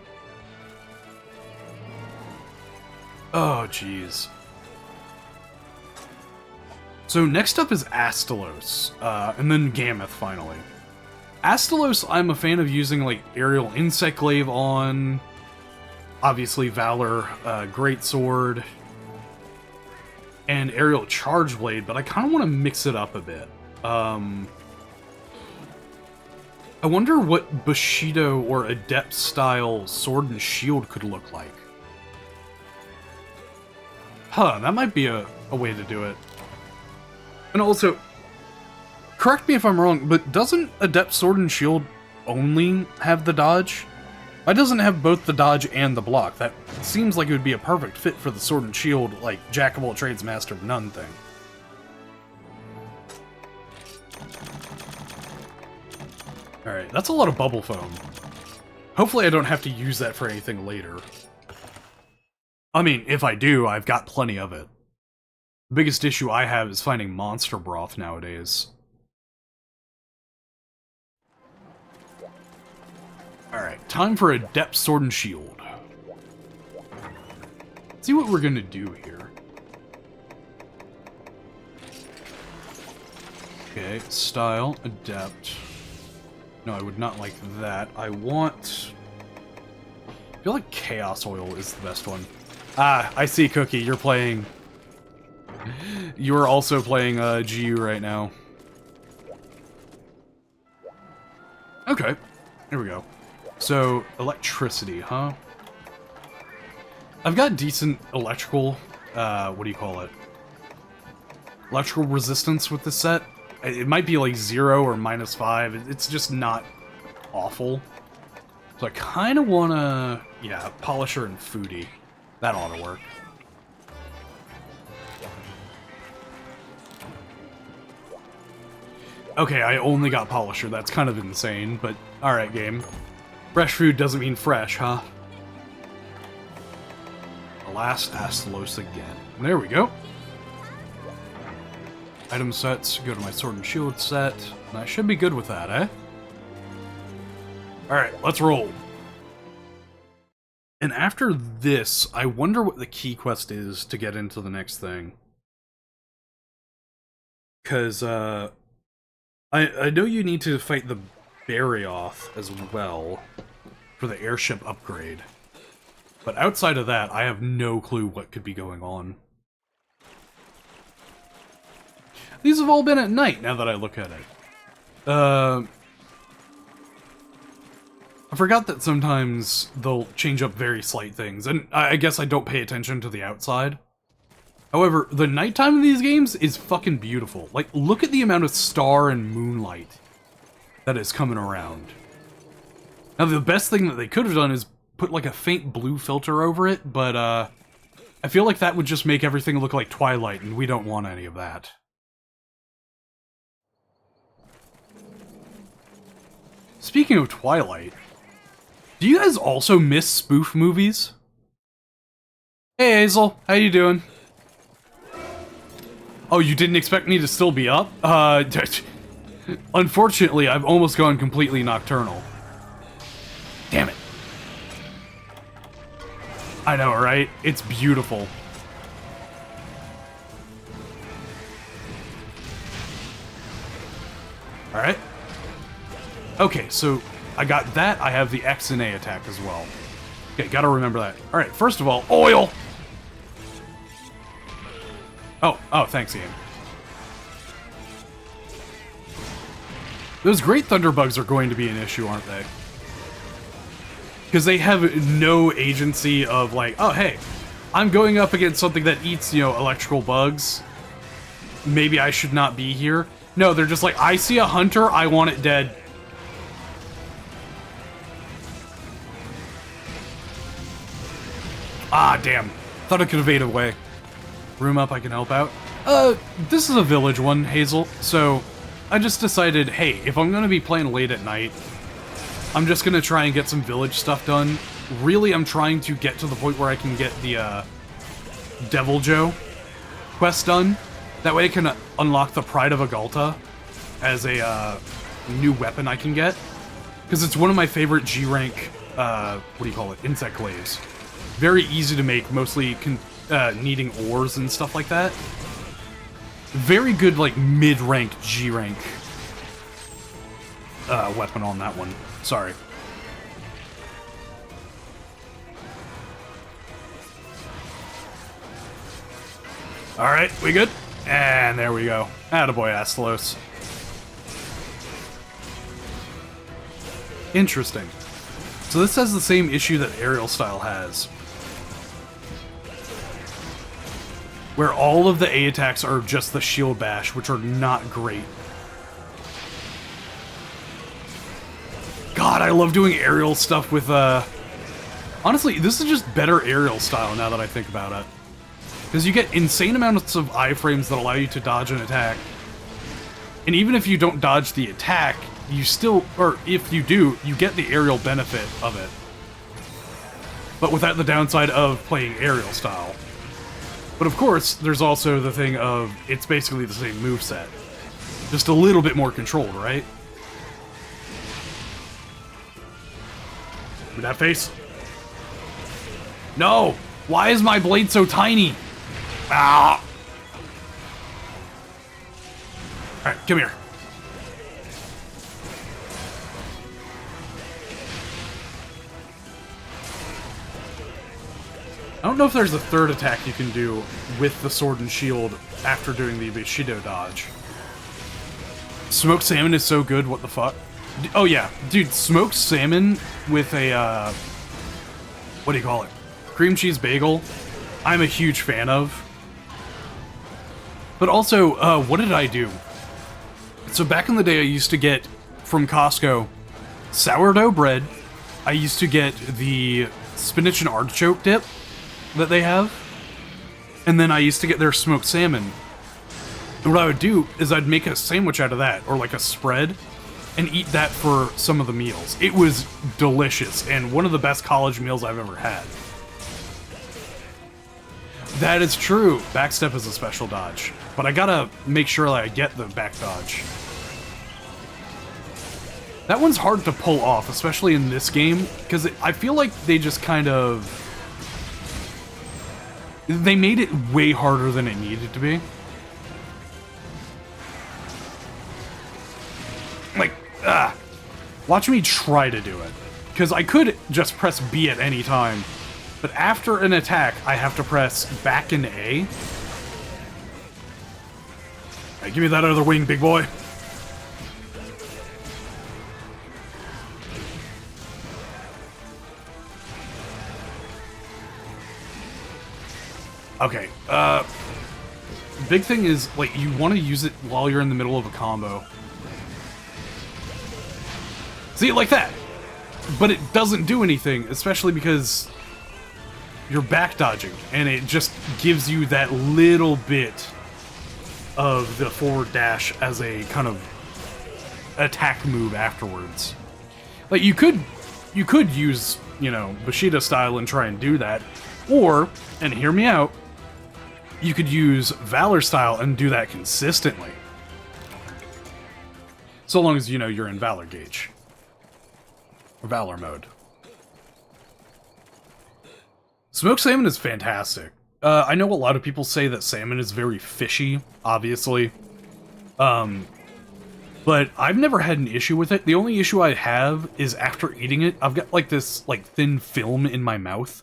Oh, jeez. So next up is Astalos, and then Gammoth finally. Astalos, I'm a fan of using like Aerial Insect Glaive on, obviously Valor, Greatsword, and Aerial Charge Blade, but I kind of want to mix it up a bit. I wonder what Bushido or Adept style Sword and Shield could look like. Huh, that might be a way to do it. And also, correct me if I'm wrong, but doesn't Adept Sword and Shield only have the dodge? Why doesn't it have both the dodge and the block? That seems like it would be a perfect fit for the Sword and Shield, like, Jack of all trades, master of none thing. Alright, that's a lot of bubble foam. Hopefully I don't have to use that for anything later. I mean, if I do, I've got plenty of it. The biggest issue I have is finding monster broth nowadays. Alright, time for Adept Sword and Shield. Let's see what we're gonna do here. Okay, style, Adept. No, I would not like that. I feel like Chaos Oil is the best one. Ah, I see, Cookie, you're playing... You're also playing GU right now. Okay, here we go. So, electricity, huh? I've got decent electrical, what do you call it? Electrical resistance with this set. It might be like 0 or -5. It's just not awful. So I kind of want to, yeah, Polisher and Foodie. That ought to work. Okay, I only got Polisher. That's kind of insane, but alright, game. Fresh food doesn't mean fresh, huh? Alas, Astalos again. There we go. Item sets, go to my Sword and Shield set, and I should be good with that, eh? Alright, let's roll. And after this, I wonder what the key quest is to get into the next thing. Because, I know you need to fight the Barioth as well for the airship upgrade. But outside of that, I have no clue what could be going on. These have all been at night, now that I look at it. I forgot that sometimes they'll change up very slight things, and I guess I don't pay attention to the outside. However, the nighttime in these games is fucking beautiful. Like, look at the amount of star and moonlight that is coming around. Now, the best thing that they could have done is put, like, a faint blue filter over it, but, I feel like that would just make everything look like Twilight, and we don't want any of that. Speaking of Twilight, do you guys also miss spoof movies? Hey Hazel, how you doing? Oh, you didn't expect me to still be up? Unfortunately, I've almost gone completely nocturnal. Damn it. I know, right? It's beautiful. Alright. Okay, so I got that. I have the X and A attack as well. Okay, gotta remember that. Alright, first of all, oil! Oh, thanks, Ian. Those Great Thunderbugs are going to be an issue, aren't they? Because they have no agency of like, oh, hey, I'm going up against something that eats, you know, electrical bugs. Maybe I should not be here. No, they're just like, I see a hunter, I want it dead. Ah, damn. Thought I could evade away. Room up, I can help out. This is a village one, Hazel, so I just decided, hey, if I'm gonna be playing late at night, I'm just gonna try and get some village stuff done. Really, I'm trying to get to the point where I can get the, Devil Joe quest done. That way I can unlock the Pride of Agalta as a, new weapon I can get. Because it's one of my favorite G-rank, what do you call it, insect glaives. Very easy to make, mostly needing ores and stuff like that. Very good, like, mid-rank G-rank weapon on that one. Sorry. Alright, we good? And there we go. Attaboy, Astalos. Interesting. So this has the same issue that Aerial Style has, where all of the A attacks are just the shield bash, which are not great. God, I love doing aerial stuff with, honestly, this is just better Aerial Style now that I think about it. Because you get insane amounts of iframes that allow you to dodge an attack. And even if you don't dodge the attack, you still, or if you do, you get the aerial benefit of it. But without the downside of playing Aerial Style. But of course, there's also the thing of, it's basically the same moveset. Just a little bit more controlled, right? With that face? No! Why is my blade so tiny? Ah! Alright, come here. I don't know if there's a third attack you can do with the sword and shield after doing the Bushido dodge. Smoked salmon is so good, what the fuck? Oh yeah, dude, smoked salmon with a, what do you call it? Cream cheese bagel, I'm a huge fan of. But also, what did I do? So back in the day, I used to get, from Costco, sourdough bread. I used to get the spinach and artichoke dip that they have. And then I used to get their smoked salmon. And what I would do is I'd make a sandwich out of that, or like a spread, and eat that for some of the meals. It was delicious, and one of the best college meals I've ever had. That is true. Backstep is a special dodge, but I gotta make sure that I get the back dodge. That one's hard to pull off, especially in this game, because I feel like they just kind of... They made it way harder than it needed to be. Like, watch me try to do it. Because I could just press B at any time, but after an attack, I have to press back and A. Alright, give me that other wing, big boy. Okay, big thing is, like, you want to use it while you're in the middle of a combo. See, like that! But it doesn't do anything, especially because you're back dodging, and it just gives you that little bit of the forward dash as a kind of attack move afterwards. Like, you could use, you know, Bushido style and try and do that, or, and hear me out, you could use Valor style and do that consistently. So long as, you know, you're in Valor gauge. Or Valor mode. Smoked salmon is fantastic. I know a lot of people say that salmon is very fishy, obviously. But I've never had an issue with it. The only issue I have is after eating it, I've got like this like thin film in my mouth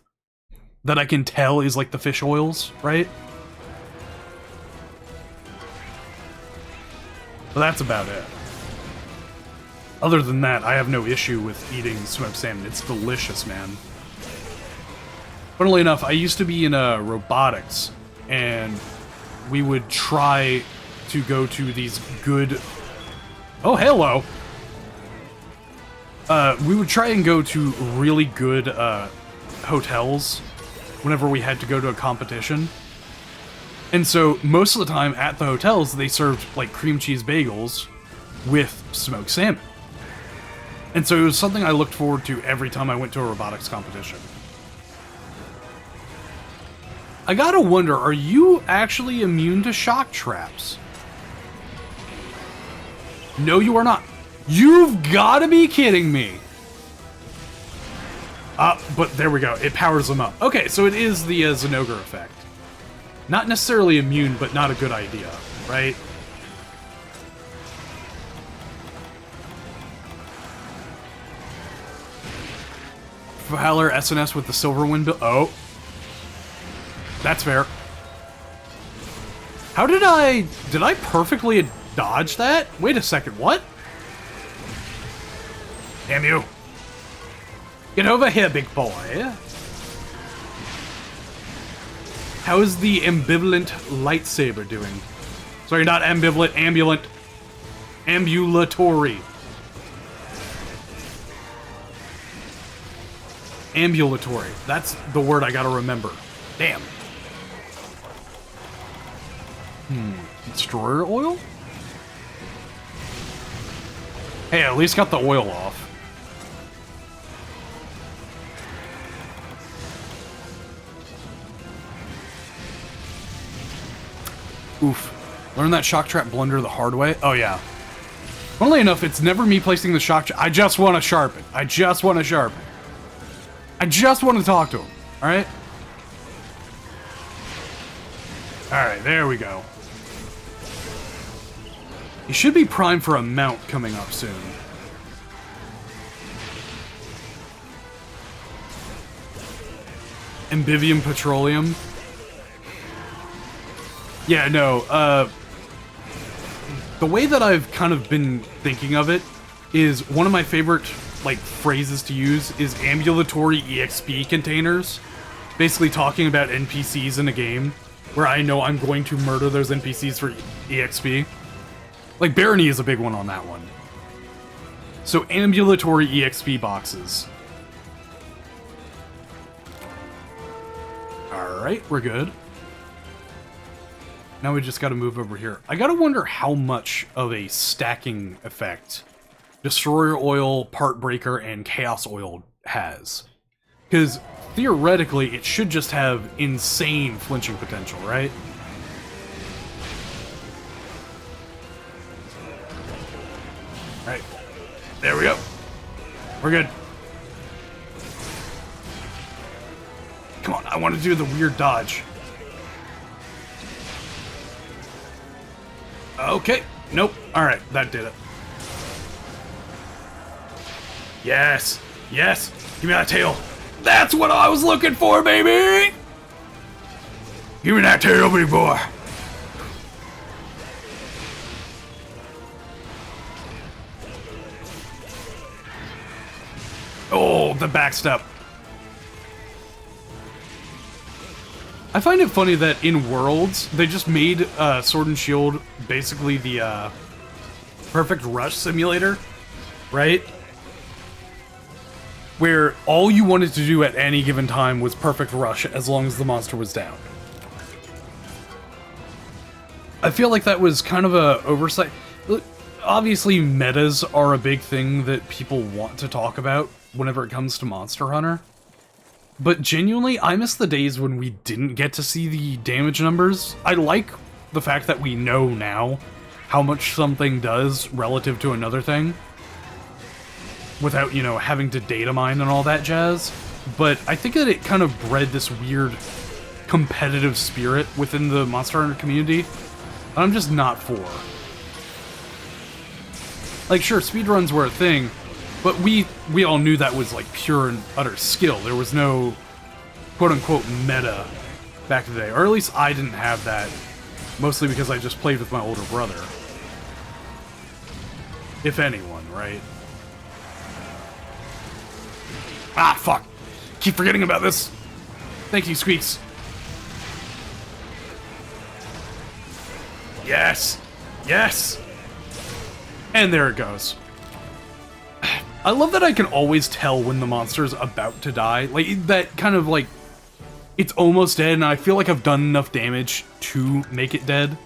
that I can tell is like the fish oils, right? But that's about it. Other than that, I have no issue with eating smoked salmon. It's delicious, man. Funnily enough, I used to be in robotics, and we would try to go to these good... Oh, hello! We would try and go to really good hotels whenever we had to go to a competition. And so, most of the time at the hotels, they served, like, cream cheese bagels with smoked salmon. And so it was something I looked forward to every time I went to a robotics competition. I gotta wonder, are you actually immune to shock traps? No, you are not. You've gotta be kidding me! But there we go. It powers them up. Okay, so it is the Zenogre effect. Not necessarily immune, but not a good idea. right? Valor SNS with the silver wind build. Oh. That's fair. How did I perfectly dodge that? Wait a second, what? Damn you. Get over here, big boy. How is the ambivalent lightsaber doing? Sorry, not ambivalent, ambulant. Ambulatory. Ambulatory. That's the word I gotta remember. Damn. Destroyer oil? Hey, at least got the oil off. Oof. Learn that shock trap blunder the hard way? Oh, yeah. Funnily enough, it's never me placing the shock trap. I just want to sharpen. I just want to sharpen. I just want to talk to him. Alright? Alright, there we go. He should be primed for a mount coming up soon. Ambivium Petroleum. Yeah, no, the way that I've kind of been thinking of it is one of my favorite, like, phrases to use is ambulatory EXP containers. Basically talking about NPCs in a game where I know I'm going to murder those NPCs for EXP. Like, Barony is a big one on that one. So, ambulatory EXP boxes. Alright, we're good. Now we just gotta move over here. I gotta wonder how much of a stacking effect Destroyer Oil, Part Breaker, and Chaos Oil has. Because, theoretically, it should just have insane flinching potential, right? Alright. There we go. We're good. Come on, I want to do the weird dodge. Okay. Nope. Alright, that did it. Yes. Yes. Give me that tail. That's what I was looking for, baby! Give me that tail, big boy. Oh, the backstep. I find it funny that in Worlds, they just made Sword and Shield basically the perfect rush simulator, right? Where all you wanted to do at any given time was perfect rush as long as the monster was down. I feel like that was kind of a oversight. Obviously, metas are a big thing that people want to talk about whenever it comes to Monster Hunter. But genuinely, I miss the days when we didn't get to see the damage numbers. I like the fact that we know now how much something does relative to another thing. Without, you know, having to data mine and all that jazz. But I think that it kind of bred this weird competitive spirit within the Monster Hunter community that I'm just not for. Like, sure, speedruns were a thing, but we all knew that was, like, pure and utter skill. There was no quote-unquote meta back in the day. Or at least I didn't have that. Mostly because I just played with my older brother. If anyone, right? Ah, fuck. Keep forgetting about this. Thank you, Squeaks. Yes. Yes. And there it goes. I love that I can always tell when the monster's about to die. Like, that kind of, like, it's almost dead, and I feel like I've done enough damage to make it dead.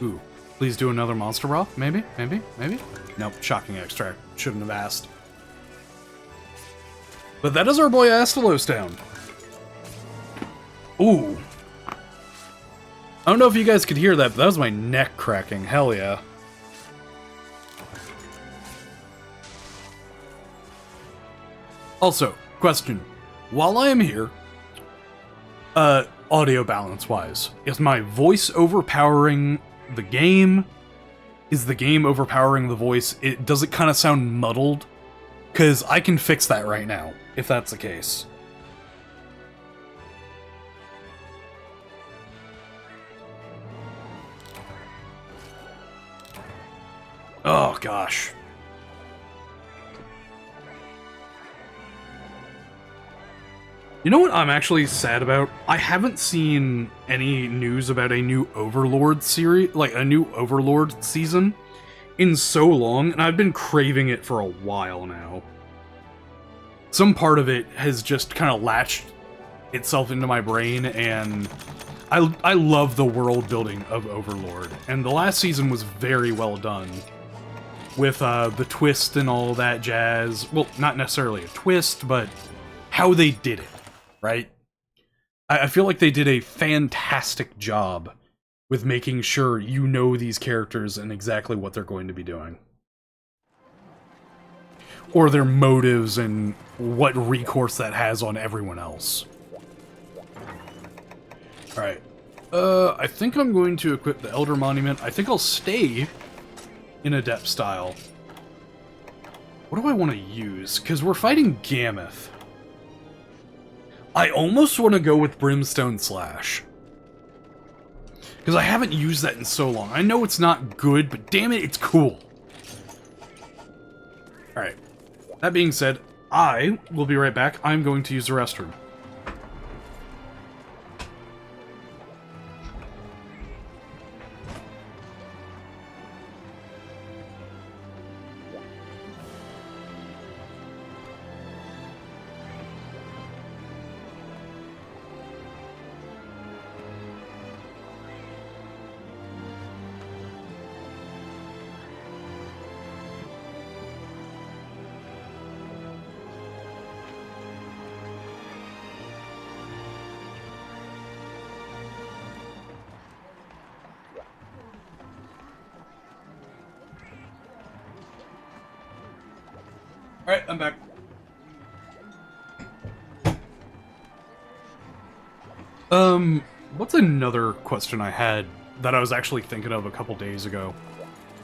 Ooh. Please do another monster raw? Maybe? Maybe? Maybe? Nope. Shocking extract. Shouldn't have asked. But that is our boy Astalos down. Ooh. I don't know if you guys could hear that, but that was my neck cracking. Hell yeah. Also, question. While I am here, audio balance-wise? Is my voice overpowering the game? Is the game overpowering the voice? Does it kind of sound muddled? Because I can fix that right now, if that's the case. Oh, gosh. You know what I'm actually sad about? I haven't seen any news about a new Overlord series, like a new Overlord season, in so long, and I've been craving it for a while now. Some part of it has just kind of latched itself into my brain, and I love the world building of Overlord, and the last season was very well done. With the twist and all that jazz. Well, not necessarily a twist, but how they did it. Right? I feel like they did a fantastic job with making sure you know these characters and exactly what they're going to be doing. Or their motives and what recourse that has on everyone else. Alright. I think I'm going to equip the Elder Monument. I think I'll stay in Adept style. What do I want to use? Because we're fighting Gammoth. I almost want to go with Brimstone Slash. Because I haven't used that in so long. I know it's not good, but damn it, it's cool. Alright. That being said, I will be right back. I'm going to use the restroom. Alright, I'm back. What's another question I had that I was actually thinking of a couple days ago?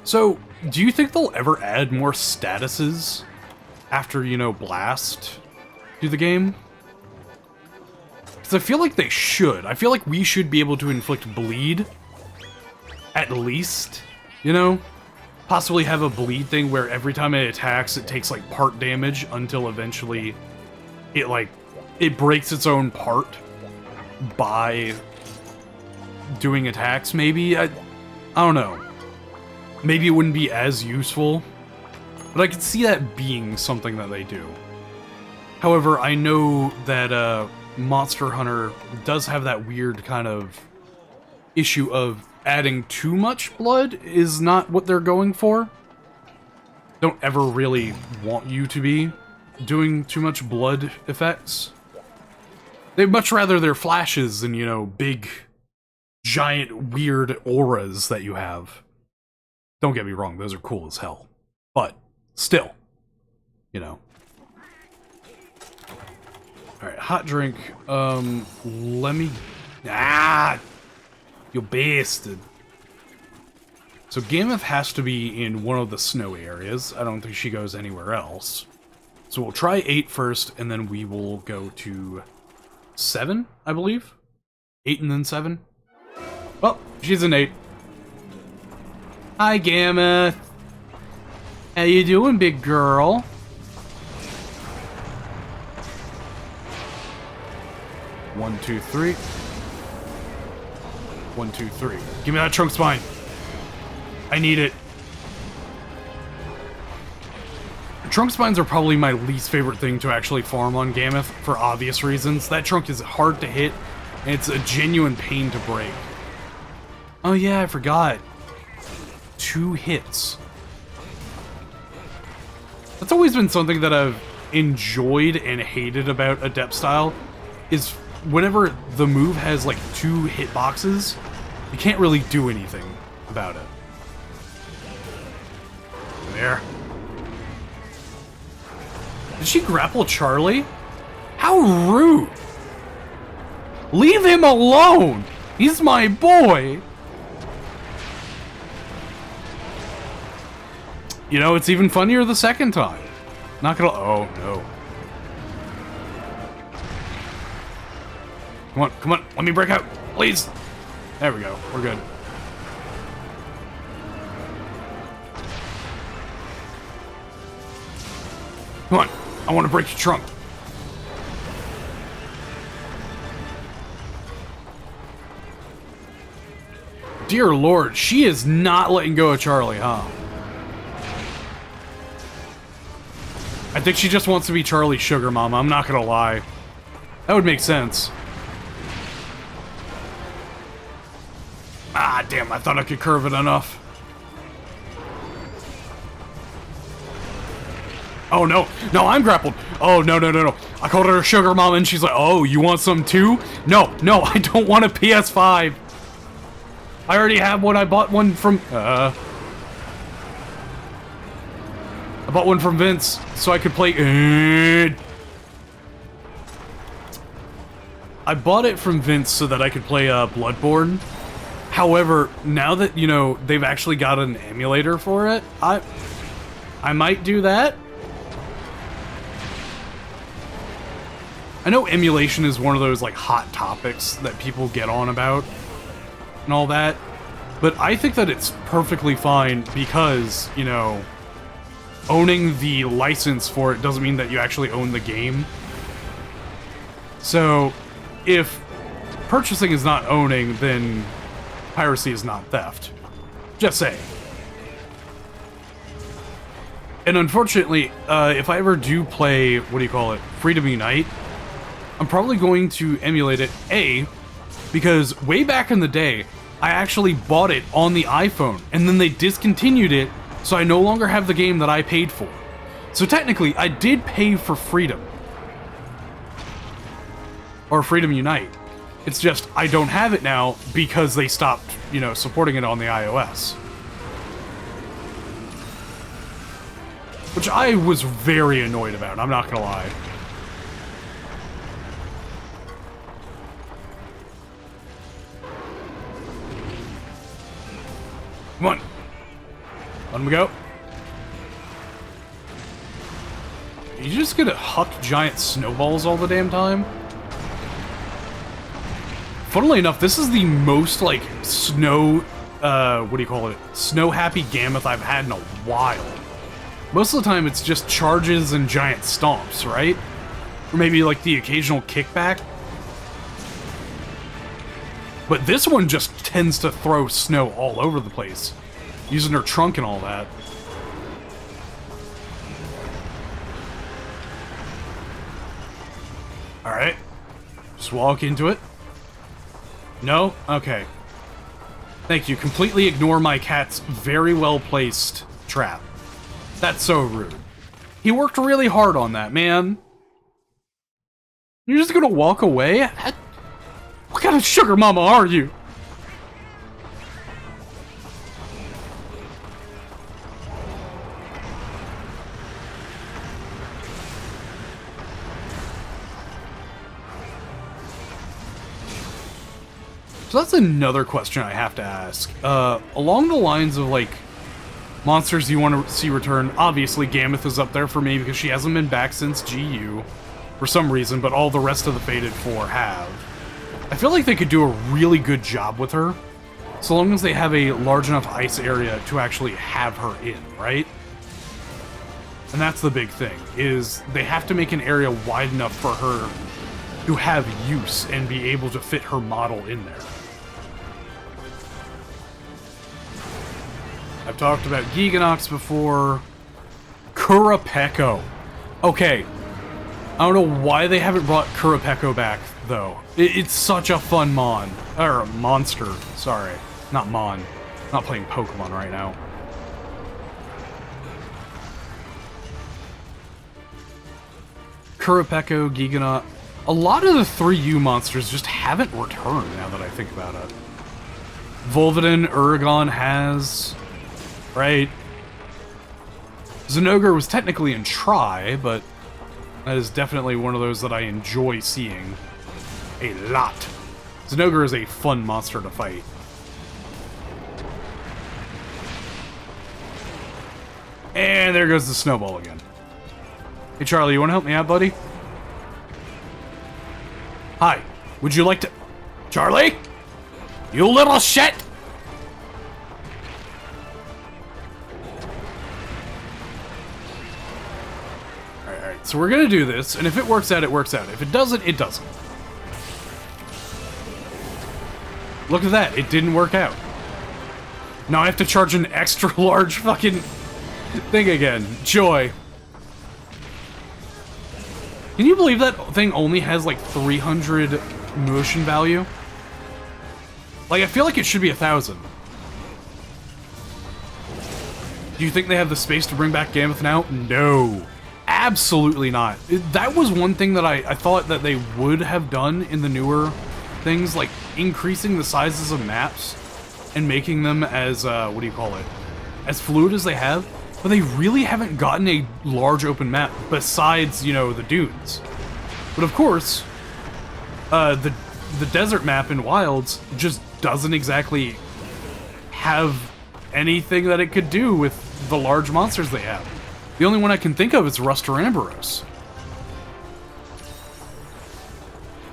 So, do you think they'll ever add more statuses after, you know, Blast to the game? Because I feel like they should. I feel like we should be able to inflict bleed. At least, you know? Possibly have a bleed thing where every time it attacks, it takes, like, part damage until eventually it breaks its own part by doing attacks, maybe? I don't know. Maybe it wouldn't be as useful, but I could see that being something that they do. However, I know that Monster Hunter does have that weird kind of issue of adding too much blood is not what they're going for. Don't ever really want you to be doing too much blood effects. They'd much rather their flashes than, you know, big, giant, weird auras that you have. Don't get me wrong, those are cool as hell. But, still, you know. Alright, hot drink. Let me... Ah! You bastard. So Gammoth has to be in one of the snowy areas. I don't think she goes anywhere else. So we'll try 8 first, and then we will go to 7, I believe? 8 and then 7? Well, she's an 8. Hi, Gammoth. How you doing, big girl? One, two, three. 1, 2, 3. Give me that trunk spine. I need it. Trunk spines are probably my least favorite thing to actually farm on Gammoth, for obvious reasons. That trunk is hard to hit, and it's a genuine pain to break. Oh yeah, I forgot. 2 hits. That's always been something that I've enjoyed and hated about Adept style, is whenever the move has like 2 hitboxes, you can't really do anything about it. There. Did she grapple Charlie? How rude! Leave him alone! He's my boy! You know, it's even funnier the second time. Not gonna... Oh, no. Come on, come on. Let me break out. Please. There we go. We're good. Come on. I want to break your trunk. Dear Lord, she is not letting go of Charlie, huh? I think she just wants to be Charlie's sugar mama, I'm not gonna lie. That would make sense. Ah, damn, I thought I could curve it enough. Oh, no. No, I'm grappled. Oh, no, no, no, no. I called her a sugar mama, and she's like, oh, you want some too? No, no, I don't want a PS5. I already have one. I bought one from... I bought one from Vince, so I could play... I bought it from Vince so that I could play Bloodborne. However, now that, you know, they've actually got an emulator for it, I might do that. I know emulation is one of those, like, hot topics that people get on about and all that, but I think that it's perfectly fine because, you know, owning the license for it doesn't mean that you actually own the game. So, if purchasing is not owning, then piracy is not theft. Just saying. And unfortunately, if I ever do play, what do you call it, Freedom Unite, I'm probably going to emulate it, A, because way back in the day, I actually bought it on the iPhone, and then they discontinued it, so I no longer have the game that I paid for. So technically, I did pay for Freedom. Or Freedom Unite. It's just, I don't have it now because they stopped, you know, supporting it on the iOS. Which I was very annoyed about, I'm not gonna lie. Come on. Let me go. Are you just gonna huck giant snowballs all the damn time? Funnily enough, this is the most, like, snow, what do you call it? Snow-happy Gammoth I've had in a while. Most of the time, it's just charges and giant stomps, right? Or maybe, like, the occasional kickback. But this one just tends to throw snow all over the place, using her trunk and all that. Alright. Just walk into it. No? Okay. Thank you. Completely ignore my cat's very well-placed trap. That's so rude. He worked really hard on that, man. You're just gonna walk away? What kind of sugar mama are you? So that's another question I have to ask. Along the lines of, like, monsters you want to see return, obviously Gammoth is up there for me because she hasn't been back since GU for some reason, but all the rest of the Fated Four have. I feel like they could do a really good job with her, so long as they have a large enough ice area to actually have her in, right? And that's the big thing, is they have to make an area wide enough for her to have use and be able to fit her model in there. I've talked about Giganox before. Kurapeko. Okay. I don't know why they haven't brought Kurapeko back, though. It's such a fun monster. Sorry. Not mon. I'm not playing Pokemon right now. Kurapeko, Giganox. A lot of the 3U monsters just haven't returned, now that I think about it. Volvidin, Uragon has... Right? Zinogre was technically in Tri, but that is definitely one of those that I enjoy seeing a lot. Zinogre is a fun monster to fight. And there goes the snowball again. Hey, Charlie, you want to help me out, buddy? Hi. Would you like to... Charlie? You little shit! Alright, so we're gonna do this, and if it works out, it works out. If it doesn't, it doesn't. Look at that, it didn't work out. Now I have to charge an extra large fucking thing again. Joy. Can you believe that thing only has like 300 motion value? Like, I feel like it should be 1,000. Do you think they have the space to bring back Gammoth now? No. Absolutely not. That was one thing that I thought that they would have done in the newer things, like increasing the sizes of maps and making them as, what do you call it? As fluid as they have. But they really haven't gotten a large open map besides, you know, the dunes. But of course, the desert map in Wilds just doesn't exactly have anything that it could do with the large monsters they have. The only one I can think of is Rust or Amberos.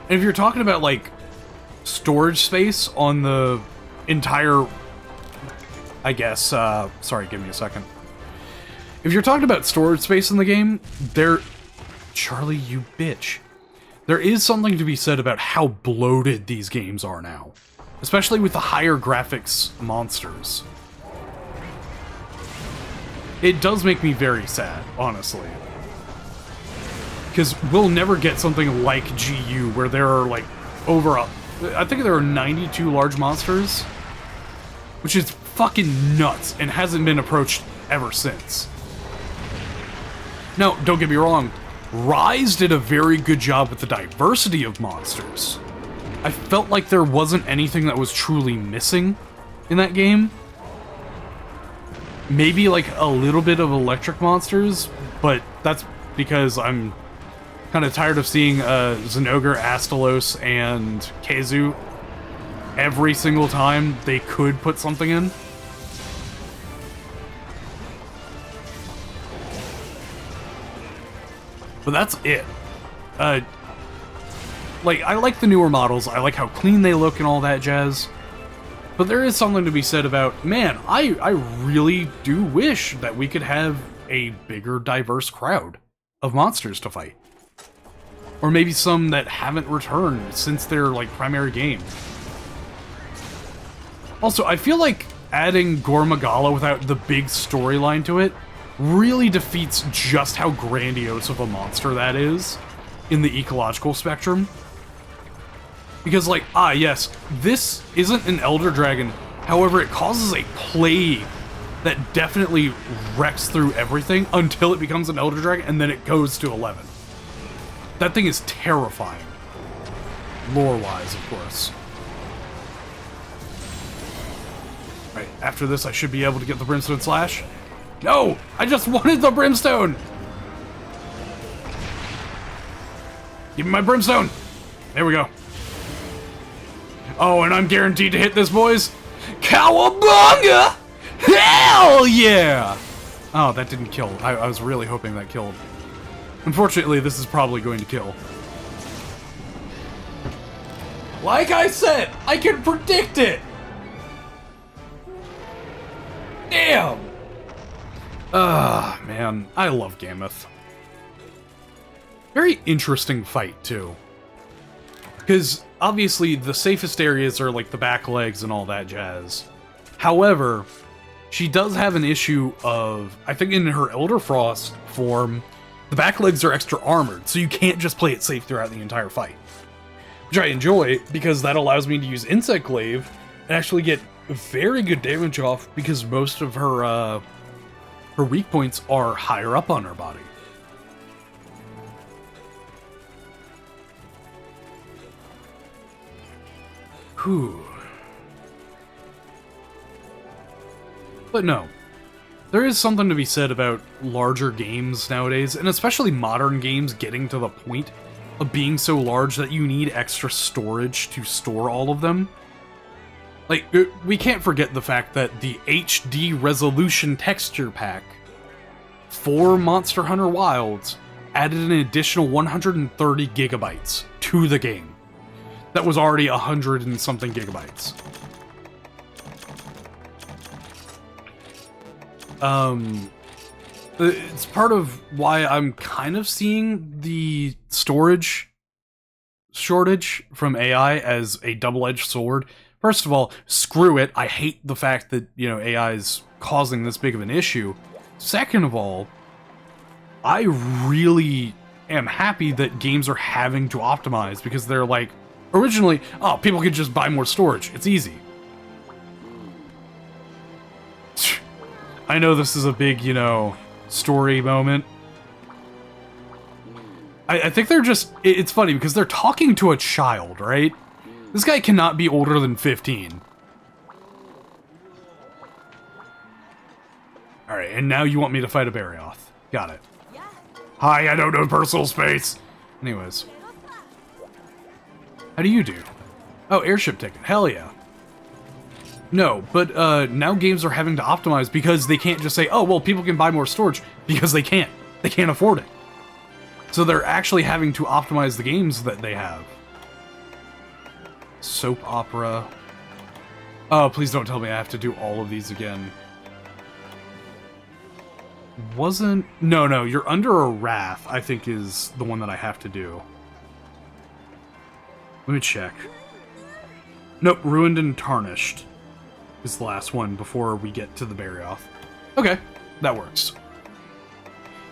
And if you're talking about, like, storage space on the entire, I guess, sorry, give me a second. If you're talking about storage space in the game, Charlie, you bitch. There is something to be said about how bloated these games are now. Especially with the higher graphics monsters. It does make me very sad, honestly. Because we'll never get something like GU, where there are, like, I think there are 92 large monsters. Which is fucking nuts, and hasn't been approached ever since. Now, don't get me wrong, Rise did a very good job with the diversity of monsters. I felt like there wasn't anything that was truly missing in that game. Maybe like a little bit of electric monsters, but that's because I'm kind of tired of seeing Zinogre, Astalos, and Khezu every single time they could put something in. But that's it. Like, I like the newer models, I like how clean they look and all that jazz. But there is something to be said about, man, I really do wish that we could have a bigger, diverse crowd of monsters to fight. Or maybe some that haven't returned since their, like, primary game. Also, I feel like adding Gormagala without the big storyline to it really defeats just how grandiose of a monster that is in the ecological spectrum. Because, like, yes, this isn't an Elder Dragon, however, it causes a plague that definitely wrecks through everything until it becomes an Elder Dragon, and then it goes to 11. That thing is terrifying. Lore-wise, of course. Right, after this, I should be able to get the Brimstone Slash. No! I just wanted the Brimstone! Give me my Brimstone! There we go. Oh, and I'm guaranteed to hit this, boys! Cowabunga! Hell yeah! Oh, that didn't kill. I was really hoping that killed. Unfortunately, this is probably going to kill. Like I said, I can predict it! Damn! Man, I love Gammoth. Very interesting fight, too. Because, obviously, the safest areas are, like, the back legs and all that jazz. However, she does have an issue of, I think in her Elderfrost form, the back legs are extra armored, so you can't just play it safe throughout the entire fight. Which I enjoy, because that allows me to use Insect Glaive and actually get very good damage off, because most of her weak points are higher up on her body. Whew. But no. There is something to be said about larger games nowadays, and especially modern games getting to the point of being so large that you need extra storage to store all of them. Like, we can't forget the fact that the HD resolution texture pack for Monster Hunter Wilds added an additional 130 gigabytes to the game. That was already 100 and something gigabytes. It's part of why I'm kind of seeing the storage shortage from AI as a double-edged sword. First of all, screw it. I hate the fact that, you know, AI is causing this big of an issue. Second of all, I really am happy that games are having to optimize, because they're like, originally, oh, people could just buy more storage. It's easy. I know this is a big, you know, story moment. I think they're just... It's funny, because they're talking to a child, right? This guy cannot be older than 15. Alright, and now you want me to fight a Barioth. Got it. Hi, I don't know personal space. Anyways. How do you do? Oh, airship ticket. Hell yeah. No, but now games are having to optimize because they can't just say, oh, well, people can buy more storage, because they can't. They can't afford it. So they're actually having to optimize the games that they have. Soap opera. Oh, please don't tell me I have to do all of these again. No, you're under a wrath, I think, is the one that I have to do. Let me check. Nope, ruined and tarnished is the last one before we get to the Barioth. Okay, that works.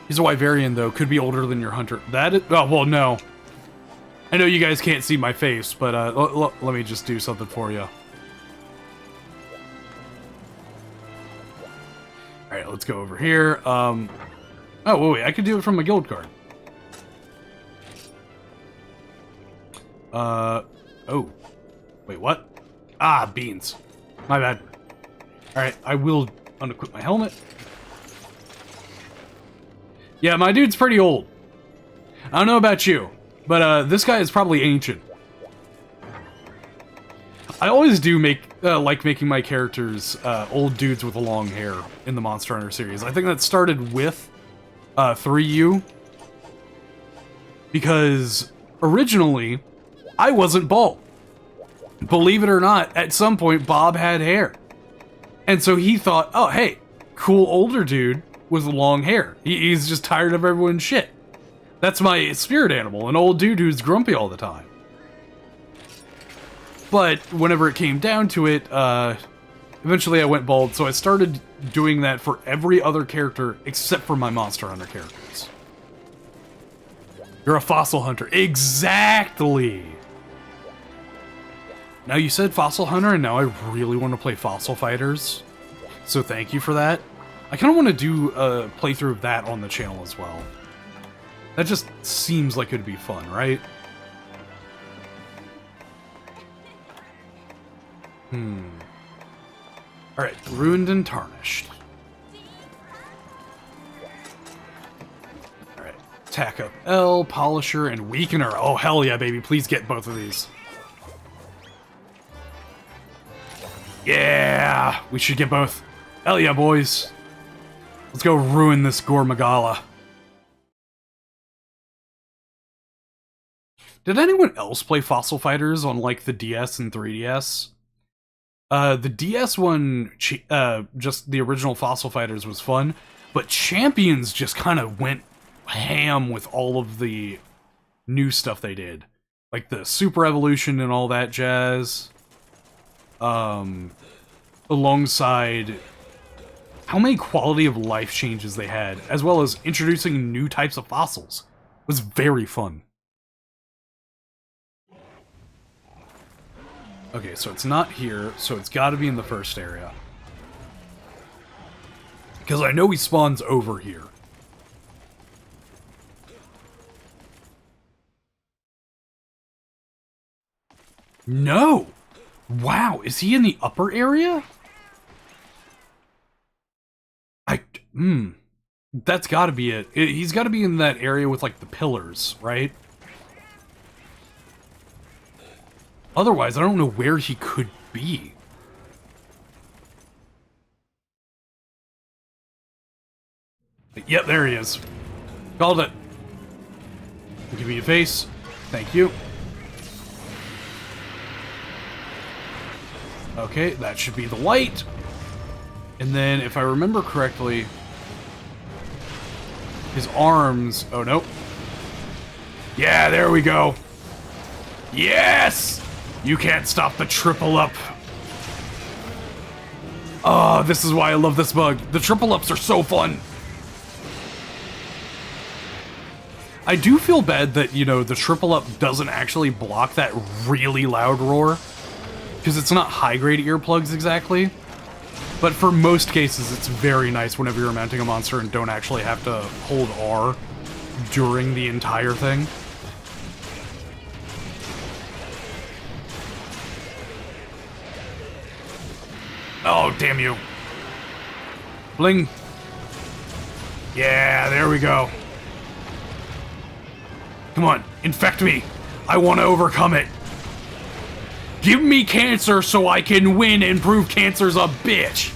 He's a Wyverian, though. Could be older than your hunter. That is... Oh, well, no. I know you guys can't see my face, but let me just do something for you. Alright, let's go over here. Oh, wait, I could do it from a guild card. Oh. Wait, what? Ah, beans. My bad. Alright, I will unequip my helmet. Yeah, my dude's pretty old. I don't know about you, but this guy is probably ancient. I always do like making my characters old dudes with long hair in the Monster Hunter series. I think that started with 3U, because originally I wasn't bald. Believe it or not, at some point Bob had hair. And so he thought, oh hey, cool older dude with long hair. He's just tired of everyone's shit. That's my spirit animal, an old dude who's grumpy all the time. But whenever it came down to it, eventually I went bald, so I started doing that for every other character except for my Monster Hunter characters. You're a fossil hunter. Exactly! Now, you said Fossil Hunter, and now I really want to play Fossil Fighters. So thank you for that. I kind of want to do a playthrough of that on the channel as well. That just seems like it'd be fun, right? Alright, ruined and tarnished. Alright, tack up L, Polisher, and Weakener. Oh, hell yeah, baby. Please get both of these. Yeah! We should get both. Hell yeah, boys. Let's go ruin this Gormagala. Did anyone else play Fossil Fighters on, like, the DS and 3DS? The DS one, just the original Fossil Fighters was fun, but Champions just kind of went ham with all of the new stuff they did. Like the Super Evolution and all that jazz. Alongside how many quality of life changes they had, as well as introducing new types of fossils. It was very fun. Okay, so it's not here, so it's got to be in the first area. Because I know he spawns over here. No! Wow, is he in the upper area? That's gotta be it. He's gotta be in that area with, like, the pillars, right? Otherwise, I don't know where he could be. Yep, there he is. Called it. Give me a face. Thank you. Okay, that should be the light. And then, if I remember correctly, his arms... Oh, nope. Yeah, there we go. Yes! You can't stop the triple up. Oh, this is why I love this bug. The triple ups are so fun. I do feel bad that, you know, the triple up doesn't actually block that really loud roar. Because it's not high-grade earplugs exactly. But for most cases, it's very nice whenever you're mounting a monster and don't actually have to hold R during the entire thing. Oh, damn you. Bling. Yeah, there we go. Come on, infect me. I want to overcome it. Give me cancer so I can win and prove cancer's a bitch.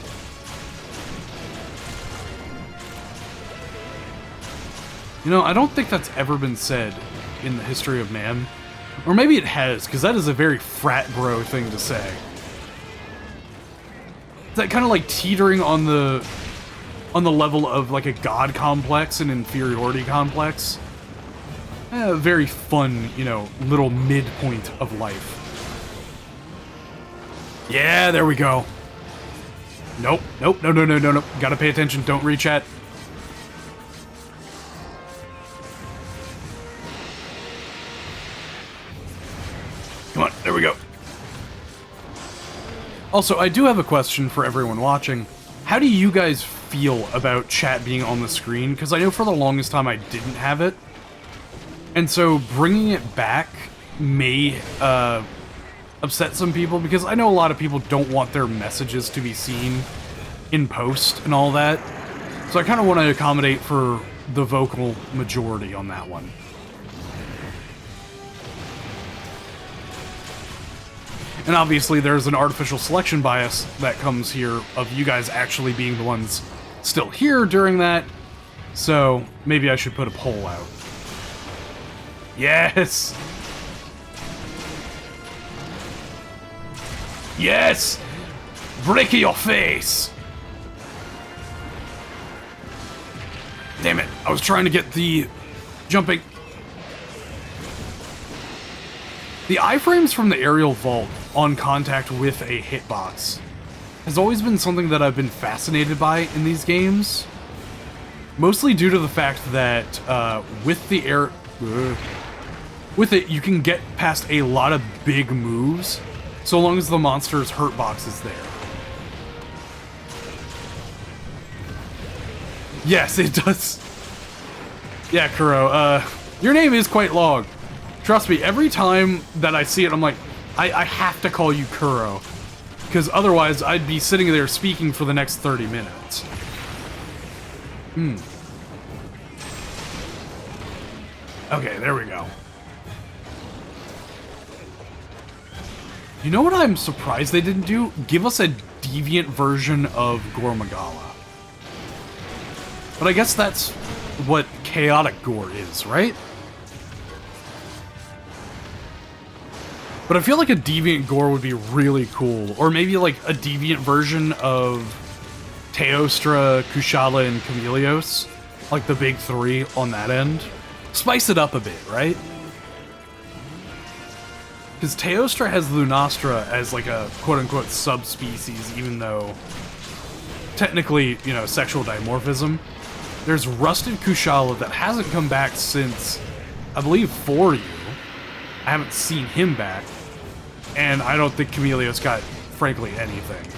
You know, I don't think that's ever been said in the history of man. Or maybe it has, because that is a very frat bro thing to say. Is that kind of like teetering on the level of like a god complex and inferiority complex? A very fun, you know, little midpoint of life. Yeah, there we go. Nope, nope, no, no, no, no, no. Gotta pay attention, don't reach at. Come on, there we go. Also, I do have a question for everyone watching. How do you guys feel about chat being on the screen? Because I know for the longest time I didn't have it. And so bringing it back may upset some people, because I know a lot of people don't want their messages to be seen in post and all that. So I kind of want to accommodate for the vocal majority on that one. And obviously there's an artificial selection bias that comes here of you guys actually being the ones still here during that. So maybe I should put a poll out. Yes! Yes! Break your face! Damn it, I was trying to get the jumping. The iframes from the aerial vault on contact with a hitbox has always been something that I've been fascinated by in these games. Mostly due to the fact that with the air... with it, you can get past a lot of big moves, so long as the monster's hurt box is there. Yes, it does. Yeah, Kuro, your name is quite long. Trust me, every time that I see it, I'm like, I have to call you Kuro. Because otherwise, I'd be sitting there speaking for the next 30 minutes. Okay, there we go. You know what I'm surprised they didn't do? Give us a deviant version of Gormagala. But I guess that's what chaotic gore is, right? But I feel like a deviant gore would be really cool. Or maybe like a deviant version of Teostra, Kushala, and Chameleos. Like the big three on that end. Spice it up a bit, right? Because Teostra has Lunastra as like a quote-unquote subspecies, even though technically, you know, sexual dimorphism. There's Rusted Kushala that hasn't come back since, I believe, 4U. I haven't seen him back. And I don't think Chameleos got, frankly, anything.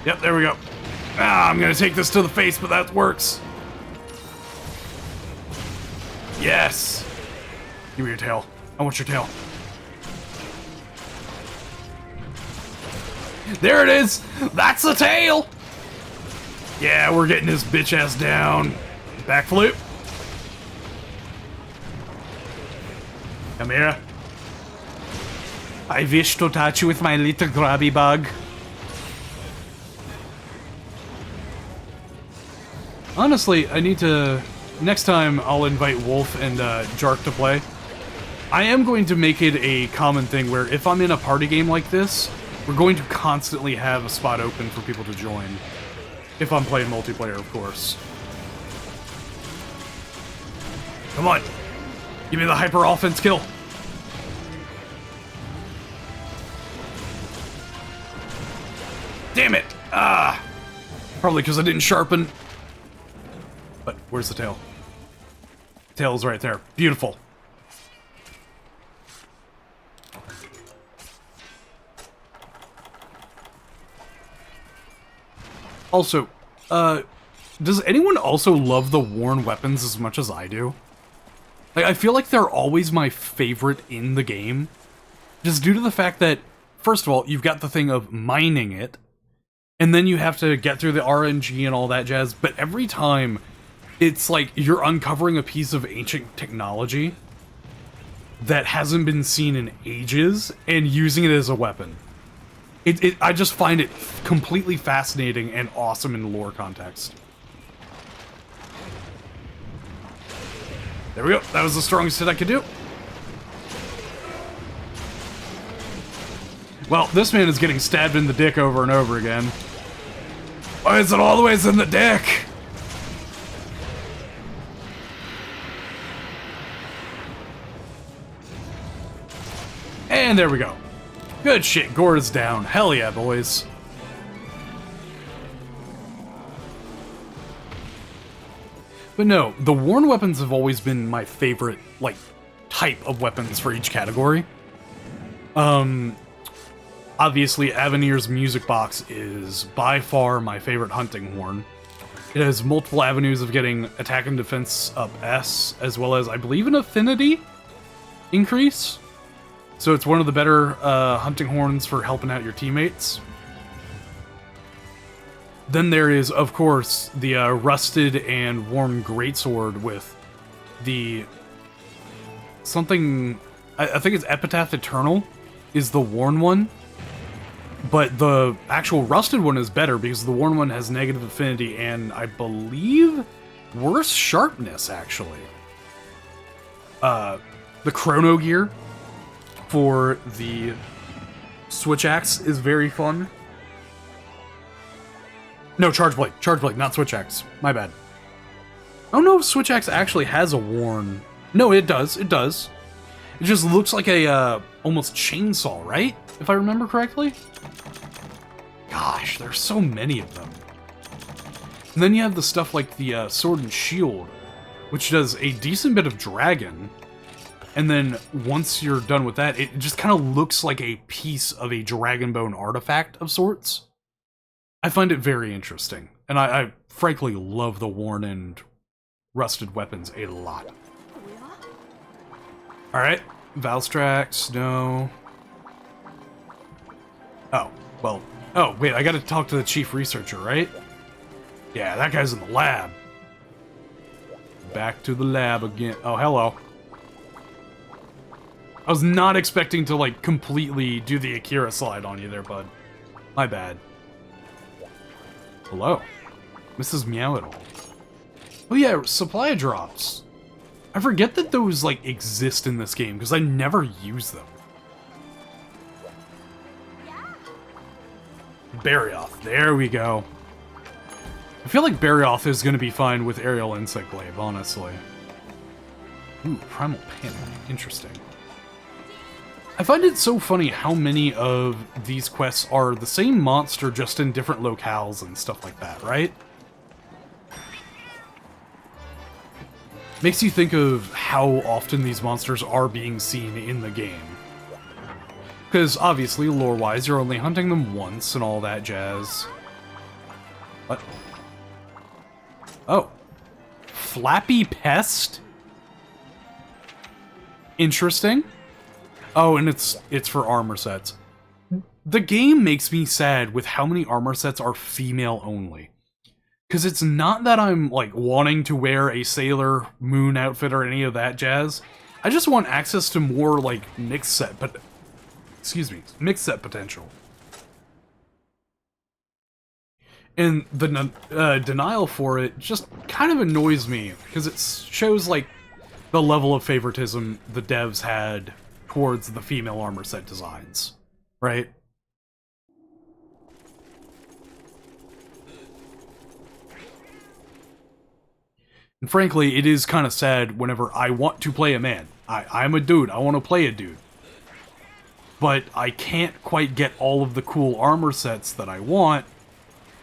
Yep, there we go. Ah, I'm gonna take this to the face, but that works. Yes! Give me your tail. I want your tail. There it is! That's the tail! Yeah, we're getting his bitch ass down. Backflip. Come here. I wish to touch you with my little grubby bug. Honestly, I need to... Next time, I'll invite Wolf and Jark to play. I am going to make it a common thing where if I'm in a party game like this, we're going to constantly have a spot open for people to join. If I'm playing multiplayer, of course. Come on. Give me the hyper offense kill. Damn it! Ah! Probably because I didn't sharpen. But where's the tail? Tail's right there. Beautiful. Also, does anyone also love the worn weapons as much as I do? Like, I feel like they're always my favorite in the game. Just due to the fact that, first of all, you've got the thing of mining it, and then you have to get through the RNG and all that jazz, but every time, it's like you're uncovering a piece of ancient technology that hasn't been seen in ages, and using it as a weapon. I just find it completely fascinating and awesome in lore context. There we go. That was the strongest hit I could do. Well, this man is getting stabbed in the dick over and over again. Why is it always in the dick? And there we go. Good shit, Gore is down. Hell yeah, boys. But no, the worn weapons have always been my favorite, like, type of weapons for each category. Obviously, Avenir's music box is by far my favorite hunting horn. It has multiple avenues of getting attack and defense up S, as well as, I believe, an affinity increase. So it's one of the better hunting horns for helping out your teammates. Then there is, of course, the rusted and worn greatsword with the something. I think it's Epitaph Eternal is the worn one, but the actual rusted one is better because the worn one has negative affinity and I believe worse sharpness. Actually, the chrono gear for the switch axe is very fun. No, charge blade, not switch axe. My bad. I don't know if switch axe actually has a worn. No, it does. It does. It just looks like a almost chainsaw, right? If I remember correctly. Gosh, there's so many of them. And then you have the stuff like the sword and shield, which does a decent bit of dragon. And then once you're done with that, it just kind of looks like a piece of a dragon bone artifact of sorts. I find it very interesting, and I frankly love the worn and rusted weapons a lot. Alright, Valstrax, no. Oh, well, oh, wait, I gotta talk to the chief researcher, right? Yeah, that guy's in the lab. Back to the lab again. Oh, hello. I was not expecting to, like, completely do the Akira slide on you there, bud. My bad. Hello. Mrs. Meow-It-All. Oh yeah, supply drops. I forget that those, like, exist in this game, because I never use them. Barioth. There we go. I feel like Barioth is going to be fine with Aerial Insect Glaive, honestly. Ooh, Primal Panic. Interesting. I find it so funny how many of these quests are the same monster just in different locales and stuff like that, right? Makes you think of how often these monsters are being seen in the game. Because obviously, lore-wise, you're only hunting them once and all that jazz. What? Oh. Flappy Pest? Interesting. Oh, and it's for armor sets. The game makes me sad with how many armor sets are female only. Because it's not that I'm, like, wanting to wear a Sailor Moon outfit or any of that jazz. I just want access to more, like, mixed set, but... Excuse me, mixed set potential. And the denial for it just kind of annoys me, because it shows, like, the level of favoritism the devs had towards the female armor set designs, right? And frankly, it is kind of sad whenever I want to play a man. I'm a dude, I want to play a dude. But I can't quite get all of the cool armor sets that I want,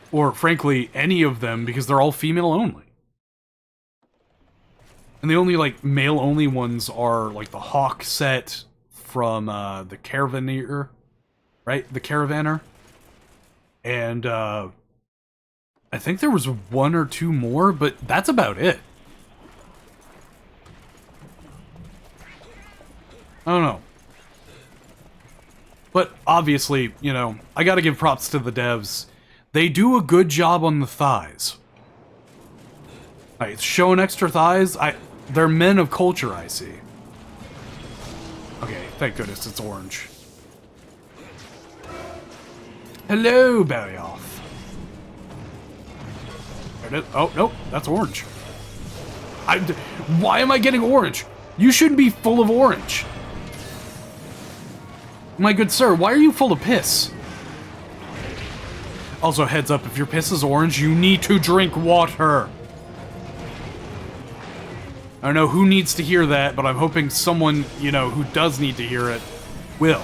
or frankly, any of them, because they're all female only. And the only, like, male-only ones are, like, the Hawk set from, the Caravaneer, right? The Caravaner. And, I think there was one or two more, but that's about it. I don't know. But, obviously, you know, I gotta give props to the devs. They do a good job on the thighs. Right, showing extra thighs, they're men of culture, I see. Okay, thank goodness it's orange. Hello, Barryoff. There it is. Oh, nope, that's orange. Why am I getting orange? You shouldn't be full of orange. My good sir, why are you full of piss? Also, heads up, if your piss is orange, you need to drink water. I don't know who needs to hear that, but I'm hoping someone, you know, who does need to hear it, will.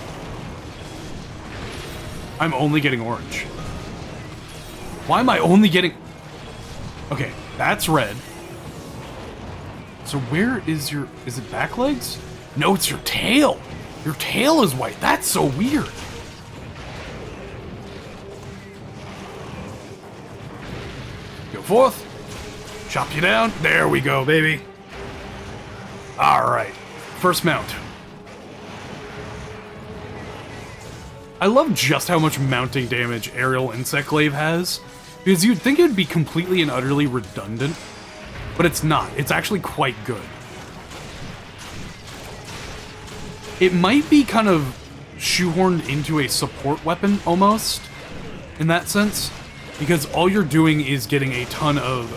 I'm only getting orange. Why am I only getting... Okay, that's red. So where is your... Is it back legs? No, it's your tail! Your tail is white. That's so weird. Go forth. Chop you down. There we go, baby. Alright. First mount. I love just how much mounting damage Aerial Insect Glaive has, because you'd think it would be completely and utterly redundant, but it's not. It's actually quite good. It might be kind of shoehorned into a support weapon, almost, in that sense, because all you're doing is getting a ton of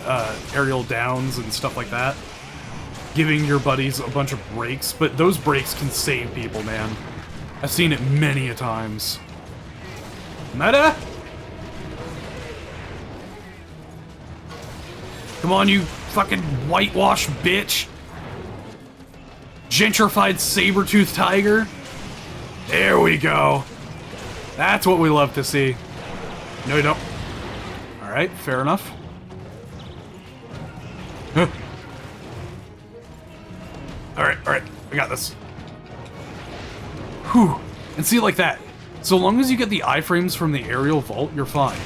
aerial downs and stuff like that, giving your buddies a bunch of breaks, but those breaks can save people, man. I've seen it many a times. Meta? Come on, you fucking whitewash bitch! Gentrified saber-toothed tiger? There we go. That's what we love to see. No, you don't. Alright, fair enough. Huh. Alright, I got this. Whew. And see, like that. So long as you get the iframes from the aerial vault, you're fine.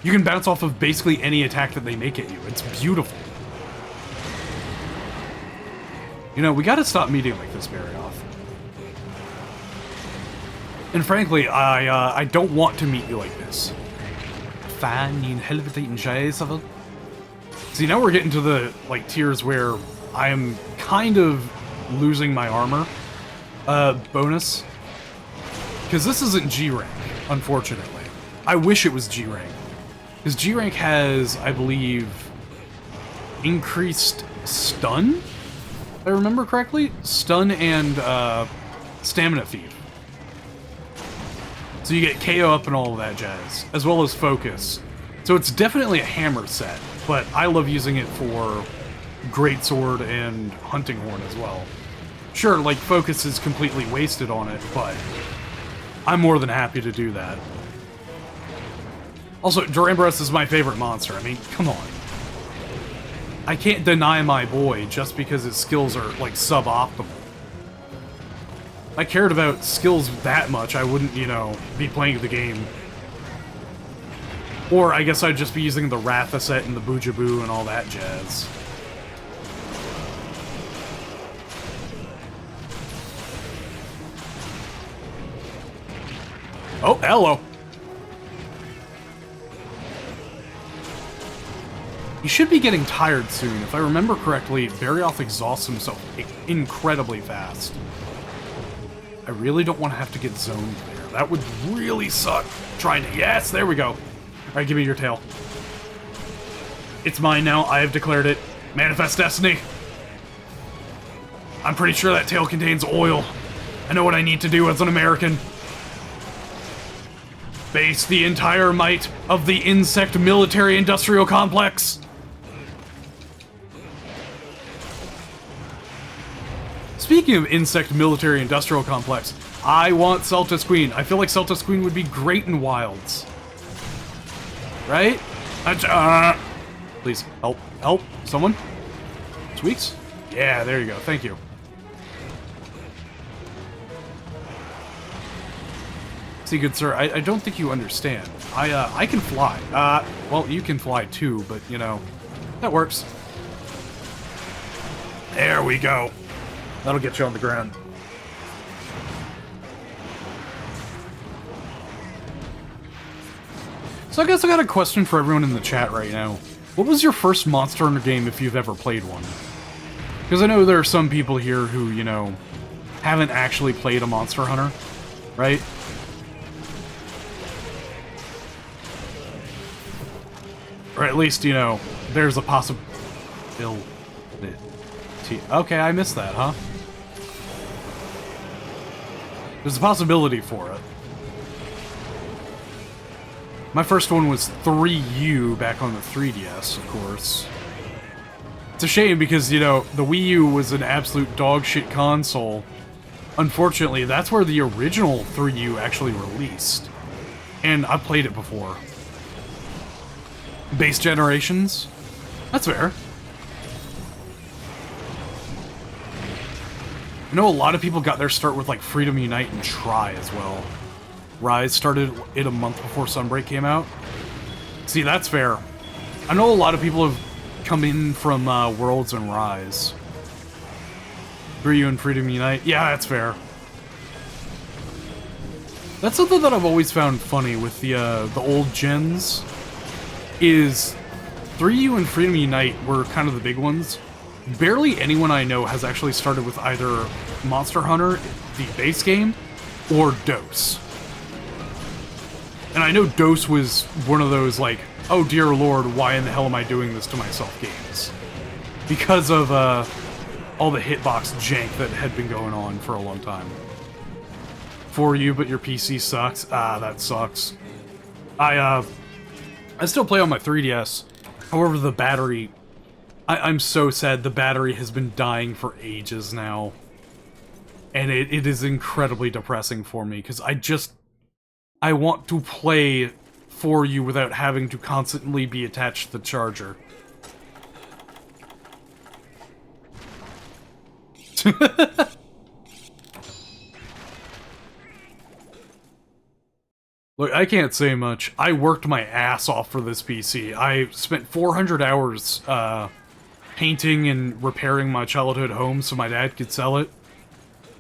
You can bounce off of basically any attack that they make at you. It's beautiful. You know, we gotta stop meeting like this very often. And frankly, I don't want to meet you like this. Fan, you helvetin scheiße. See, now we're getting to the, like, tiers where I am kind of losing my armor bonus. Because this isn't G rank, unfortunately. I wish it was G rank. Because G rank has, I believe, increased stun? If I remember correctly? Stun and stamina feed. So you get KO up and all of that jazz, as well as focus. So it's definitely a hammer set, but I love using it for greatsword and hunting horn as well. Sure, like, focus is completely wasted on it, but I'm more than happy to do that. Also, Duramboros is my favorite monster. I mean, come on. I can't deny my boy just because his skills are, like, suboptimal. If I cared about skills that much, I wouldn't, you know, be playing the game. Or I guess I'd just be using the Ratha set and the Boojaboo and all that jazz. Oh, hello. He should be getting tired soon. If I remember correctly, Barioth exhausts himself incredibly fast. I really don't want to have to get zoned there. That would really suck. Trying to... Yes, there we go. Alright, give me your tail. It's mine now. I have declared it. Manifest destiny. I'm pretty sure that tail contains oil. I know what I need to do as an American. Base the entire might of the insect military-industrial complex. Speaking of insect military-industrial complex, I want Celtis Queen. I feel like Celtis Queen would be great in Wilds. Right? Please, help. Help. Someone? Sweets? Yeah, there you go. Thank you. See, good sir, I don't think you understand. I can fly. Well, you can fly too, but, you know, that works. There we go. That'll get you on the ground. So I guess I got a question for everyone in the chat right now. What was your first Monster Hunter game if you've ever played one? Because I know there are some people here who, you know, haven't actually played a Monster Hunter, right? Or at least, you know, there's a possibility. Okay, I missed that, huh? There's a possibility for it. My first one was 3U back on the 3DS, of course. It's a shame because, you know, the Wii U was an absolute dog shit console. Unfortunately, that's where the original 3U actually released. And I've played it before. Base generations? That's fair. I know a lot of people got their start with, like, Freedom Unite and Try as well. Rise started it a month before Sunbreak came out. See, that's fair. I know a lot of people have come in from Worlds and Rise. Ryu and Freedom Unite. Yeah, that's fair. That's something that I've always found funny with the old gens. Is 3U and Freedom Unite were kind of the big ones. Barely anyone I know has actually started with either Monster Hunter, the base game, or DOS. And I know DOS was one of those, like, oh dear lord, why in the hell am I doing this to myself games? Because of all the hitbox jank that had been going on for a long time. For you, but your PC sucks. Ah, that sucks. I still play on my 3DS. However, the battery... I'm so sad the battery has been dying for ages now. And it is incredibly depressing for me, because I want to play for you without having to constantly be attached to the charger. Look, I can't say much. I worked my ass off for this PC. I spent 400 hours painting and repairing my childhood home so my dad could sell it.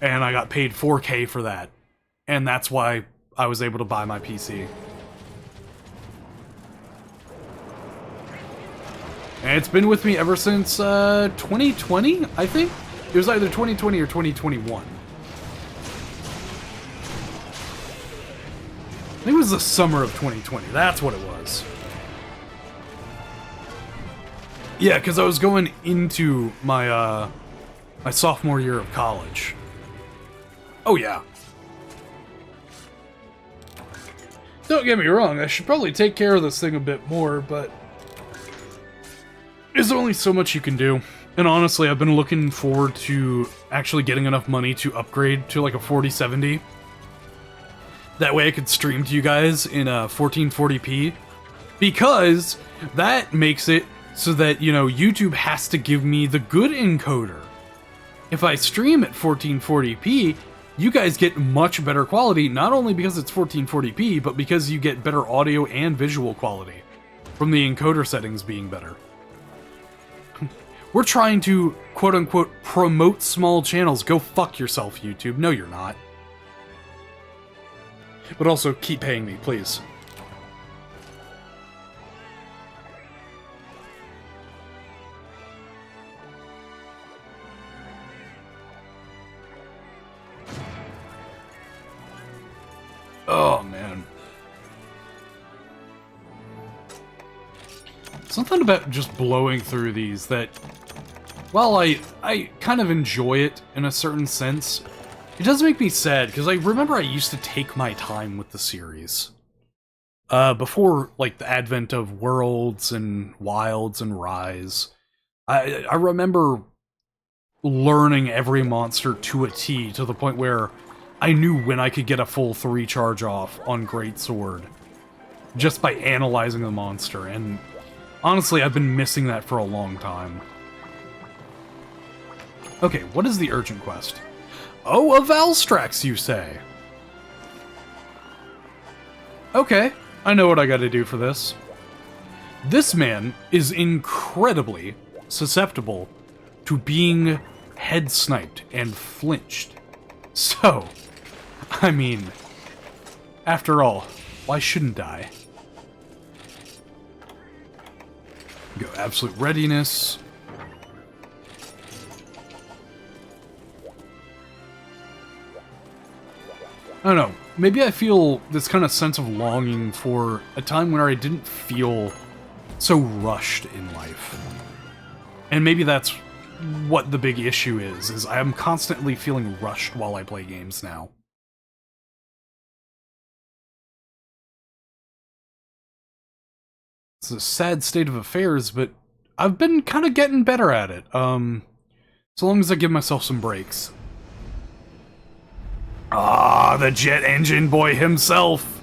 And I got paid $4K for that. And that's why I was able to buy my PC. And it's been with me ever since 2020, I think? It was either 2020 or 2021. I think it was the summer of 2020. That's what it was. Yeah, because I was going into my my sophomore year of college. Oh yeah. Don't get me wrong, I should probably take care of this thing a bit more, but there's only so much you can do. And honestly, I've been looking forward to actually getting enough money to upgrade to like a 4070. That way I could stream to you guys in 1440p. Because that makes it so that, you know, YouTube has to give me the good encoder. If I stream at 1440p, you guys get much better quality, not only because it's 1440p, but because you get better audio and visual quality from the encoder settings being better. We're trying to, quote-unquote, promote small channels. Go fuck yourself, YouTube. No, you're not. But also, keep paying me, please. Something about just blowing through these that, while I kind of enjoy it in a certain sense, it does make me sad, because I remember I used to take my time with the series. Before, like, the advent of Worlds and Wilds and Rise, I remember learning every monster to a T, to the point where I knew when I could get a full 3 charge off on Greatsword, just by analyzing the monster, and honestly, I've been missing that for a long time. Okay, what is the urgent quest? Oh, a Valstrax, you say? Okay, I know what I gotta do for this. This man is incredibly susceptible to being head sniped and flinched. So, I mean, after all, why shouldn't I? Go absolute readiness. I don't know, maybe I feel this kind of sense of longing for a time where I didn't feel so rushed in life. And maybe that's what the big issue is I'm constantly feeling rushed while I play games now. It's a sad state of affairs, but I've been kind of getting better at it, so long as I give myself some breaks. Ah, the jet engine boy himself!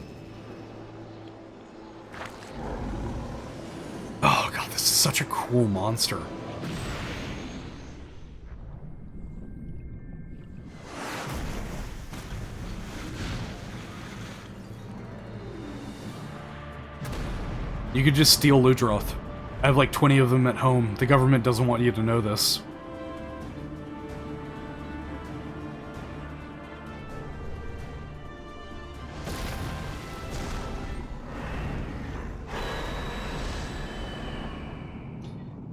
Oh god, this is such a cool monster. You could just steal Ludroth. I have like 20 of them at home. The government doesn't want you to know this.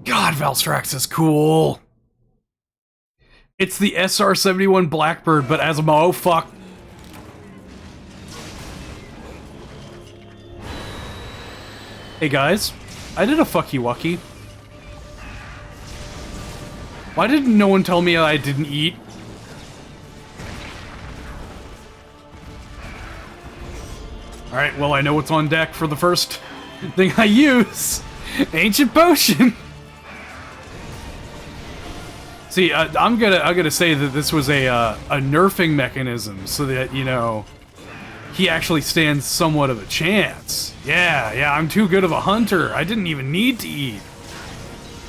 God, Valstrax is cool! It's the SR-71 Blackbird, but as a oh fuck. Hey guys, I did a fucky wucky. Why didn't no one tell me I didn't eat? Alright, well I know what's on deck for the first thing I use. Ancient Potion! See, I'm gonna say that this was a nerfing mechanism so that, you know, he actually stands somewhat of a chance. Yeah, I'm too good of a hunter. I didn't even need to eat.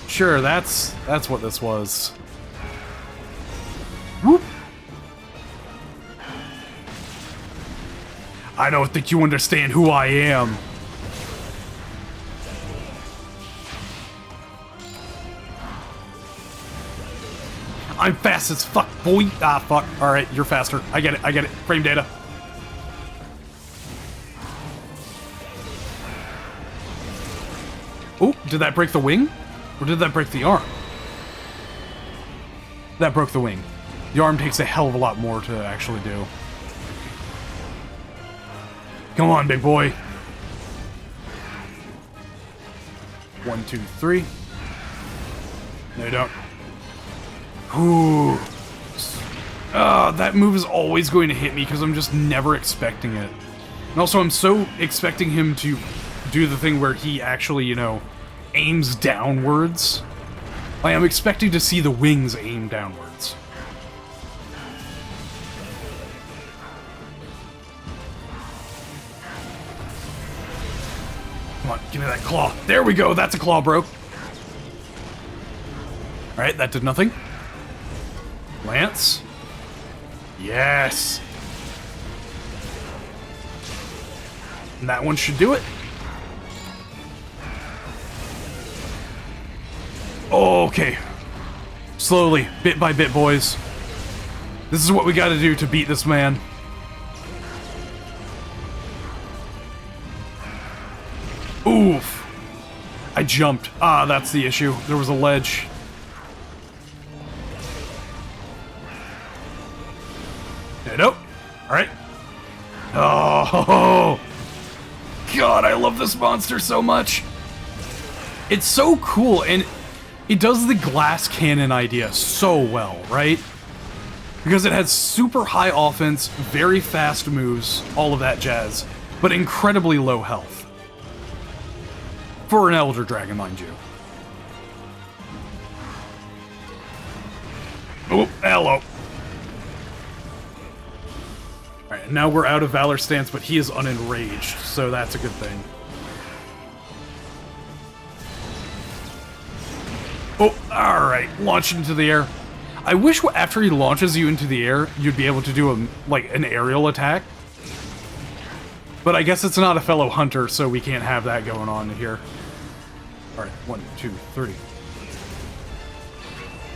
Sure, that's what this was. Whoop. I don't think you understand who I am. I'm fast as fuck, boy. Ah, fuck. Alright, you're faster. I get it. Frame data. Oh, did that break the wing? Or did that break the arm? That broke the wing. The arm takes a hell of a lot more to actually do. Come on, big boy. 1, 2, 3. No, you don't. Ooh. That move is always going to hit me because I'm just never expecting it. And also, I'm so expecting him to do the thing where he actually, you know, aims downwards. Like, I'm expecting to see the wings aim downwards. Come on, give me that claw. There we go, that's a claw, bro. Alright, that did nothing. Lance. Yes. And that one should do it. Okay. Slowly, bit by bit, boys. This is what we gotta do to beat this man. Oof. I jumped. Ah, that's the issue. There was a ledge. Nope. Alright. Oh, God, I love this monster so much. It's so cool, and it does the glass cannon idea so well, right? Because it has super high offense, very fast moves, all of that jazz, but incredibly low health. For an Elder Dragon, mind you. Oh, hello. Alright, now we're out of Valor stance, but he is unenraged, so that's a good thing. Oh, alright, launch into the air. I wish after he launches you into the air, you'd be able to do an aerial attack. But I guess it's not a fellow hunter, so we can't have that going on here. Alright, 1, 2, 3.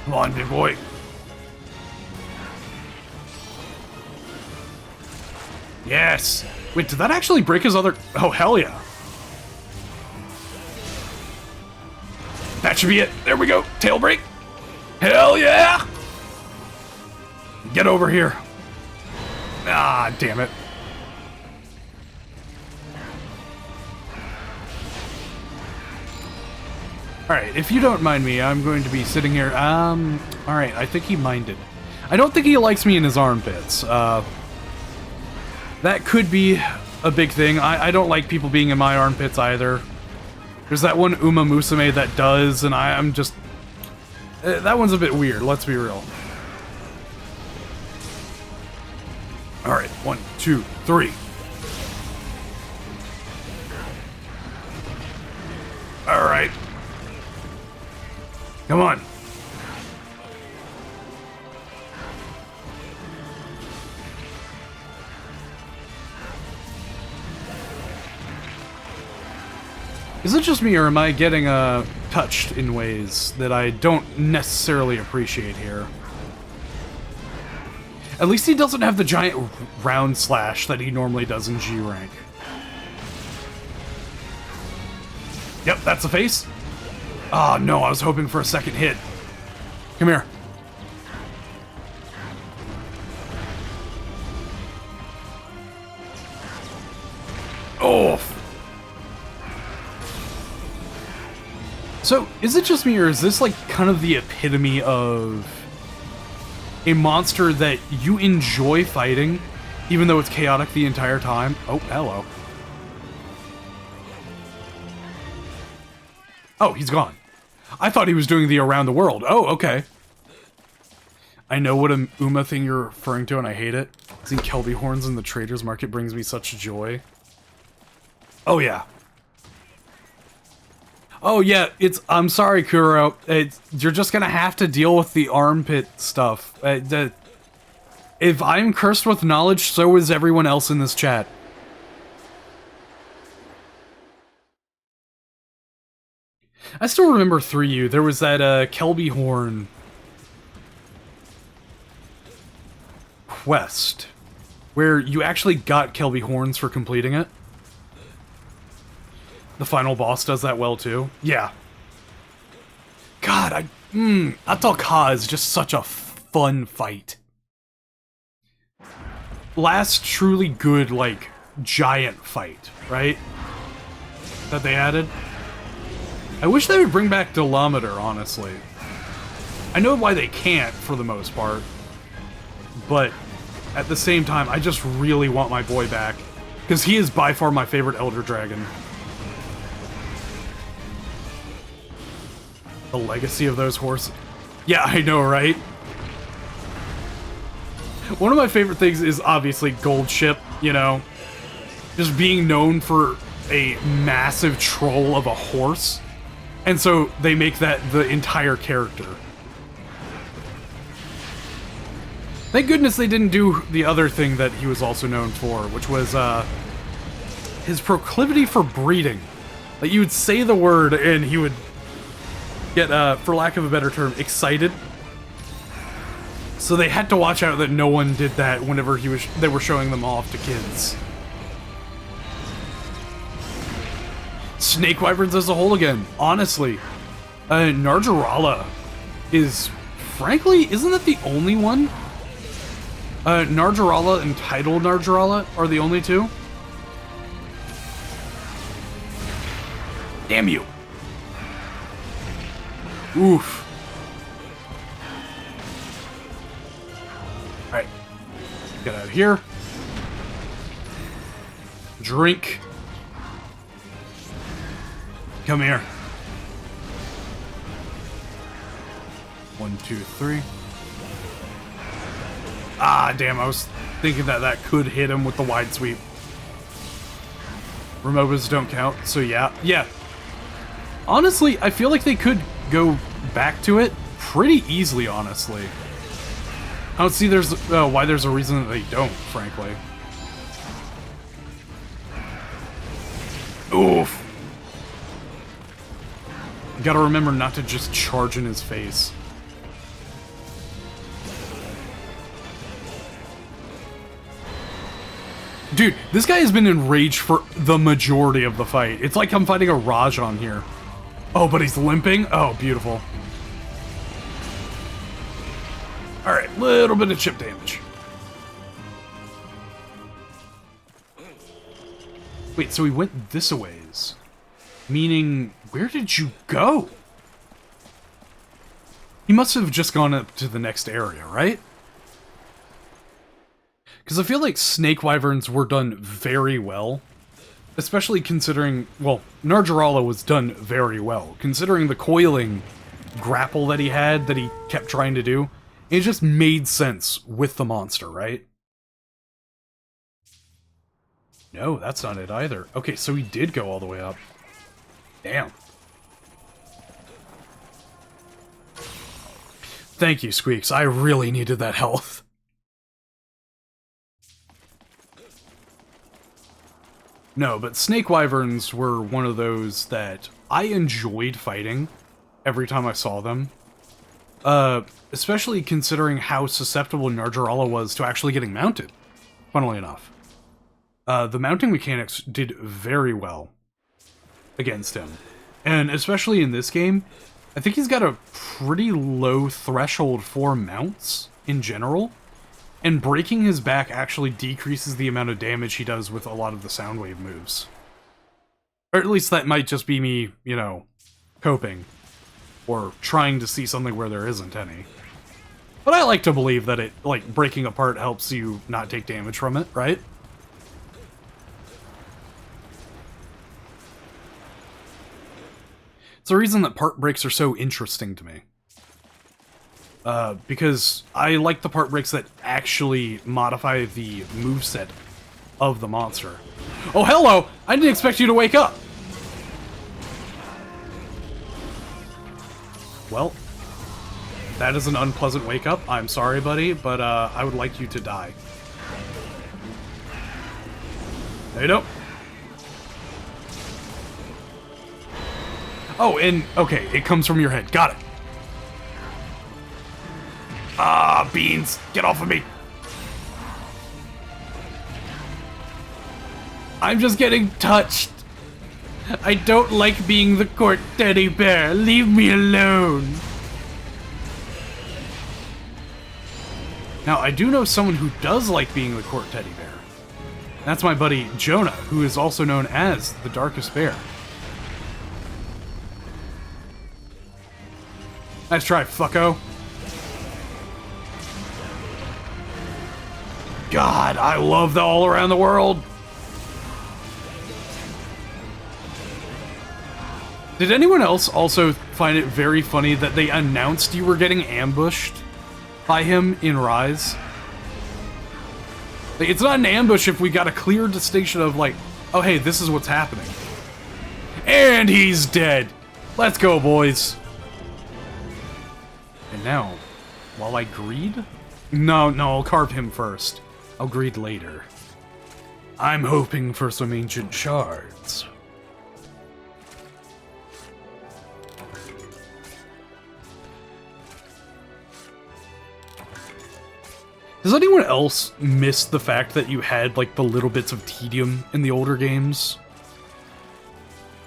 Come on, big boy. Yes! Wait, did that actually break his other... Oh, hell yeah. That should be it. There we go. Tail break. Hell yeah! Get over here. Ah, damn it. Alright, if you don't mind me, I'm going to be sitting here. Alright, I think he minded. I don't think he likes me in his armpits. That could be a big thing. I don't like people being in my armpits either. There's that one Uma Musume that does, and I'm just... that one's a bit weird, let's be real. Alright, 1, 2, 3. Alright. Come on. Is it just me, or am I getting touched in ways that I don't necessarily appreciate here? At least he doesn't have the giant round slash that he normally does in G rank. Yep, that's the face. Oh no, I was hoping for a second hit. Come here. Oh. So, is it just me, or is this like kind of the epitome of a monster that you enjoy fighting, even though it's chaotic the entire time? Oh, hello. Oh, he's gone. I thought he was doing the around the world. Oh, okay. I know what a Uma thing you're referring to, and I hate it. Seeing Kelby horns in the Trader's Market brings me such joy. Oh, yeah. Oh, yeah, I'm sorry, Kuro. You're just gonna have to deal with the armpit stuff. If I'm cursed with knowledge, so is everyone else in this chat. I still remember 3U. There was that, Kelby horn quest, where you actually got Kelby horns for completing it. The final boss does that well, too. Yeah. God, Atal Ka is just such a fun fight. Last truly good, like, giant fight, right? That they added. I wish they would bring back Delometer, honestly. I know why they can't, for the most part. But, at the same time, I just really want my boy back. Because he is by far my favorite Elder Dragon. The legacy of those horses. Yeah, I know, right? One of my favorite things is obviously Gold Ship, you know? Just being known for a massive troll of a horse. And so they make that the entire character. Thank goodness they didn't do the other thing that he was also known for, which was his proclivity for breeding. Like, you would say the word and he would get, for lack of a better term, excited. So they had to watch out that no one did that whenever they were showing them off to kids. Snake Wyverns as a whole again, honestly. Narjarala is, frankly, isn't that the only one? Narjarala and Tidal Narjarala are the only two. Damn you. Oof. Alright. Get out of here. Drink. Come here. 1, 2, 3. Ah, damn, I was thinking that that could hit him with the wide sweep. Remotas don't count, so yeah. Yeah. Honestly, I feel like they could go back to it pretty easily, honestly. I don't see why there's a reason that they don't, frankly. Oof. You gotta remember not to just charge in his face. Dude, this guy has been enraged for the majority of the fight. It's like I'm fighting a Rajan here. Oh, but he's limping? Oh, beautiful. Alright, little bit of chip damage. Wait, so he went this a ways. Meaning, where did you go? He must have just gone up to the next area, right? Because I feel like Snake Wyverns were done very well. Especially considering, well, Narjarala was done very well. Considering the coiling grapple that he had, that he kept trying to do. It just made sense with the monster, right? No, that's not it either. Okay, so he did go all the way up. Damn. Thank you, Squeaks. I really needed that health. No, but Snake Wyverns were one of those that I enjoyed fighting every time I saw them. Especially considering how susceptible Narjarala was to actually getting mounted, funnily enough. The mounting mechanics did very well against him. And especially in this game, I think he's got a pretty low threshold for mounts in general. And breaking his back actually decreases the amount of damage he does with a lot of the Soundwave moves. Or at least that might just be me, you know, coping. Or trying to see something where there isn't any. But I like to believe that it, like, breaking apart helps you not take damage from it, right? It's the reason that part breaks are so interesting to me. Because I like the part breaks that actually modify the moveset of the monster. Oh, hello! I didn't expect you to wake up! Well, that is an unpleasant wake-up. I'm sorry, buddy, but I would like you to die. There you go. Oh, and, okay, it comes from your head. Got it. Ah, beans! Get off of me! I'm just getting touched. I don't like being the court teddy bear. Leave me alone. Now, I do know someone who does like being the court teddy bear. That's my buddy Jonah, who is also known as the Darkest Bear. Nice try, fucko. God, I love the all around the world. Did anyone else also find it very funny that they announced you were getting ambushed by him in Rise? Like, it's not an ambush if we got a clear distinction of like, oh hey, this is what's happening. And he's dead. Let's go, boys. And now, while I greed? No, I'll carve him first. I'll greed later. I'm hoping for some ancient shards. Does anyone else miss the fact that you had, like, the little bits of tedium in the older games?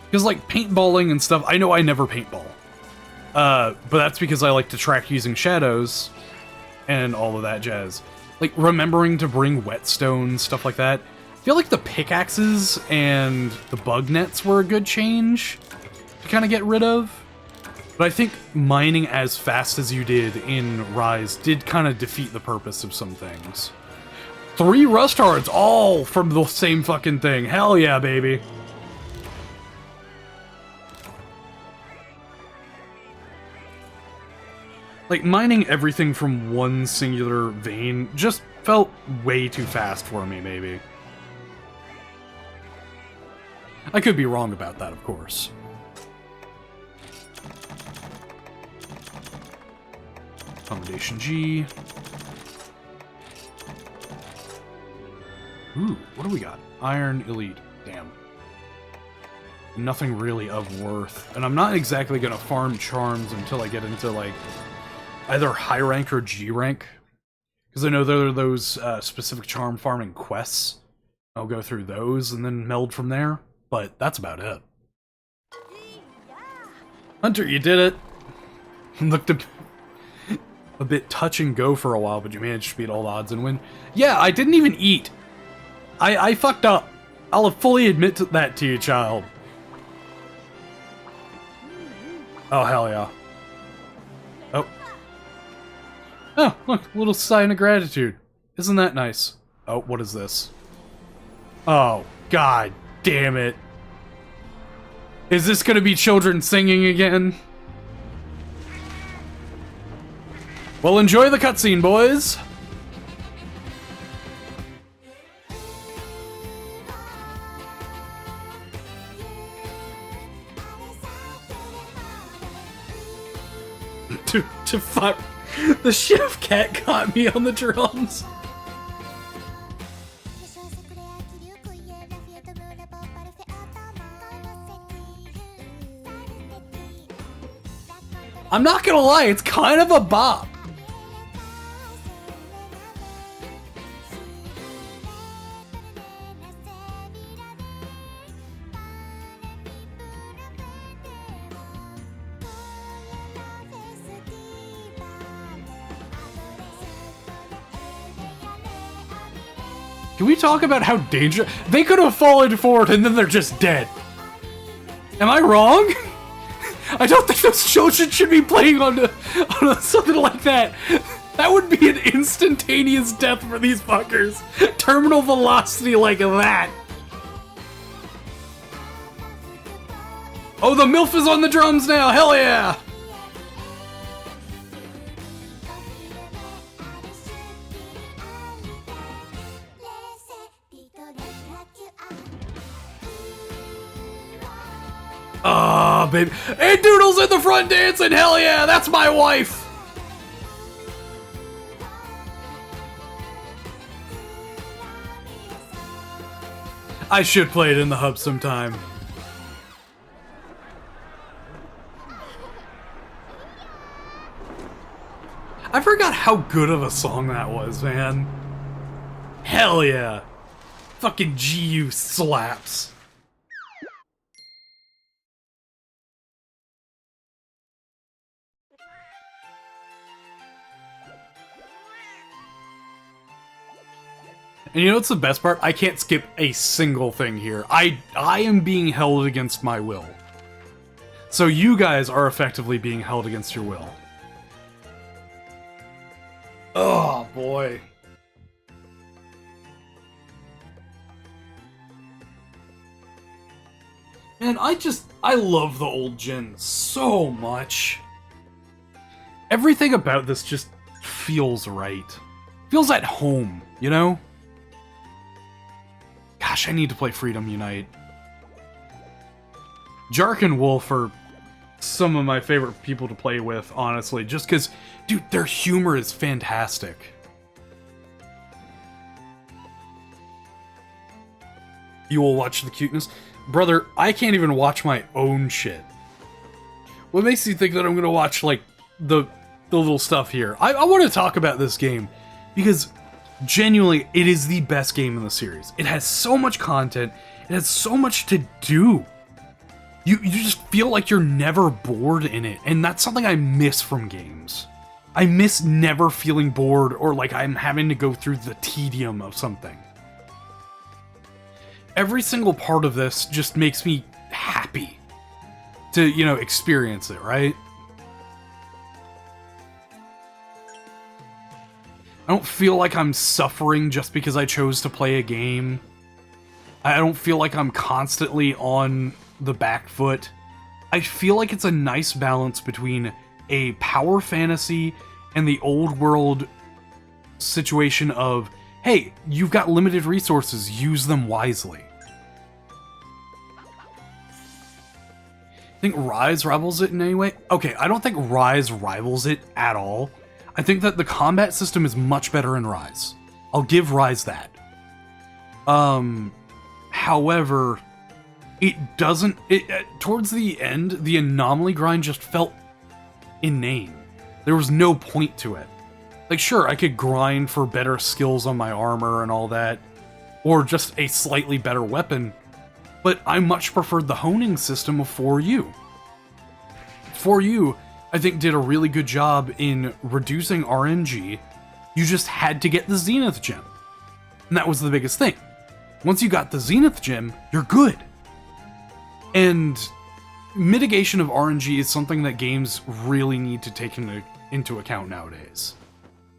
Because, like, paintballing and stuff, I know I never paintball. But that's because I like to track using shadows and all of that jazz. Like, remembering to bring whetstone, stuff like that. I feel like the pickaxes and the bug nets were a good change to kind of get rid of. But I think mining as fast as you did in Rise did kind of defeat the purpose of some things. 3 Rust Hearts, all from the same fucking thing. Hell yeah, baby. Like, mining everything from one singular vein just felt way too fast for me, maybe. I could be wrong about that, of course. Accommodation G. Ooh, what do we got? Iron Elite. Damn. Nothing really of worth. And I'm not exactly gonna farm charms until I get into, like, either high rank or G rank. Because I know there are those specific charm farming quests. I'll go through those and then meld from there. But that's about it. Hunter, you did it! Looked a bit touch and go for a while, but you managed to beat all the odds and win. Yeah, I didn't even eat. I fucked up. I'll fully admit to that to you, child. Oh, hell yeah. Oh. Oh, look, a little sign of gratitude. Isn't that nice? Oh, what is this? Oh, god damn it. Is this gonna be children singing again? Well, enjoy the cutscene, boys! to fuck. The chef cat got me on the drums. I'm not gonna lie, it's kind of a bop. Can we talk about how dangerous... They could have fallen forward and then they're just dead. Am I wrong? I don't think those children should be playing on something like that. That would be an instantaneous death for these fuckers. Terminal velocity like that. Oh, the MILF is on the drums now. Hell yeah. Ah, baby. Hey, Doodle's in the front dancing! Hell yeah, that's my wife! I should play it in the hub sometime. I forgot how good of a song that was, man. Hell yeah. Fucking GU slaps. And you know what's the best part? I can't skip a single thing here. I am being held against my will. So you guys are effectively being held against your will. Oh, boy. Man, I love the old gen so much. Everything about this just feels right. Feels at home, you know? Gosh, I need to play Freedom Unite. Jark and Wolf are some of my favorite people to play with, honestly, just because, dude, their humor is fantastic. You will watch the cuteness? Brother, I can't even watch my own shit. What makes you think that I'm gonna watch, like, the little stuff here? I want to talk about this game, because genuinely, it is the best game in the series. It has so much content, it has so much to do. You just feel like you're never bored in it, and that's something I miss from games. I miss never feeling bored, or like I'm having to go through the tedium of something. Every single part of this just makes me happy to, you know, experience it, right? I don't feel like I'm suffering just because I chose to play a game. I don't feel like I'm constantly on the back foot. I feel like it's a nice balance between a power fantasy and the old world situation of, hey, you've got limited resources, use them wisely. Think Rise rivals it in any way? Okay, I don't think Rise rivals it at all. I think that the combat system is much better in Rise. I'll give Rise that. However, it doesn't... towards the end, the anomaly grind just felt inane. There was no point to it. Like, sure, I could grind for better skills on my armor and all that, or just a slightly better weapon, but I much preferred the honing system of 4U. 4U, I think, did a really good job in reducing RNG. You just had to get the Zenith Gem. And that was the biggest thing. Once you got the Zenith Gem, you're good. And mitigation of RNG is something that games really need to take into account nowadays.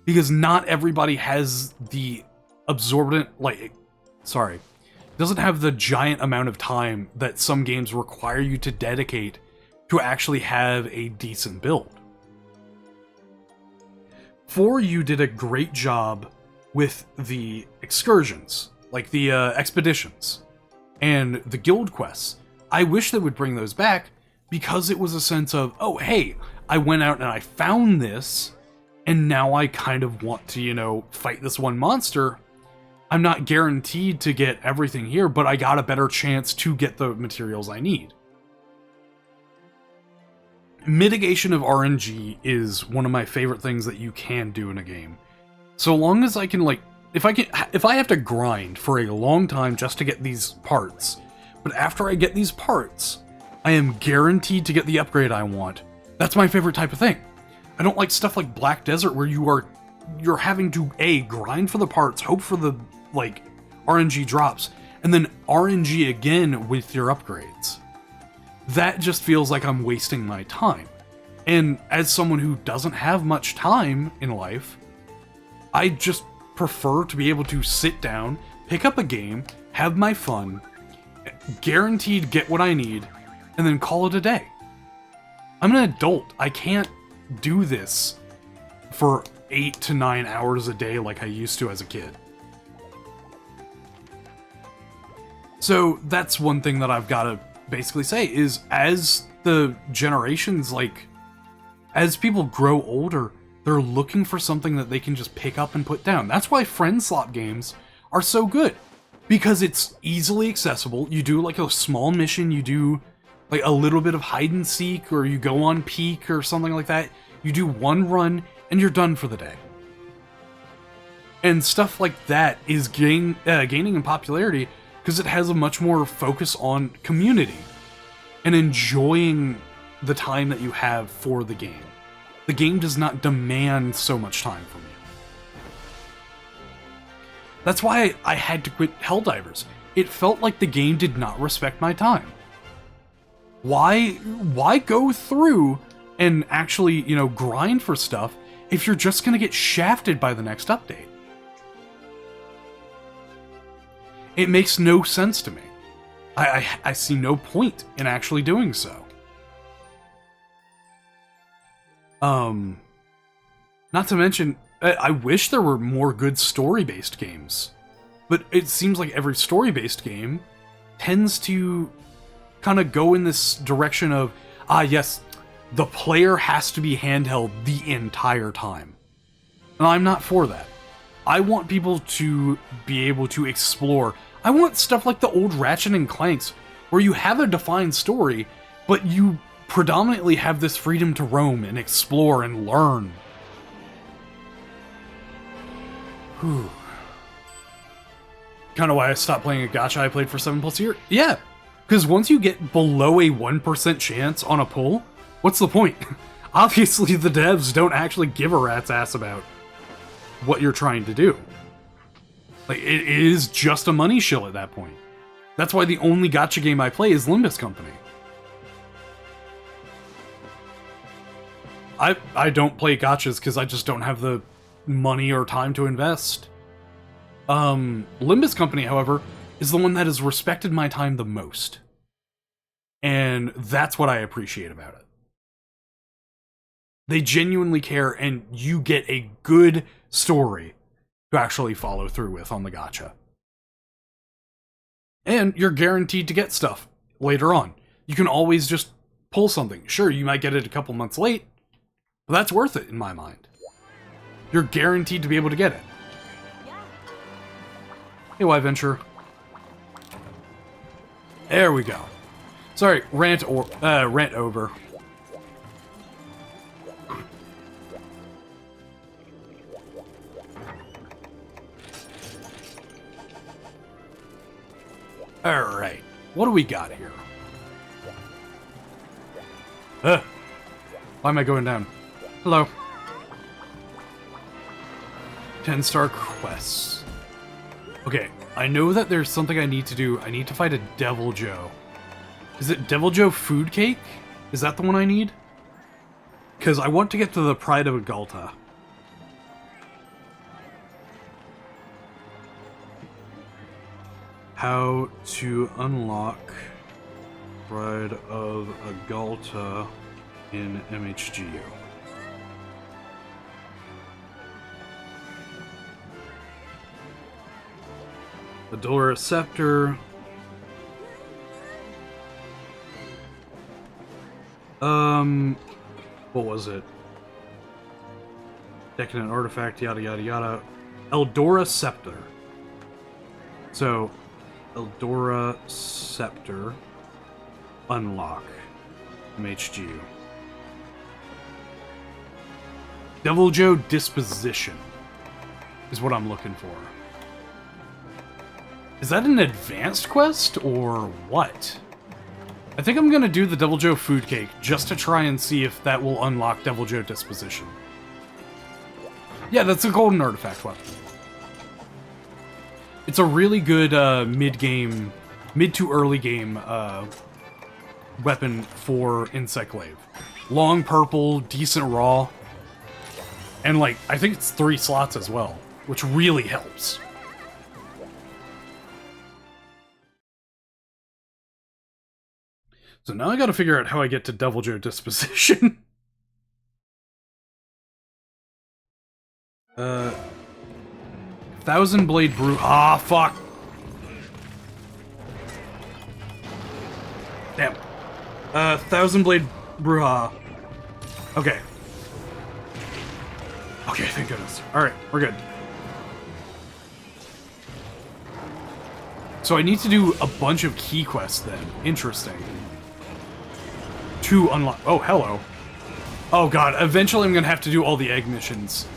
Because not everybody has the absorbent, doesn't have the giant amount of time that some games require you to dedicate to actually have a decent build. 4U did a great job with the excursions, like the expeditions, and the guild quests. I wish they would bring those back, because it was a sense of, oh hey, I went out and I found this, and now I kind of want to, fight this one monster. I'm not guaranteed to get everything here, but I got a better chance to get the materials I need. Mitigation of RNG is one of my favorite things that you can do in a game. So long as I can, if I have to grind for a long time just to get these parts, but after I get these parts, I am guaranteed to get the upgrade I want. That's my favorite type of thing. I don't like stuff like Black Desert where you're having to grind for the parts, hope for the RNG drops, and then RNG again with your upgrades. That just feels like I'm wasting my time. And as someone who doesn't have much time in life, I just prefer to be able to sit down, pick up a game, have my fun, guaranteed get what I need, and then call it a day. I'm an adult. I can't do this for 8 to 9 hours a day like I used to as a kid. So that's one thing that I've got to basically say is, as the generations, as people grow older, they're looking for something that they can just pick up and put down. That's why friend slot games are so good, because it's easily accessible. You do a small mission, you do a little bit of hide and seek, or you go on peak or something like that. You do one run and you're done for the day. And stuff like that is gaining in popularity because it has a much more focus on community and enjoying the time that you have for the game. The game does not demand so much time from you. That's why I had to quit Helldivers. It felt like the game did not respect my time. Why go through and actually, grind for stuff if you're just gonna get shafted by the next update? It makes no sense to me. I see no point in actually doing so. Not to mention, I wish there were more good story-based games, but it seems like every story-based game tends to kind of go in this direction of, yes, the player has to be handheld the entire time. And I'm not for that. I want people to be able to explore. I want stuff like the old Ratchet and Clanks, where you have a defined story, but you predominantly have this freedom to roam and explore and learn. Whew. Kind of why I stopped playing a gacha I played for 7+ years. Yeah, because once you get below a 1% chance on a pull, what's the point? Obviously the devs don't actually give a rat's ass about what you're trying to do. It is just a money shill at that point. That's why the only gacha game I play is Limbus Company. I don't play gachas because I just don't have the money or time to invest. Limbus Company, however, is the one that has respected my time the most. And that's what I appreciate about it. They genuinely care, and you get a good story to actually follow through with on the gacha. And you're guaranteed to get stuff later on. You can always just pull something. Sure, you might get it a couple months late, but that's worth it in my mind. You're guaranteed to be able to get it. Hey, Y Venture. There we go. Sorry, rant over. Alright, what do we got here? Why am I going down? Hello. 10-star quests. Okay, I know that there's something I need to do. I need to fight a Devil Joe. Is it Devil Joe Food Cake? Is that the one I need? Because I want to get to the Pride of Agalta. How to unlock Pride of Agalta in MHGU. Adora Scepter. What was it? Decadent Artifact, yada yada yada. Eldora Scepter. So, Eldora Scepter. Unlock. MHGU. Devil Joe Disposition is what I'm looking for. Is that an advanced quest, or what? I think I'm gonna do the Devil Joe Food Cake, just to try and see if that will unlock Devil Joe Disposition. Yeah, that's a golden artifact weapon. It's a really good mid to early game weapon for Insect Glaive. Long purple, decent raw, and like, I think it's 3 slots as well, which really helps. So now I gotta figure out how I get to Devil Joe Disposition. Thousand Blade Brew. Ah, fuck. Damn. Thousand Blade Bruja. Okay. Okay, thank goodness. Alright, we're good. So I need to do a bunch of key quests then. Interesting. To unlock. Oh, hello. Oh god, eventually I'm gonna have to do all the egg missions.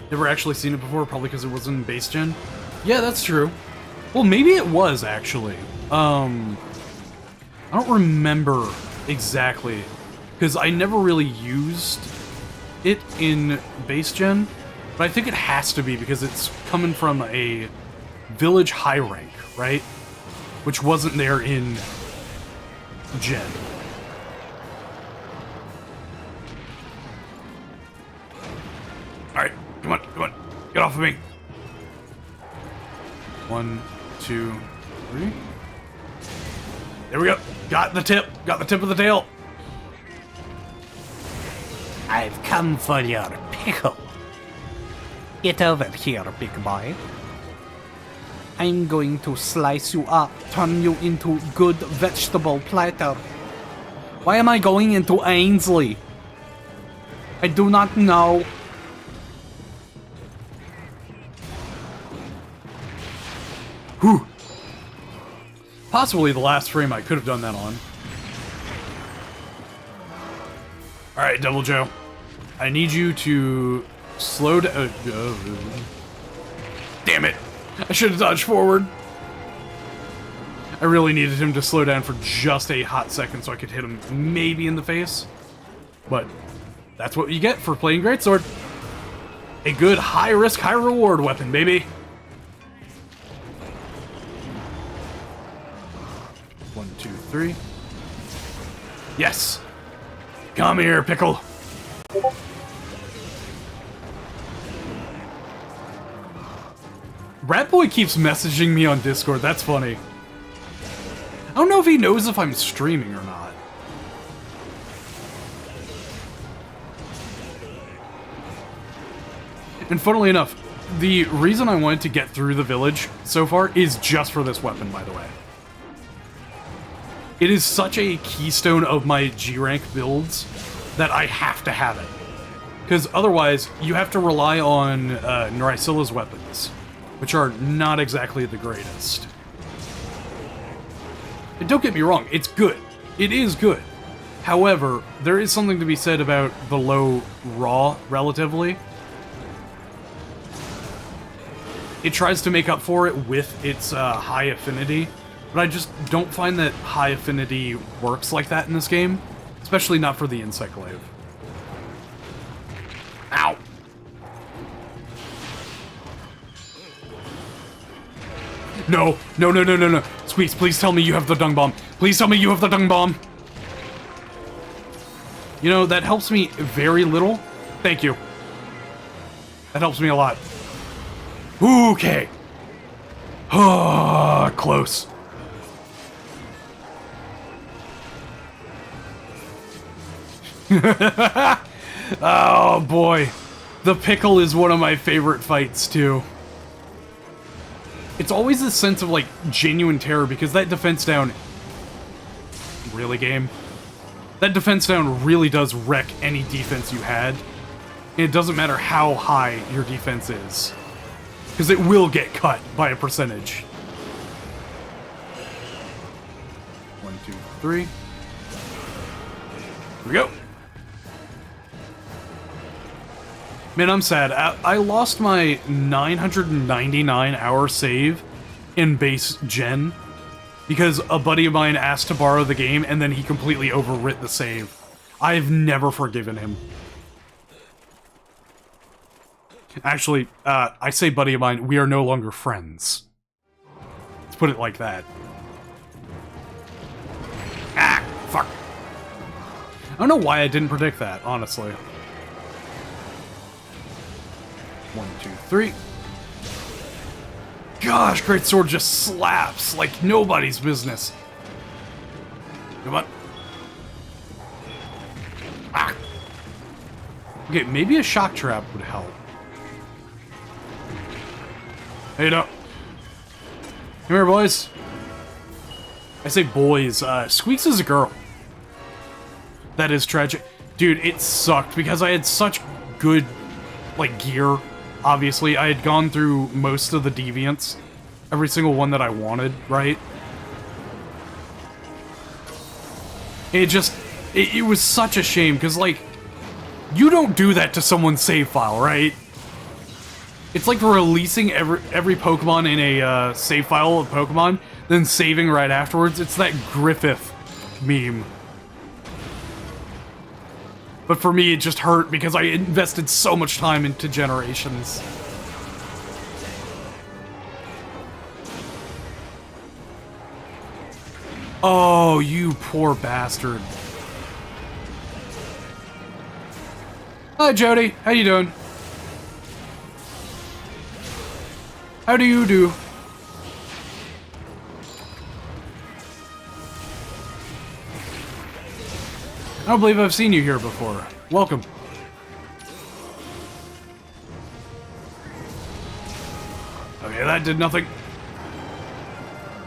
Never actually seen it before, probably because it wasn't in base gen. Yeah, that's true. Well, maybe it was, actually. I don't remember exactly, because I never really used it in base gen, but I think it has to be, because it's coming from a village high rank, right? Which wasn't there in gen. Alright, come on, get off of me. 1, 2, 3. There we go. Got the tip of the tail. I've come for your pickle. Get over here, big boy. I'm going to slice you up, turn you into good vegetable platter. Why am I going into Ainsley? I do not know. Whew. Possibly the last frame I could have done that on. Alright, Devil Joe. I need you to slow down. Damn it! I should have dodged forward. I really needed him to slow down for just a hot second so I could hit him maybe in the face. But that's what you get for playing Greatsword. A good high-risk, high-reward weapon, baby. 1, 2, 3. Yes! Come here, Pickle. Rat Boy keeps messaging me on Discord. That's funny. I don't know if he knows if I'm streaming or not. And funnily enough, the reason I wanted to get through the village so far is just for this weapon, by the way. It is such a keystone of my G-rank builds that I have to have it. Because otherwise, you have to rely on Narisilla's weapons, which are not exactly the greatest. And don't get me wrong, it's good. It is good. However, there is something to be said about the low raw, relatively. It tries to make up for it with its high affinity, but I just don't find that high affinity works like that in this game, especially not for the Insect Glaive. Ow! No, no, no, no, no, no. Squeaks, please tell me you have the dung bomb. Please tell me you have the dung bomb. You know, that helps me very little. Thank you. That helps me a lot. Okay. Ah, close. Oh boy. The Pickle is one of my favorite fights too. It's always this sense of like genuine terror because that defense down... Really, game? That defense down really does wreck any defense you had. And it doesn't matter how high your defense is. Because it will get cut by a percentage. 1, 2, 3. Here we go. Man, I'm sad. I lost my 999-hour save in base gen because a buddy of mine asked to borrow the game and then he completely overwrit the save. I've never forgiven him. Actually, I say buddy of mine, we are no longer friends. Let's put it like that. Ah, fuck. I don't know why I didn't predict that, honestly. 1, 2, 3. Gosh, Great Sword just slaps like nobody's business. Come on. Ah. Okay, maybe a shock trap would help. Hey, no. Come here, boys. I say boys. Squeaks is a girl. That is tragic. Dude, it sucked because I had such good, like, gear. Obviously, I had gone through most of the deviants. Every single one that I wanted, right? It just... It was such a shame, because, like... You don't do that to someone's save file, right? It's like releasing every Pokemon in a save file of Pokemon, then saving right afterwards. It's that Griffith meme. But for me, it just hurt because I invested so much time into Generations. Oh, you poor bastard. Hi, Jody. How you doing? How do you do? I don't believe I've seen you here before. Welcome. Okay, that did nothing.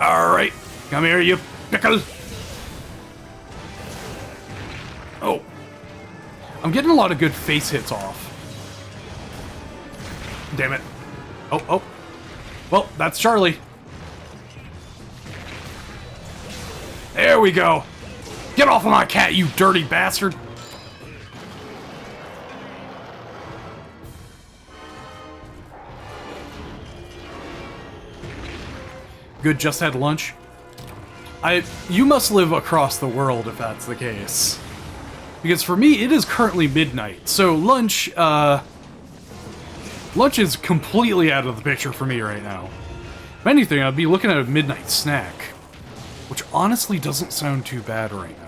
Alright, come here, you pickle. Oh. I'm getting a lot of good face hits off. Damn it. Oh, oh. Well, that's Charlie. There we go. Get off of my cat, you dirty bastard! Good, just had lunch. You must live across the world if that's the case. Because for me, it is currently midnight, so lunch is completely out of the picture for me right now. If anything, I'd be looking at a midnight snack. Which honestly doesn't sound too bad right now.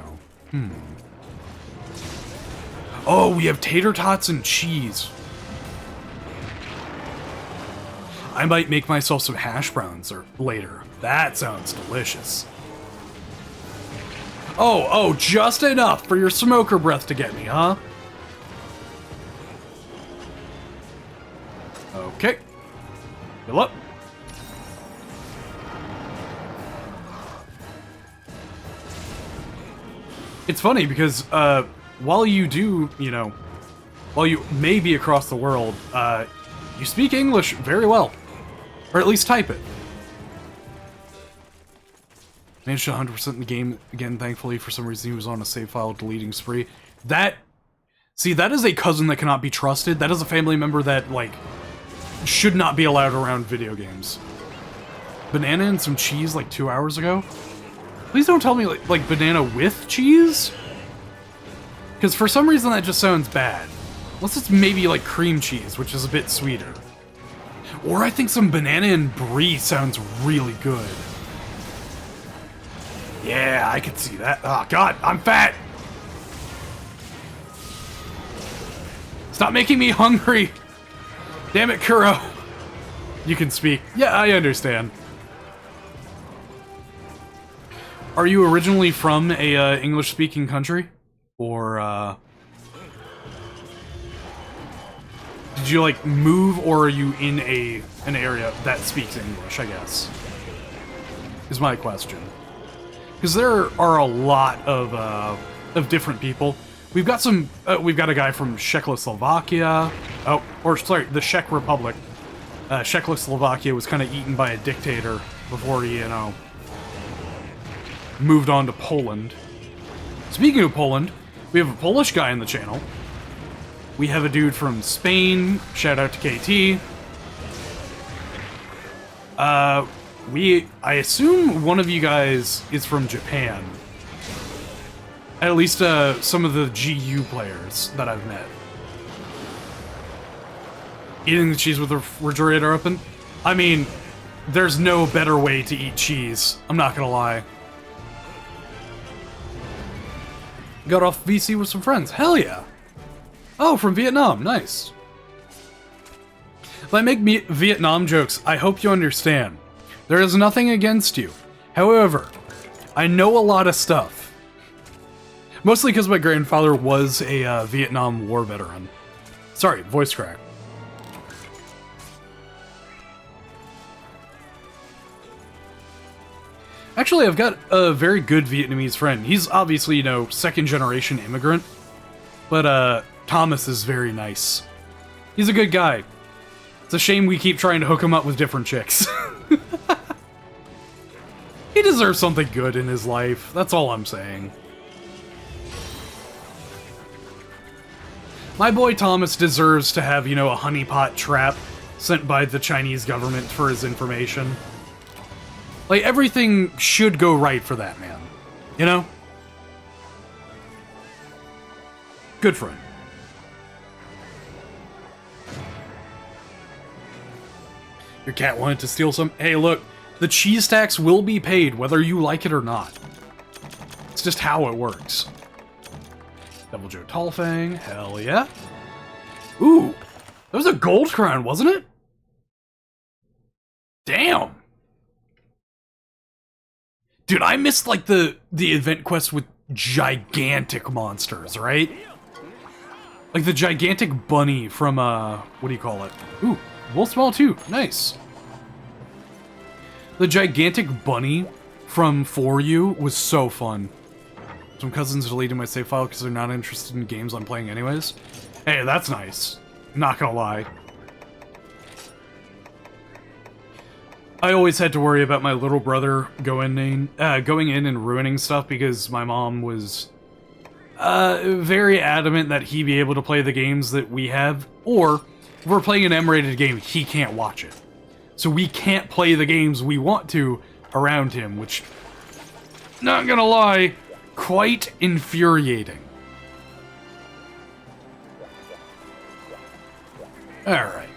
Oh, we have tater tots and cheese. I might make myself some hash browns later. That sounds delicious. Oh, just enough for your smoker breath to get me, huh? Okay. Fill up. It's funny because, while you do, you know, while you may be across the world, you speak English very well. Or at least type it. Managed to 100% the game again, thankfully. For some reason, he was on a save file deleting spree. See, that is a cousin that cannot be trusted. That is a family member that, like, should not be allowed around video games. Banana and some cheese, like, 2 hours ago? Please don't tell me, like banana with cheese? Because for some reason, that just sounds bad. Unless it's maybe, like, cream cheese, which is a bit sweeter. Or I think some banana and brie sounds really good. Yeah, I could see that. Oh, God, I'm fat! Stop making me hungry! Damn it, Kuro! You can speak. Yeah, I understand. Are you originally from a English-speaking country? Or, did you, like, move, or are you in an area that speaks English, I guess? Is my question. Because there are a lot of different people. We've got a guy from Czechoslovakia. Oh, or sorry, the Czech Republic. Czechoslovakia was kind of eaten by a dictator before he, you know, moved on to Poland. Speaking of Poland, we have a Polish guy in the channel. We have a dude from Spain. Shout out to KT. I assume one of you guys is from Japan. At least, some of the GU players that I've met. Eating the cheese with the refrigerator open? I mean, there's no better way to eat cheese. I'm not gonna lie. Got off VC with some friends. Hell yeah! Oh, from Vietnam. Nice. If I make Vietnam jokes, I hope you understand. There is nothing against you. However, I know a lot of stuff. Mostly because my grandfather was a Vietnam War veteran. Sorry, voice crack. Actually, I've got a very good Vietnamese friend. He's obviously, you know, second-generation immigrant. But, Thomas is very nice. He's a good guy. It's a shame we keep trying to hook him up with different chicks. He deserves something good in his life. That's all I'm saying. My boy Thomas deserves to have, you know, a honeypot trap sent by the Chinese government for his information. Like, everything should go right for that man. You know? Good for him. Your cat wanted to steal some? Hey, look. The cheese tax will be paid whether you like it or not. It's just how it works. Devil Joe Tallfang, hell yeah. Ooh, that was a gold crown, wasn't it? Damn. Dude, I missed, like, the event quest with gigantic monsters, right? Like the gigantic bunny from, what do you call it? Ooh, Wolf Small 2, nice. The gigantic bunny from For You was so fun. Some cousins deleted my save file because they're not interested in games I'm playing anyways. Hey, that's nice. Not gonna lie. I always had to worry about my little brother going in and ruining stuff because my mom was very adamant that he be able to play the games that we have, or if we're playing an M-rated game, he can't watch it. So we can't play the games we want to around him, which, not gonna lie, quite infuriating. Alright.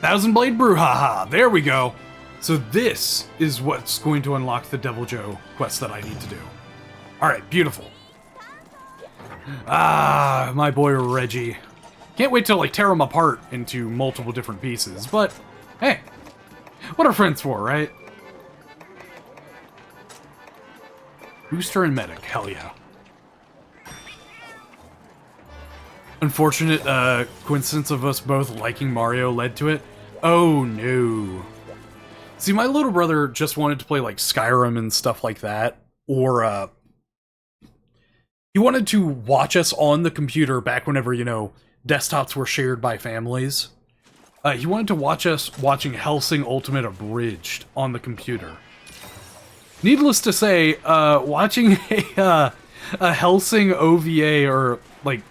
Thousand Blade Brouhaha, there we go. So this is what's going to unlock the Devil Joe quest that I need to do. Alright, beautiful. Ah, my boy Reggie. Can't wait to, like, tear him apart into multiple different pieces, but, hey. What are friends for, right? Booster and medic, hell yeah. Unfortunate coincidence of us both liking Mario led to it. Oh no. See, my little brother just wanted to play like Skyrim and stuff like that, or he wanted to watch us on the computer back whenever, you know, desktops were shared by families. He wanted to watch us watching Hellsing Ultimate Abridged on the computer. Needless to say, watching a Hellsing OVA or like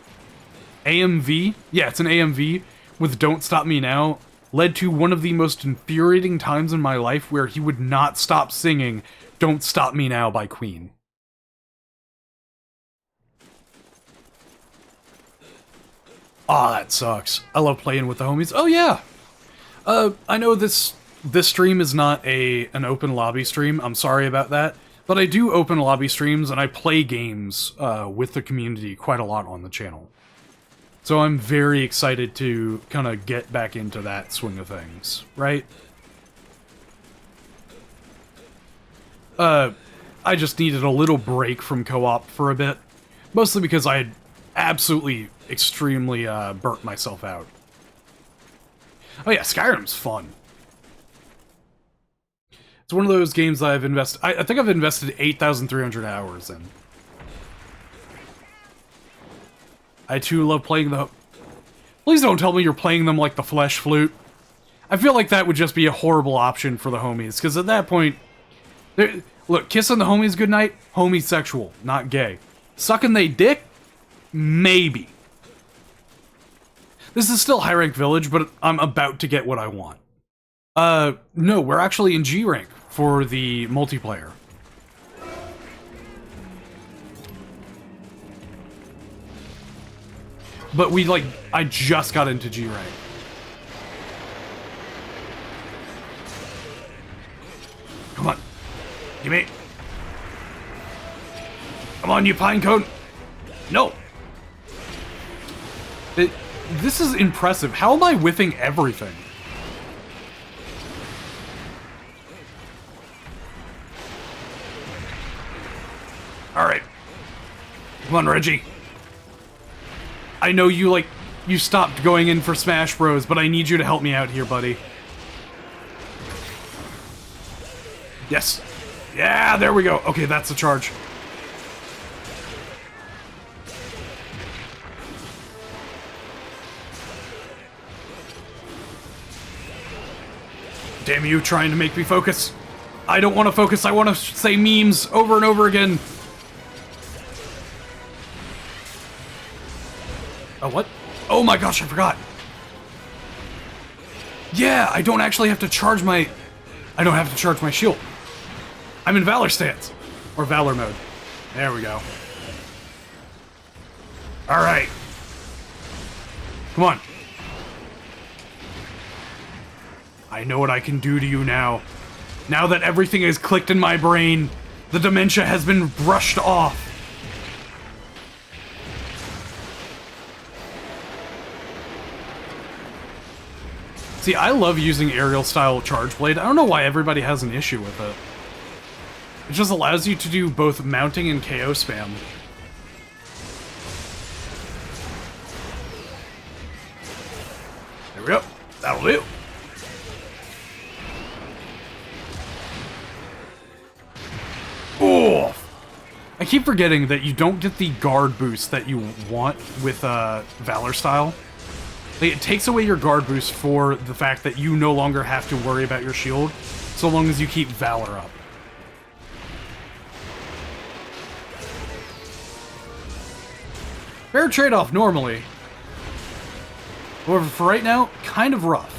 AMV, yeah, it's an AMV with Don't Stop Me Now, led to one of the most infuriating times in my life where he would not stop singing Don't Stop Me Now by Queen. Aw, that sucks. I love playing with the homies. Oh yeah! I know this stream is not an open lobby stream, I'm sorry about that, but I do open lobby streams and I play games with the community quite a lot on the channel. So I'm very excited to kind of get back into that swing of things, right? I just needed a little break from co-op for a bit, mostly because I had absolutely extremely burnt myself out. Oh yeah, Skyrim's fun. It's one of those games that I've invested... I think I've invested 8,300 hours in. I too love playing the... Please don't tell me you're playing them like the Flesh Flute. I feel like that would just be a horrible option for the homies, because at that point... Look, kissing the homies goodnight, homosexual, not gay. Sucking they dick? Maybe. This is still High Rank Village, but I'm about to get what I want. No, we're actually in G rank for the multiplayer. But we, like, I just got into G rank. Come on. Gimme. Come on, you pinecone. No. This is impressive. How am I whiffing everything? Alright. Come on, Reggie. I know you, like, you stopped going in for Smash Bros, but I need you to help me out here, buddy. Yes. Yeah, there we go. Okay, that's the charge. Damn you, trying to make me focus. I don't want to focus, I want to say memes over and over again. Oh, what? Oh my gosh, I forgot. Yeah, I don't actually have to charge my... I don't have to charge my shield. I'm in Valor stance. Or Valor mode. There we go. Alright. Come on. I know what I can do to you now. Now that everything is clicked in my brain, the dementia has been brushed off. See, I love using aerial style charge blade. I don't know why everybody has an issue with it. It just allows you to do both mounting and KO spam. There we go. That'll do. Oh! I keep forgetting that you don't get the guard boost that you want with Valor style. It takes away your guard boost for the fact that you no longer have to worry about your shield, so long as you keep Valor up. Fair trade-off normally. However, for right now, kind of rough.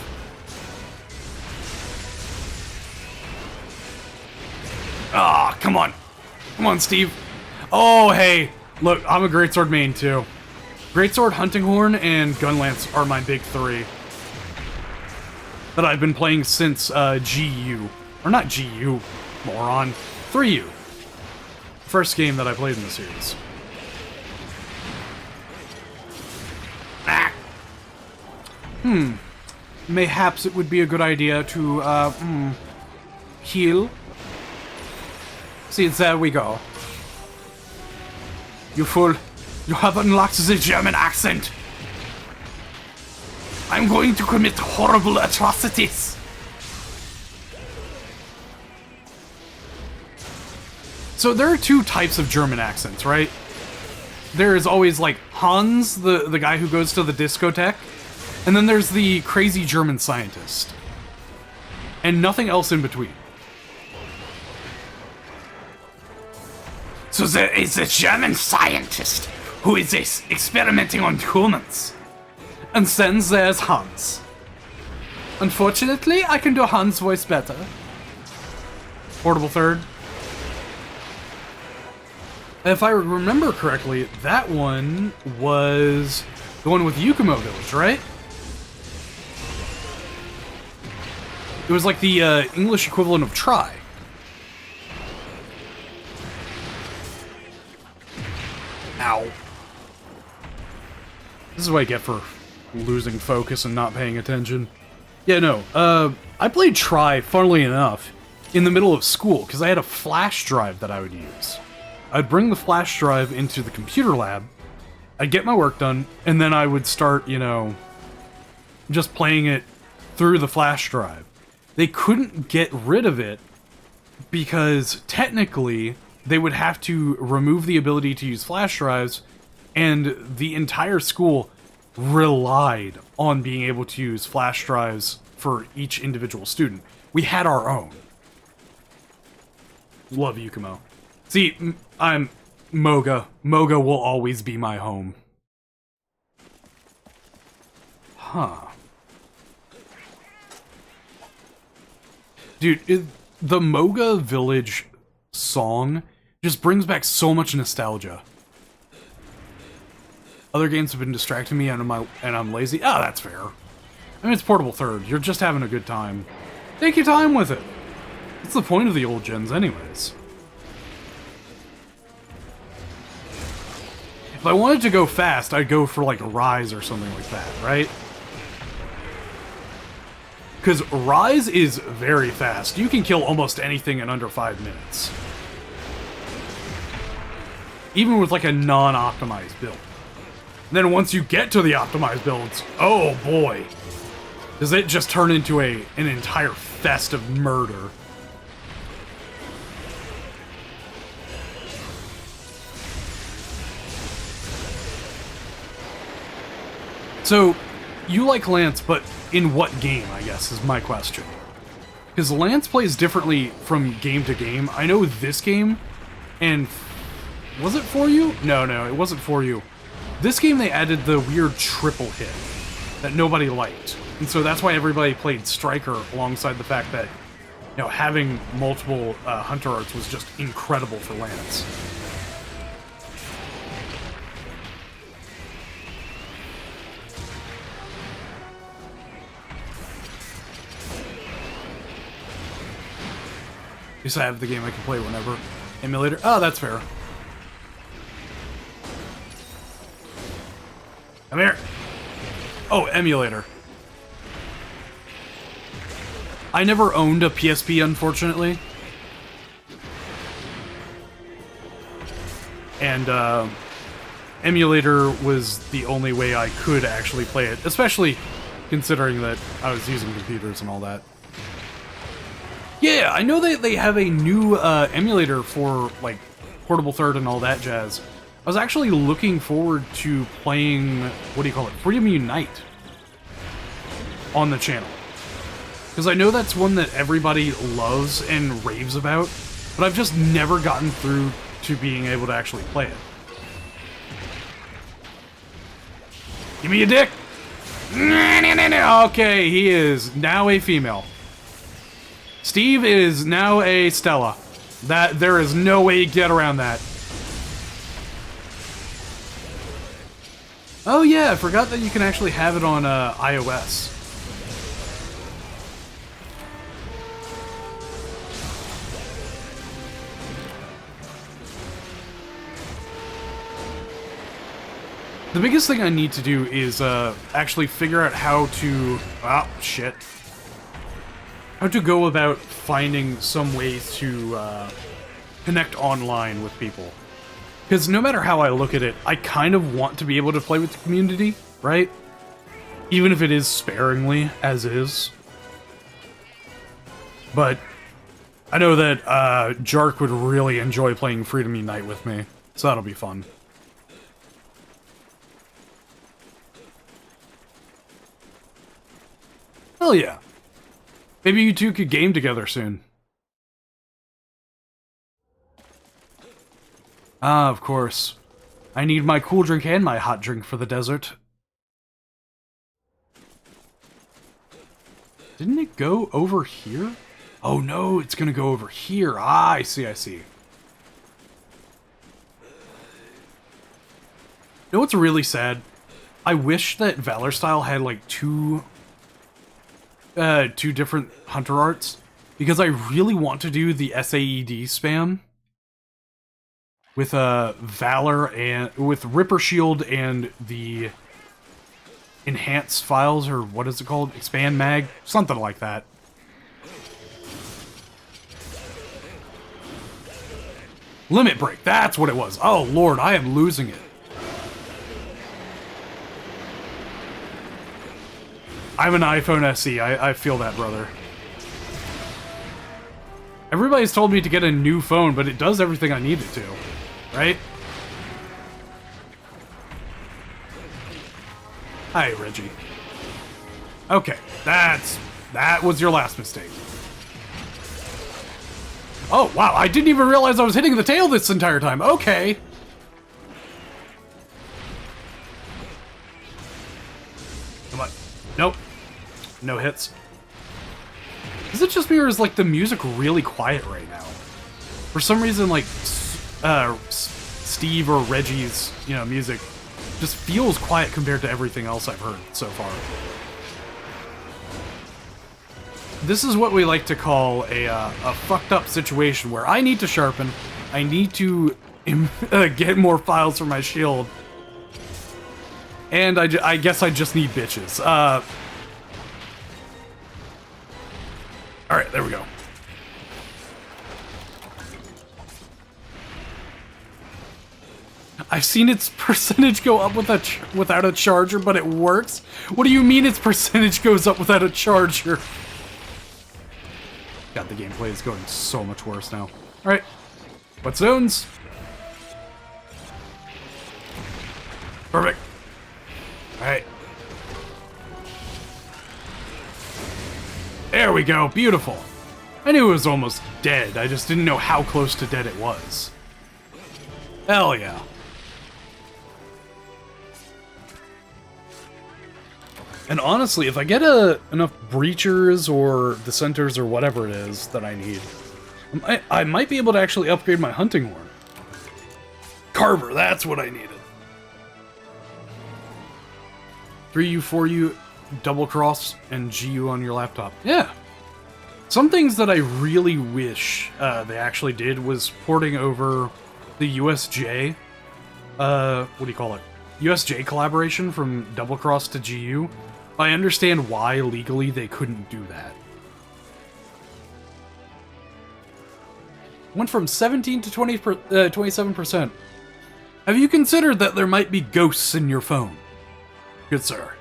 Ah, come on. Come on, Steve. Oh, hey. Look, I'm a Greatsword main, too. Greatsword, Hunting Horn, and Gunlance are my big three that I've been playing since GU. Or not GU, moron. 3U. first game that I played in the series. Ah. Mayhaps it would be a good idea to, heal. See, there we go. You fool. You have unlocked the German accent. I'm going to commit horrible atrocities. So there are two types of German accents, right? There is always, like, Hans, the guy who goes to the discotheque, and then there's the crazy German scientist. And nothing else in between. So there is a German scientist who is experimenting on humans. And then there's Hans. Unfortunately, I can do Hans' voice better. Portable third. If I remember correctly, that one was the one with Yukumo Village, right? It was like the English equivalent of try. Ow. This is what I get for losing focus and not paying attention. Yeah, no, I played Try, funnily enough, in the middle of school, because I had a flash drive that I would use. I'd bring the flash drive into the computer lab, I'd get my work done, and then I would start, you know, just playing it through the flash drive. They couldn't get rid of it because technically they would have to remove the ability to use flash drives, and the entire school relied on being able to use flash drives for each individual student. We had our own. Love Yukumo. See, I'm Moga. Moga will always be my home. Huh. Dude, the Moga Village song just brings back so much nostalgia. Other games have been distracting me and I'm lazy. Ah, that's fair. I mean, it's portable third. You're just having a good time. Take your time with it. That's the point of the old gens anyways. If I wanted to go fast, I'd go for, like, Rise or something like that, right? Because Rise is very fast. You can kill almost anything in under 5 minutes. Even with, like, a non-optimized build. And then once you get to the optimized builds, oh boy! Does it just turn into an entire fest of murder. So, you like Lance, but in what game, I guess, is my question. Because Lance plays differently from game to game. I know this game, and... was it for you? No, it wasn't for you. This game, they added the weird triple hit that nobody liked. And so that's why everybody played Striker alongside the fact that, you know, having multiple Hunter Arts was just incredible for Lance. At least I have the game I can play whenever. Emulator? Oh, that's fair. Come here. Oh, emulator. I never owned a PSP, unfortunately. And, emulator was the only way I could actually play it, especially considering that I was using computers and all that. Yeah, I know they have a new emulator for, like, portable third and all that jazz. I was actually looking forward to playing, what do you call it, Freedom Unite on the channel. Because I know that's one that everybody loves and raves about, but I've just never gotten through to being able to actually play it. Give me a dick! Okay, he is now a female. Steve is now a Stella. There is no way to get around that. Oh yeah, I forgot that you can actually have it on iOS. The biggest thing I need to do is actually figure out how to... Oh, shit. How to go about finding some ways to connect online with people. Because no matter how I look at it, I kind of want to be able to play with the community, right? Even if it is sparingly, as is. But I know that Jark would really enjoy playing Freedom Unite with me, so that'll be fun. Hell yeah. Maybe you two could game together soon. Ah, of course. I need my cool drink and my hot drink for the desert. Didn't it go over here? Oh no, it's gonna go over here. Ah, I see, I see. You know what's really sad? I wish that Valor Style had like two different hunter arts, because I really want to do the SAED spam with Valor and with Ripper Shield and the enhanced files, or what is it called? Expand mag? Something like that. Limit break, that's what it was. Oh lord, I am losing it. I'm an iPhone SE, I feel that, brother. Everybody's told me to get a new phone, but it does everything I need it to, right? Hi, Reggie. Okay, that was your last mistake. Oh, wow, I didn't even realize I was hitting the tail this entire time. Okay. Come on. Nope. No hits. Is it just me, or is, like, the music really quiet right now? For some reason, like, Steve or Reggie's, you know, music just feels quiet compared to everything else I've heard so far. This is what we like to call a fucked up situation where I need to sharpen, I need to get more files for my shield, and I guess I just need bitches. Alright, there we go. I've seen its percentage go up without a charger, but it works? What do you mean its percentage goes up without a charger? God, the gameplay is going so much worse now. Alright. What zones? Perfect. Alright. There we go, beautiful. I knew it was almost dead, I just didn't know how close to dead it was. Hell yeah. And honestly, if I get enough breachers or the centers or whatever it is that I need, I might be able to actually upgrade my hunting horn. Carver, that's what I needed. 3U, 4U, double cross, and GU on your laptop. Yeah. Some things that I really wish they actually did was porting over the USJ, what do you call it? USJ collaboration from double cross to GU. I understand why legally they couldn't do that. Went from 17 to 27%. Have you considered that there might be ghosts in your phone? Good sir.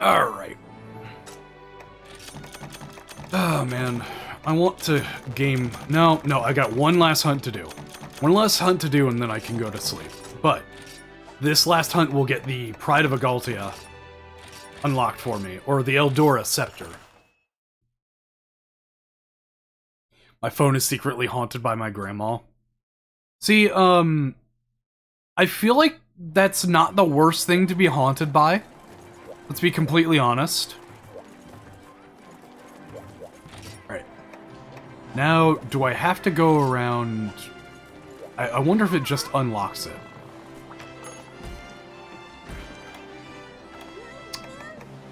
Alright. Oh, man. I want to game... No, I got one last hunt to do. One last hunt to do, and then I can go to sleep. But this last hunt will get the Pride of Agaltia unlocked for me, or the Eldora Scepter. My phone is secretly haunted by my grandma. See, I feel like that's not the worst thing to be haunted by. Let's be completely honest. Alright. Now, do I have to go around... I wonder if it just unlocks it.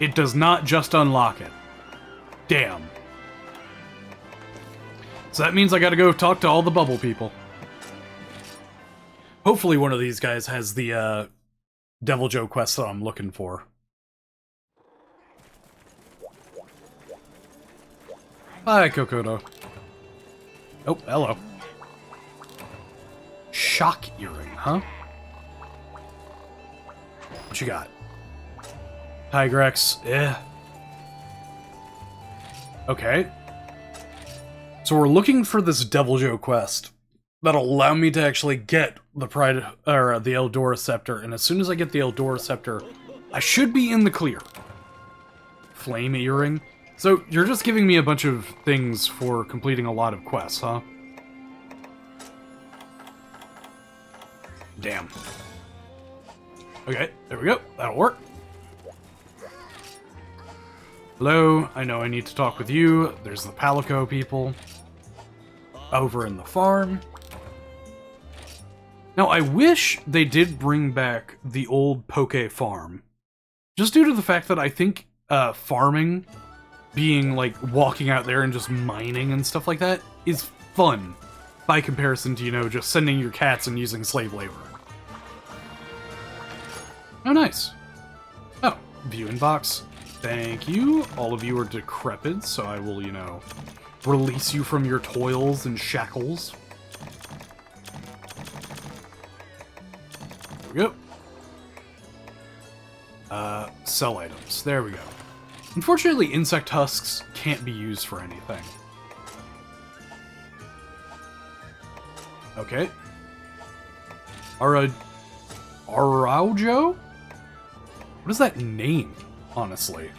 It does not just unlock it. Damn. So that means I gotta go talk to all the bubble people. Hopefully one of these guys has the, Devil Joe quest that I'm looking for. Hi, Kokoto. Oh, hello. Shock earring, huh? What you got? Tigrex, Okay. So we're looking for this Devil Joe quest that'll allow me to actually get the the Eldora Scepter, and as soon as I get the Eldora Scepter, I should be in the clear. Flame earring. So you're just giving me a bunch of things for completing a lot of quests, huh? Damn. Okay, there we go. That'll work. Hello, I know I need to talk with you. There's the Palico people over in the farm. Now, I wish they did bring back the old Poke Farm. Just due to the fact that I think farming, being like walking out there and just mining and stuff like that, is fun by comparison to, you know, just sending your cats and using slave labor. Oh, nice. Oh, viewing box. Thank you. All of you are decrepit, so I will, you know, release you from your toils and shackles. There we go. Sell items. There we go. Unfortunately, insect husks can't be used for anything. Okay. Araujo? What is that name? Honestly.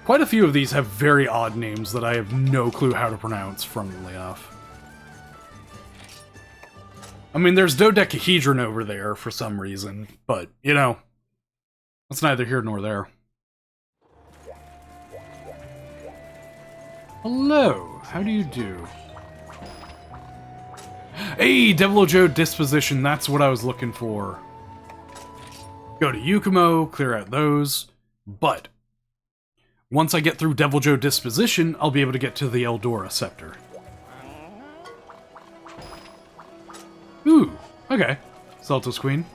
Quite a few of these have very odd names that I have no clue how to pronounce, funnily enough. I mean, there's dodecahedron over there for some reason, but, you know, that's neither here nor there. Hello, how do you do? Hey, Devil Joe disposition, that's what I was looking for. Go to Yukumo, clear out those, but once I get through Devil Joe disposition, I'll be able to get to the Eldora Scepter. Ooh, okay. Celtus Queen.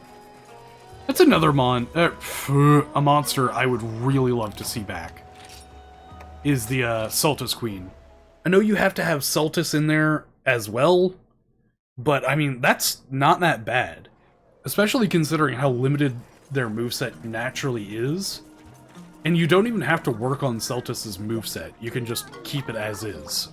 That's another a monster I would really love to see back. Is the Celtus Queen. I know you have to have Celtus in there as well, but I mean, that's not that bad. Especially considering how limited their moveset naturally is. And you don't even have to work on Celtus's moveset. You can just keep it as is.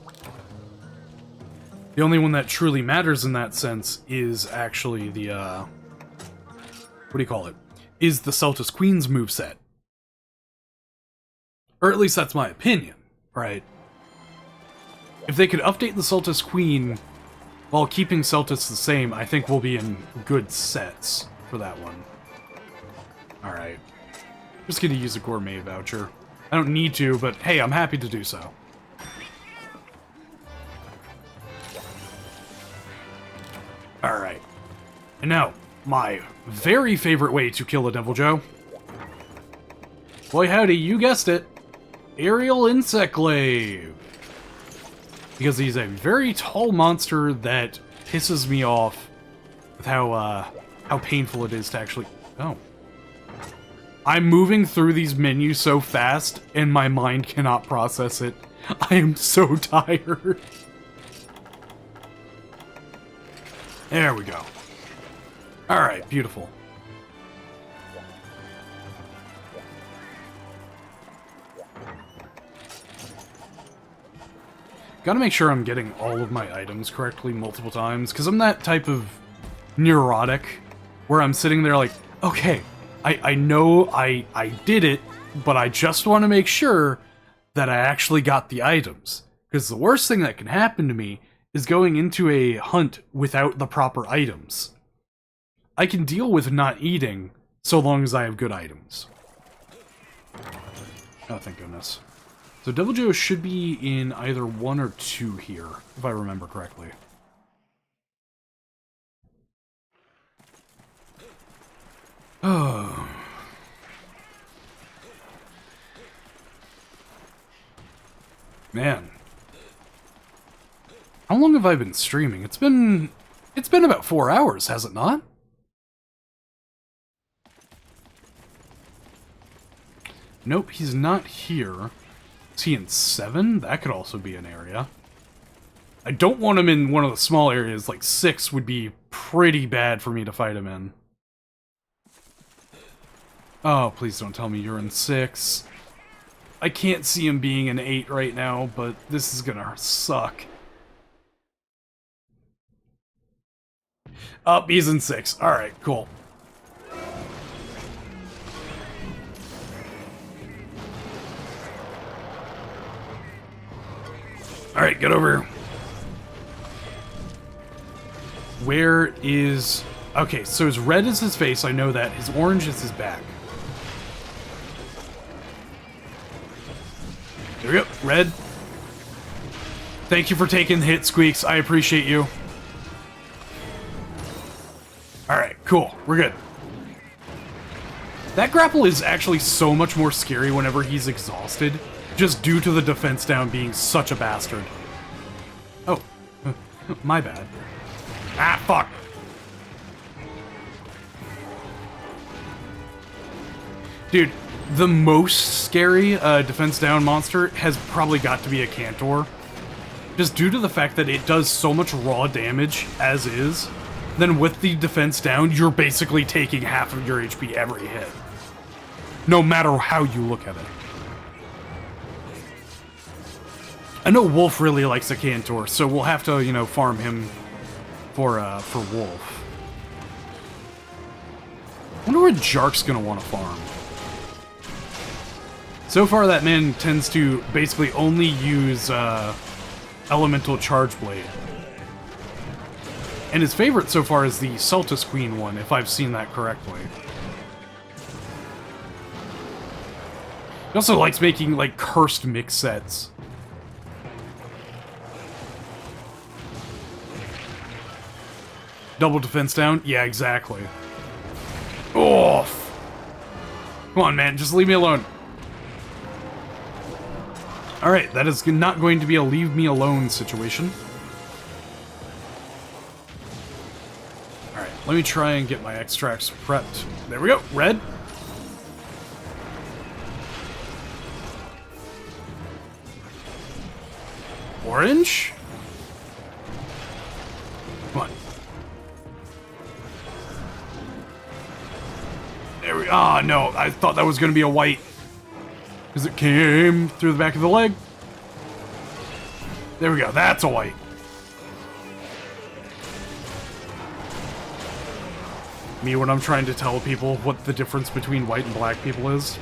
The only one that truly matters in that sense is actually the, what do you call it? Is the Celtus Queen's moveset. Or at least that's my opinion, right? If they could update the Celtus Queen while keeping Celtus the same, I think we'll be in good sets for that one. Alright. Just gonna use a gourmet voucher. I don't need to, but hey, I'm happy to do so. Alright. And now, my very favorite way to kill a Devil Joe. Boy howdy, you guessed it. Aerial Insect Glaive. Because he's a very tall monster that pisses me off with how painful it is to actually... Oh. I'm moving through these menus so fast, and my mind cannot process it. I am so tired. There we go. Alright, beautiful. Gotta make sure I'm getting all of my items correctly multiple times, because I'm that type of neurotic, where I'm sitting there like, okay, I know I did it, but I just want to make sure that I actually got the items. Because the worst thing that can happen to me is going into a hunt without the proper items. I can deal with not eating, so long as I have good items. Oh, thank goodness. So Devil Joe should be in either 1 or 2 here, if I remember correctly. Oh. Man. How long have I been streaming? It's been about 4 hours, has it not? Nope, he's not here. Is he in 7? That could also be an area. I don't want him in one of the small areas, like 6 would be pretty bad for me to fight him in. Oh, please don't tell me you're in 6. I can't see him being in 8 right now, but this is gonna suck. Oh, he's in 6. Alright, cool. Alright, get over here. Where is... Okay, so his red is his face, I know that. His orange is his back. There we go, red. Thank you for taking the hit, Squeaks. I appreciate you. Alright, cool. We're good. That grapple is actually so much more scary whenever he's exhausted, just due to the defense down being such a bastard. Oh, my bad. Ah, fuck. Dude, the most scary defense down monster has probably got to be a Cantor. Just due to the fact that it does so much raw damage as is, then with the defense down, you're basically taking half of your HP every hit. No matter how you look at it. I know Wolf really likes a Cantor, so we'll have to, you know, farm him for Wolf. I wonder where Jark's gonna want to farm. So far, that man tends to basically only use Elemental Charge Blade. And his favorite so far is the Celtus Queen one, if I've seen that correctly. He also likes making, like, cursed mix sets. Double defense down? Yeah, exactly. Oh! Come on, man, just leave me alone. Alright, that is not going to be a leave me alone situation. Alright, let me try and get my extracts prepped. There we go, red. Orange? Come on. There we go. Ah, no, I thought that was going to be a white. Because it came through the back of the leg. There we go, that's a white. Me when I'm trying to tell people what the difference between white and black people is.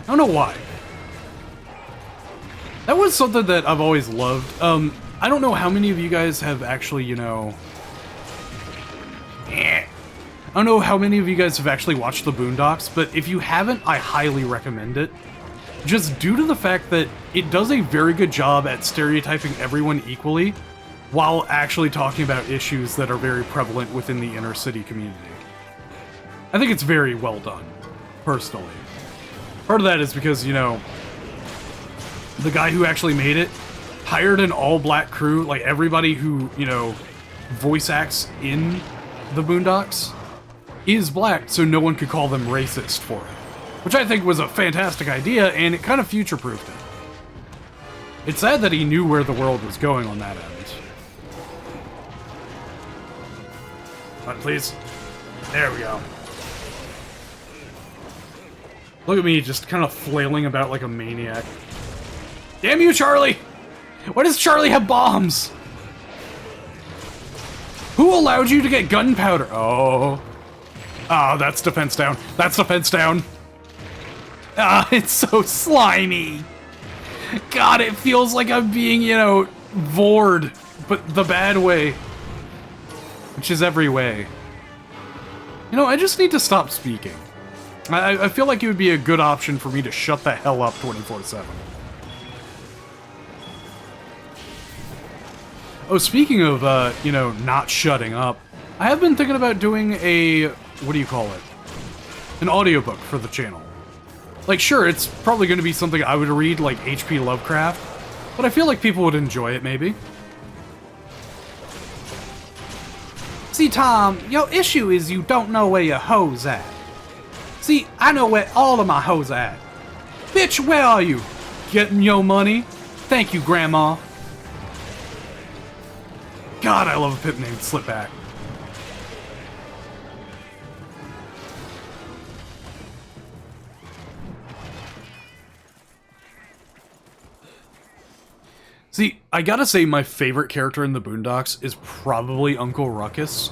I don't know why. That was something that I've always loved. I don't know how many of you guys have actually, you know... I don't know how many of you guys have actually watched the Boondocks, but if you haven't, I highly recommend it. Just due to the fact that it does a very good job at stereotyping everyone equally, while actually talking about issues that are very prevalent within the inner city community. I think it's very well done, personally. Part of that is because, you know, the guy who actually made it hired an all-black crew, like everybody who, you know, voice acts in the Boondocks is black, so no one could call them racist for it. Which I think was a fantastic idea, and it kind of future-proofed it. It's sad that he knew where the world was going on that end. Come on, please. There we go. Look at me just kind of flailing about like a maniac. Damn you, Charlie! Why does Charlie have bombs? Who allowed you to get gunpowder? Oh. Ah, that's defense down. That's defense down. Ah, it's so slimy. God, it feels like I'm being, you know, vored, but the bad way. Which is every way. You know, I just need to stop speaking. I feel like it would be a good option for me to shut the hell up 24/7. Oh, speaking of, you know, not shutting up, I have been thinking about doing a, what do you call it? An audiobook for the channel. Like, sure, it's probably going to be something I would read, like H.P. Lovecraft, but I feel like people would enjoy it, maybe. See, Tom, your issue is you don't know where your hoe's at. See, I know where all of my hoes are at. Bitch, where are you? Getting your money? Thank you, Grandma. God, I love a pip named Slipback. See, I gotta say my favorite character in the Boondocks is probably Uncle Ruckus,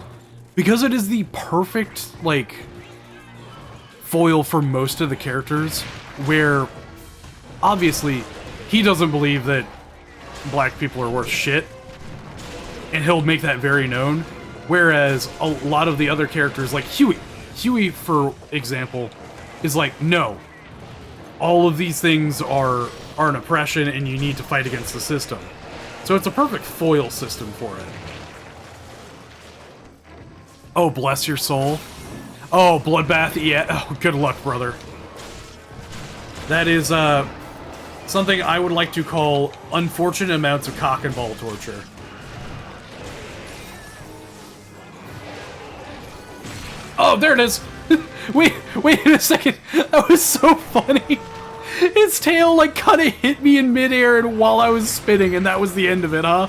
because it is the perfect, like, foil for most of the characters, where, obviously, he doesn't believe that black people are worth shit, and he'll make that very known, whereas a lot of the other characters, like Huey, for example, is like, no, all of these things are an oppression and you need to fight against the system. So it's a perfect foil system for it. Oh, bless your soul. Oh, Bloodbath, yeah. Oh, good luck, brother. That is, something I would like to call unfortunate amounts of cock and ball torture. Oh, there it is! wait a second! That was so funny! His tail, like, kind of hit me in midair and while I was spinning, and that was the end of it, huh?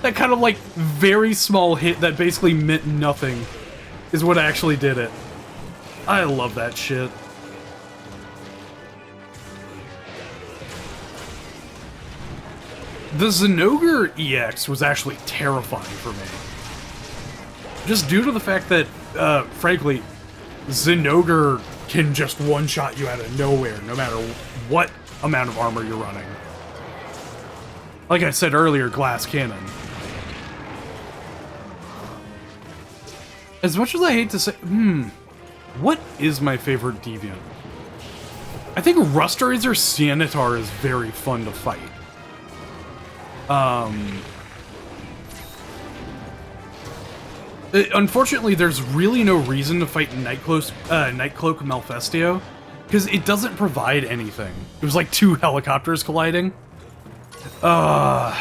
That kind of, like, very small hit that basically meant nothing is what actually did it. I love that shit. The Zinogre EX was actually terrifying for me. Just due to the fact that, frankly, Zinogre can just one-shot you out of nowhere, no matter what amount of armor you're running. Like I said earlier, glass cannon. As much as I hate to say, what is my favorite deviant? I think Rusterizer Sanitar is very fun to fight. Unfortunately, there's really no reason to fight Nightcloak Malfestio, because it doesn't provide anything. It was like two helicopters colliding. A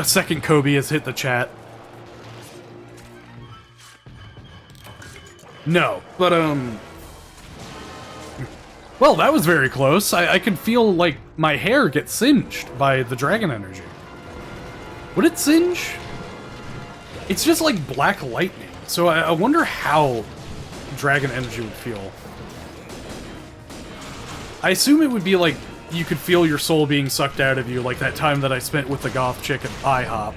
second Kobe has hit the chat. No, but, well, that was very close. I could feel, like, my hair get singed by the dragon energy. Would it singe? It's just like black lightning, so I wonder how dragon energy would feel. I assume it would be like you could feel your soul being sucked out of you, like that time that I spent with the goth chick at IHOP.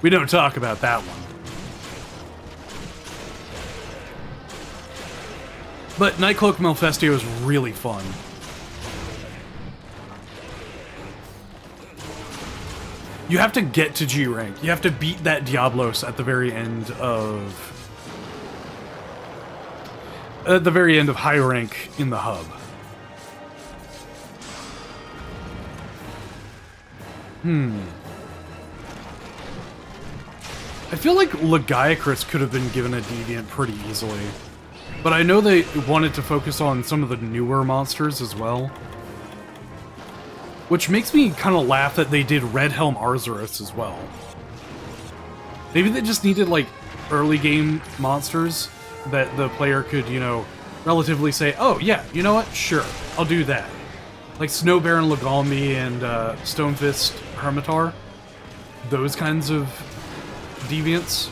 We don't talk about that one. But Nightcloak Malfestio is really fun. You have to get to G rank. You have to beat that Diablos at the very end of... high rank in the hub. I feel like Lagiacrus could have been given a deviant pretty easily. But I know they wanted to focus on some of the newer monsters as well. Which makes me kind of laugh that they did Red Helm Arzuros as well. Maybe they just needed, like, early game monsters that the player could, you know, relatively say, oh, yeah, you know what? Sure, I'll do that. Like Snow Baron Lagalmi and Stonefist Hermitar. Those kinds of deviants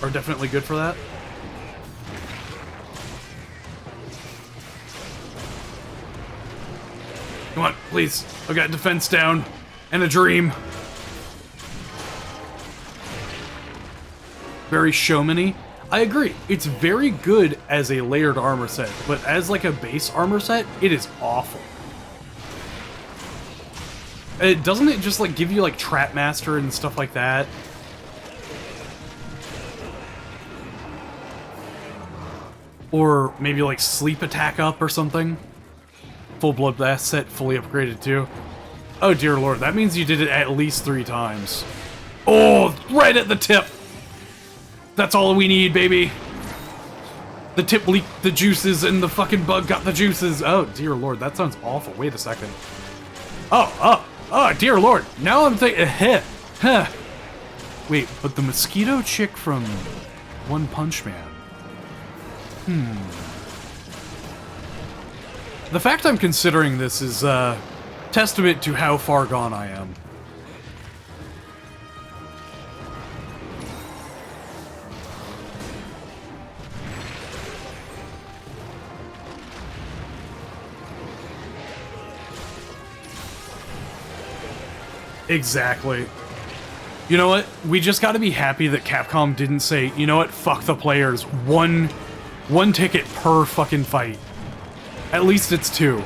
are definitely good for that. Come on, please. I've got defense down. And a dream. Very showman-y. I agree. It's very good as a layered armor set, but as like a base armor set, it is awful. Doesn't it just like give you like Trap Master and stuff like that? Or maybe like Sleep Attack Up or something? Full Bloodbath set, fully upgraded too. Oh dear lord, that means you did it at least 3 times. Oh, right at the tip! That's all we need, baby. The tip leaked the juices and the fucking bug got the juices. Oh, dear lord, that sounds awful. Wait a second. Oh, dear lord. Now I'm thinking, huh. Wait, but the mosquito chick from One Punch Man. The fact I'm considering this is testament to how far gone I am. Exactly. You know what? We just gotta be happy that Capcom didn't say, you know what, fuck the players. One ticket per fucking fight. At least it's 2.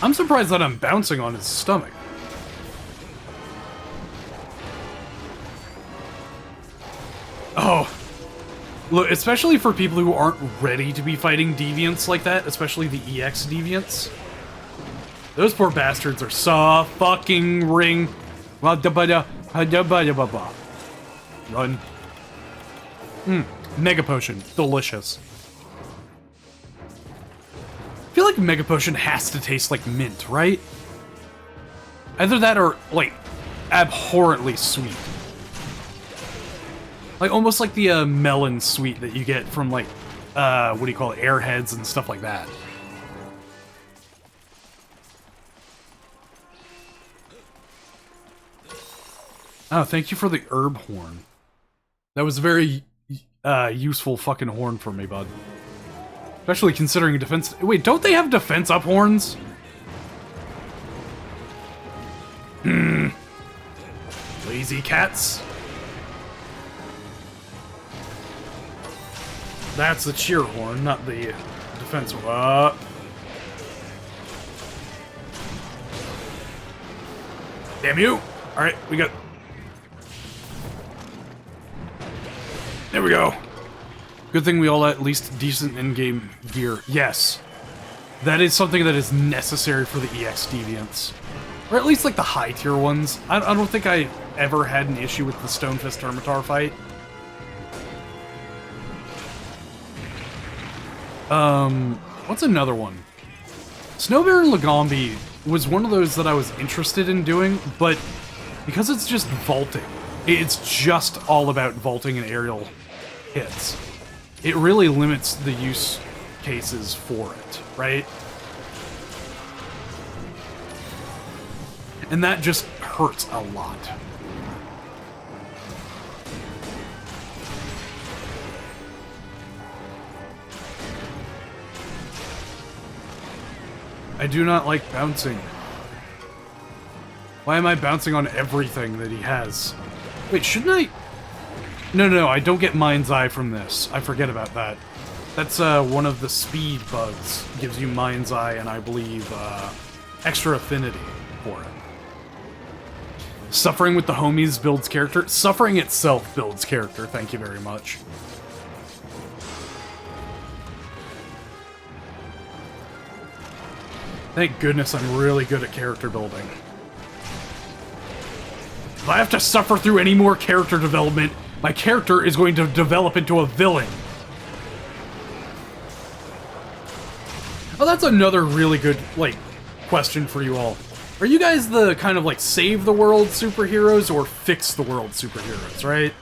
I'm surprised that I'm bouncing on his stomach. Oh. Look, especially for people who aren't ready to be fighting deviants like that, especially the EX deviants. Those poor bastards are fucking ring. Run. Mega Potion. Delicious. I feel like Mega Potion has to taste like mint, right? Either that or, like, abhorrently sweet. Like, almost like the melon sweet that you get from, like, what do you call it, Airheads and stuff like that. Oh, thank you for the herb horn. That was a very useful fucking horn for me, bud. Especially considering defense... Wait, don't they have defense up horns? Lazy cats. That's the cheer horn, not the defense one. Damn you! Alright, we got... There we go. Good thing we all had at least decent in-game gear. Yes. That is something that is necessary for the EX deviants. Or at least, like, the high-tier ones. I don't think I ever had an issue with the Stonefist Hermitar fight. What's another one? Snowbear Lagombi was one of those that I was interested in doing, but because it's just vaulting, it's just all about vaulting and aerial hits. It really limits the use cases for it, right? And that just hurts a lot. I do not like bouncing. Why am I bouncing on everything that he has? Wait, shouldn't I? No, I don't get Mind's Eye from this. I forget about that. That's one of the speed bugs. Gives you Mind's Eye and I believe extra affinity for it. Suffering with the homies builds character. Suffering itself builds character, thank you very much. Thank goodness I'm really good at character building. If I have to suffer through any more character development, my character is going to develop into a villain. Oh, that's another really good, like, question for you all. Are you guys the kind of, like, save the world superheroes or fix the world superheroes, right?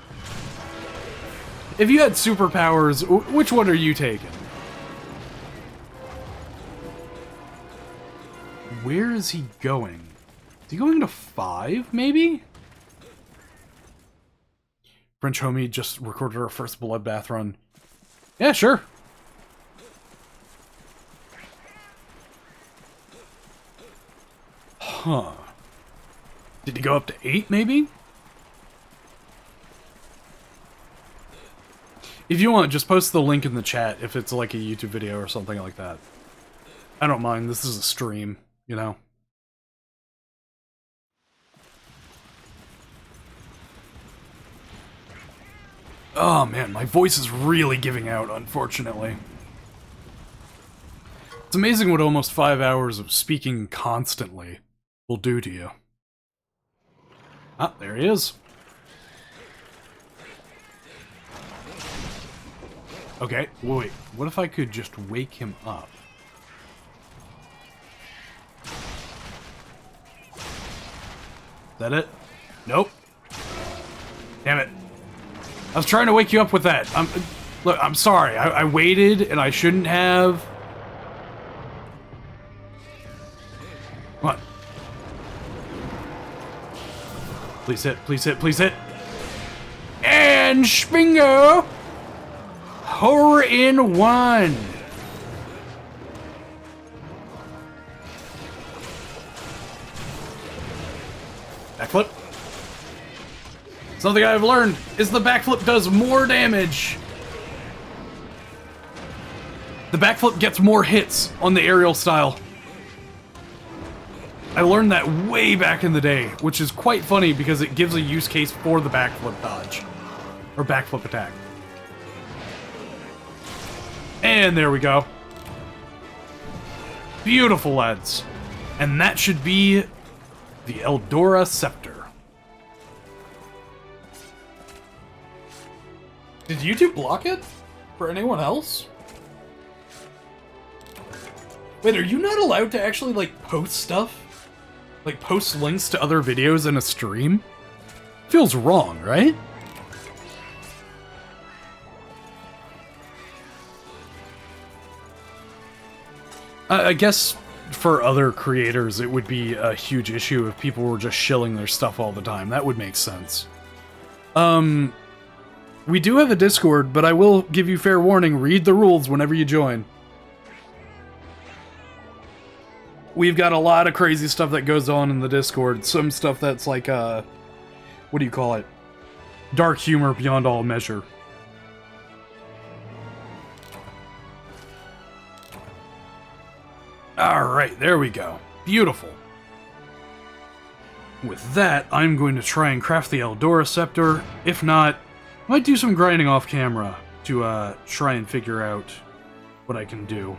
If you had superpowers, which one are you taking? Where is he going? Is he going to 5, maybe? French homie just recorded our first bloodbath run. Yeah, sure. Huh. Did he go up to 8, maybe? If you want, just post the link in the chat if it's like a YouTube video or something like that. I don't mind, this is a stream, you know? Oh man, my voice is really giving out, unfortunately. It's amazing what almost 5 hours of speaking constantly will do to you. Ah, there he is. Okay, wait, what if I could just wake him up? Is that it? Nope. Damn it. I was trying to wake you up with that. Look, I'm sorry. I waited and I shouldn't have. Come on. Please hit, please hit, please hit. And Schwingo! Horror in one! Backflip. Something I've learned is the backflip does more damage. The backflip gets more hits on the aerial style. I learned that way back in the day, which is quite funny because it gives a use case for the backflip dodge. Or backflip attack. And there we go. Beautiful, lads. And that should be the Eldora Scepter. Did YouTube block it? For anyone else? Wait, are you not allowed to actually, like, post stuff? Like, post links to other videos in a stream? Feels wrong, right? I guess for other creators it would be a huge issue if people were just shilling their stuff all the time. That would make sense. We do have a Discord, but I will give you fair warning, read the rules whenever you join. We've got a lot of crazy stuff that goes on in the Discord. Some stuff that's like, what do you call it? Dark humor beyond all measure. Alright, there we go. Beautiful. With that, I'm going to try and craft the Eldora Scepter. If not, I might do some grinding off camera to try and figure out what I can do.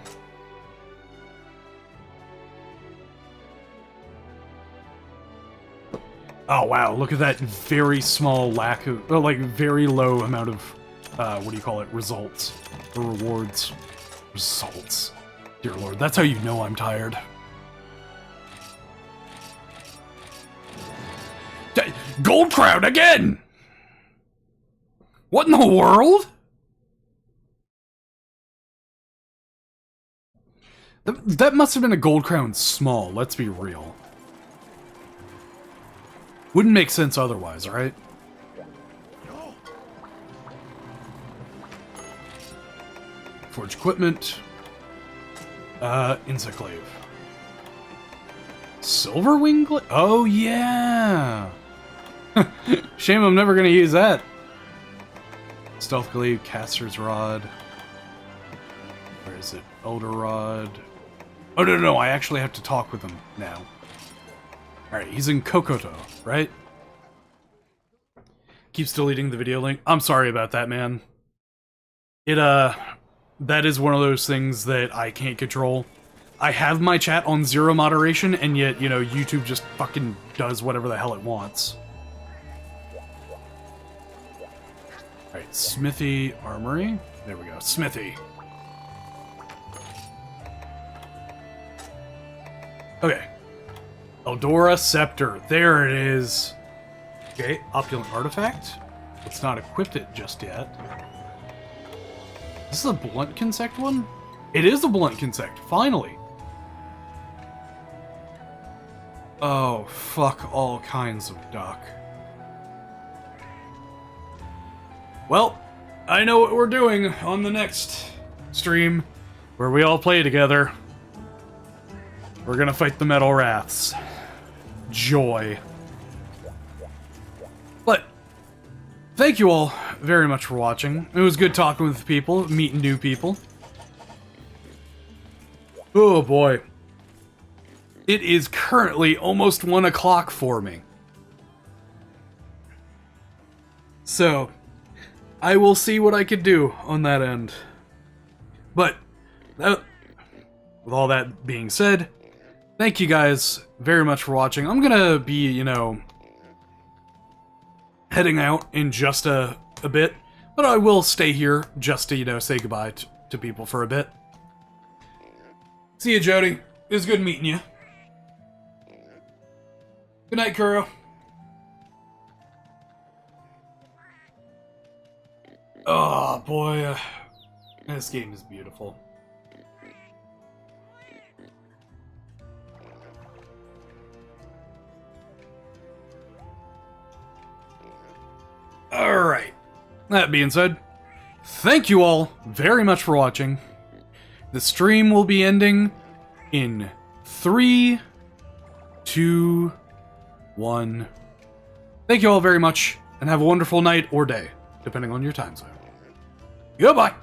Oh wow, look at that very small lack of, like, very low amount of, what do you call it, results, or rewards. Results. Dear Lord, that's how you know I'm tired. Gold crown again! What in the world? That must have been a gold crown small, let's be real. Wouldn't make sense otherwise, right? Forge equipment. Insect glaive. Silver wing glaive? Oh, yeah! Shame I'm never gonna use that. Stealth glaive, caster's rod. Where is it? Elder rod. Oh, no, I actually have to talk with him now. Alright, he's in Kokoto, right? Keeps deleting the video link. I'm sorry about that, man. That is one of those things that I can't control. I have my chat on zero moderation, and yet, you know, YouTube just fucking does whatever the hell it wants. Alright, Smithy Armory. There we go, Smithy. Okay. Eldora Scepter. There it is. Okay, Opulent Artifact. Let's not equip it just yet. This is a Blunt Consect one? It is a Blunt Consect, finally! Oh, fuck all kinds of duck. Well, I know what we're doing on the next stream, where we all play together. We're gonna fight the Metal Wraths. Joy. But, thank you all very much for watching. It was good talking with people, meeting new people. Oh boy. It is currently almost 1 o'clock for me. So, I will see what I can do on that end. But, with all that being said, thank you guys very much for watching. I'm gonna be, you know, heading out in just a bit, but I will stay here just to, you know, say goodbye to people for a bit. See you, Jody. It was good meeting you. Good night, Kuro. Oh, boy. This game is beautiful. Alright. That being said, thank you all very much for watching. The stream will be ending in 3, 2, 1. Thank you all very much, and have a wonderful night or day, depending on your time zone. Goodbye!